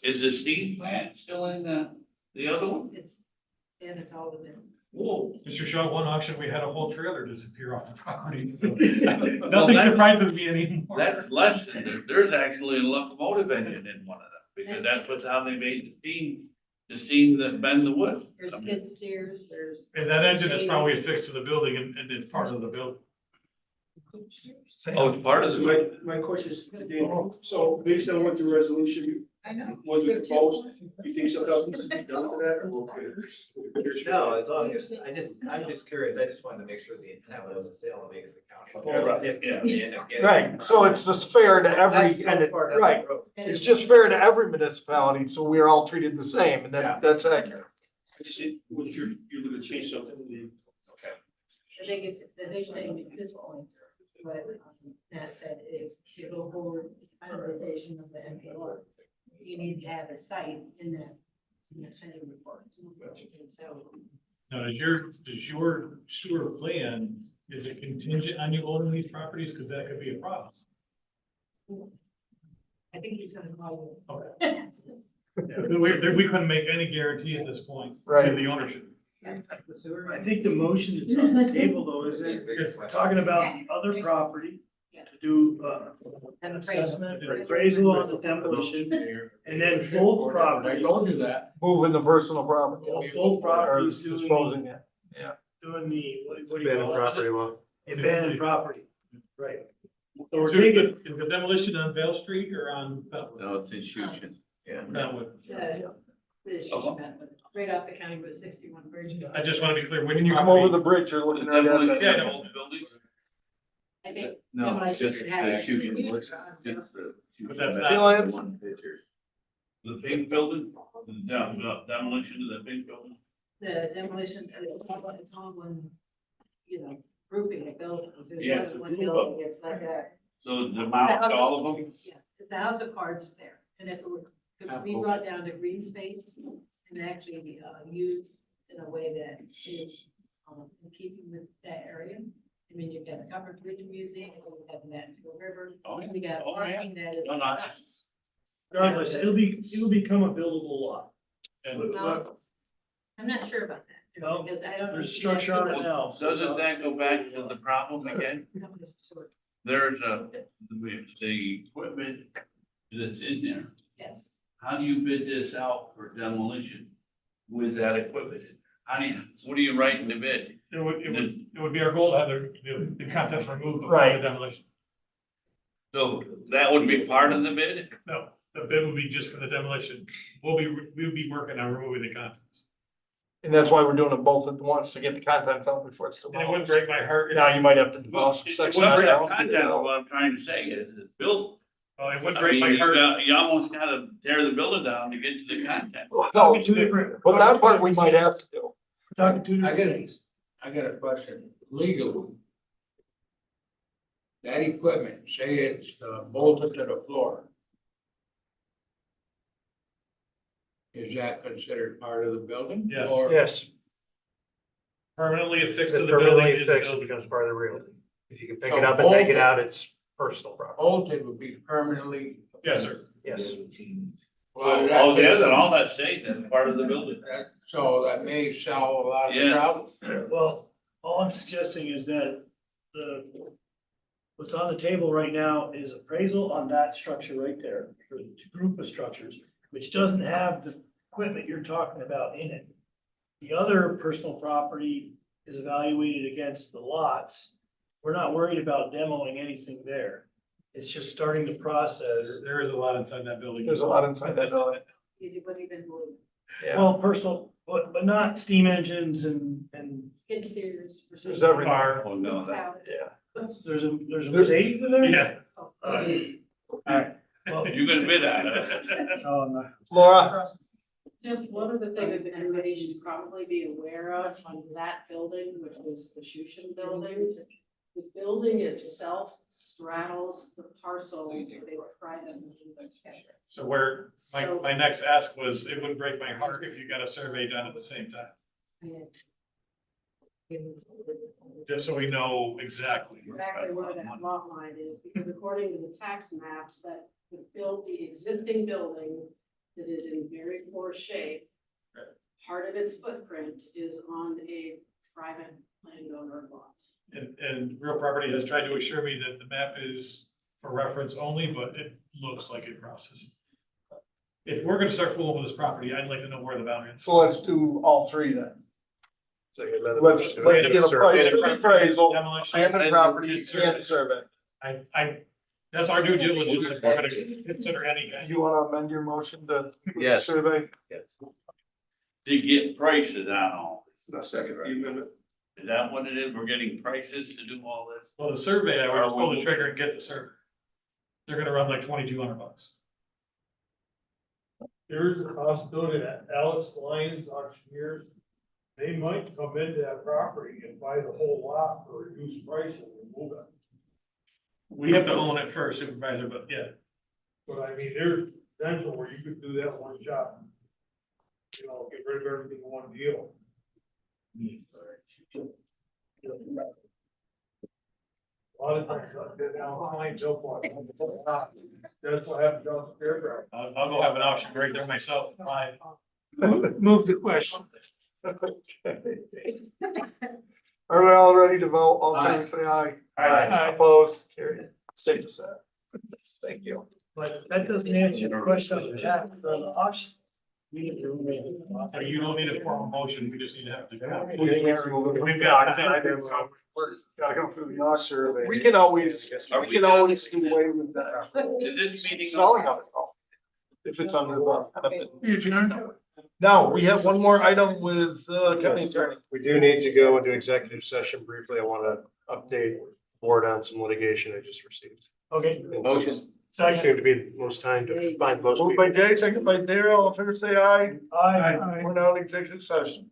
Is the steam plant still in the other one? It's all of them. Whoa. Mr. Shaw, one auction, we had a whole trailer disappear off the property. Well, Nothing that's- surprises me anymore. That's less than, there's actually a locomotive engine in one of them, because that's what's how they made the steam that bend the wood. There's skid steers, there's. And that engine is probably affixed to the building and is part of the building. Oh, it's part of So the. my question is, to Dan, so based on what the resolution I know. was proposed, you think something else needs to be done to that, or we're okay? No, as long as, I'm just curious, I just wanted to make sure the intent was a sale of Vegas County. Yeah, right, yeah. They end up getting- Right, so it's just fair to every, That's so and it, far down the right, road. it's just fair to every municipality, so we are all treated the same, and that's accurate. I just, would you're gonna change something in the. I think it's, the big thing at this point, what Matt said is to go forward finalization of the MPR. You need to have a site in the spending report. And so, Now, does your sewer plan, is it contingent on you owning these properties? Because that could be a problem. I think he's gonna call Okay. Yeah, we couldn't make any guarantee at this point. Right. To the ownership. I think the motion that's on the table though is that it's talking about the other property to do, an assessment, an appraisal on the demolition, and then both I properties, told you that. Moving the personal property. both Or properties doing disposing the, it. doing the, what do you Abandoned call it? property law. Abandoned property, right. So we're taking, is the demolition on Vale Street or on Bentwood? No, it's in Shushin, yeah. Bentwood. right off the county road 61 bridge. I just want to be clear which When you come property. over the bridge, you're looking right at that. Yeah, no, the building. I think. No, it's just the demolition should Shushin, have- it's just the. But that's Shushin, not- the one picture. The big building, the demolition of the big building. The demolition, it's all one, grouping of buildings. There's Yes, more than it's one a group of building, it's like a. So the amount, all of them, Yeah, the house of cards there, and if it were, could be brought down to green space and actually, used in a way that is, in keeping with that area. I mean, you've got a covered bridge museum, you have the Natural River, Oh, yeah. we got Oh, yeah. parking that is. No, no. nuts. Regardless, it'll become a buildable lot. And Well, I'm not sure about that, Well, because I don't. know there's if structure on it that's- now. doesn't that go back to the problem again? There's the equipment that's in there. Yes. How do you bid this out for demolition with that equipment? What do you write in the bid? It would be our goal to have the contents removed before Right. the demolition. So that would be part of the bid? No, the bid would be just for the demolition. We'll be working on removing the contents. And that's why we're doing them both at once, to get the content out before it's And it wouldn't break my heart. Now you might have to Well, demolish a it section. wouldn't of break that the out. content of what I'm trying to say is it's built. Oh, it wouldn't I break mean, my you heart. you almost gotta tear the building down to get to the content. No, Two different. but that part we might have to do. Talking two I different got it. things. I got a question, legally. That equipment, say it's bolted to the floor. Is that considered part of the building? Yes. Or- Yes. Permanently affixed to the Permanently building. is fixed, it building. becomes part of the realty. If you can pick So it up and take it bolted- out, it's personal property. Bolted would be permanently. Yes, sir. Yes. Well, All that, and all that stays in part of the building. So that may solve a lot of the Yeah. problem. Well, all I'm suggesting is that what's on the table right now is appraisal on that structure right there, or the group of structures, which doesn't have the equipment you're talking about in it. The other personal property is evaluated against the lots. We're not worried about demoing anything there. It's just starting the process. There is a lot inside that building. There's a lot inside that building. You wouldn't even believe Yeah. Well, personal, but not steam engines and skid steers. for There's some- everything. Oh, no, that. Pallets. Yeah. there's a Mercedes in there? Yeah. All right. Well, You gonna bid on it? no, I'm not. Laura? Just one of the things that everybody should probably be aware of on that building, which is the Shushin building. The building itself straddles the parcel of a private. So where, So- my next ask was, it wouldn't break my heart if you got a survey done at the same time, just so we know exactly. Exactly where that lot line is, because according to the tax maps that the existing building that is in very poor shape, part of its footprint is on a private landowner lot. And Real Property has tried to assure me that the map is for reference only, but it looks like it crosses. If we're gonna start fooling with this property, I'd like to know where the boundary is. So let's do all three then. Let's get a price, appraisal, Demolition. and the property, and the survey. That's our due diligence, if we're gonna consider anything. You wanna amend your motion to? Yes. Survey? Yes. To get prices on all, A second, amendment. is that what it is? We're getting prices to do all this? Well, the survey, I was pull the trigger and get the survey. They're gonna run like $2,200. There's a possibility that Alex Lyons auctioneers, they might come into that property and buy the whole lot for a reduced price and remove it. We have to own it first, supervisor, but yeah. But I mean, there's potential where you could do that one shot. You know, get rid of everything in one deal. A lot of times, get down behind, so far. That's what happens on the fairground. I'll go have an auction right there myself. Fine. Move the question. Are we all ready to vote? All in favor, say aye. Aye. Opposed, carried. Safe to say. Thank you. But that doesn't answer the question on the auction. So you don't need a formal motion, we just need to have the. We've got- Gotta go through the survey. We can always do away with that. Is this meeting? Stalling of it, if it's under the. You adjourned? No, we have one more item with county attorney. We do need to go into executive session briefly. I want to update board on some litigation I just received. Okay. Motion. Seem to be the most time to find most Moved people. by Jay, second by Daryl, all in favor, say aye. Aye. We're now in executive session.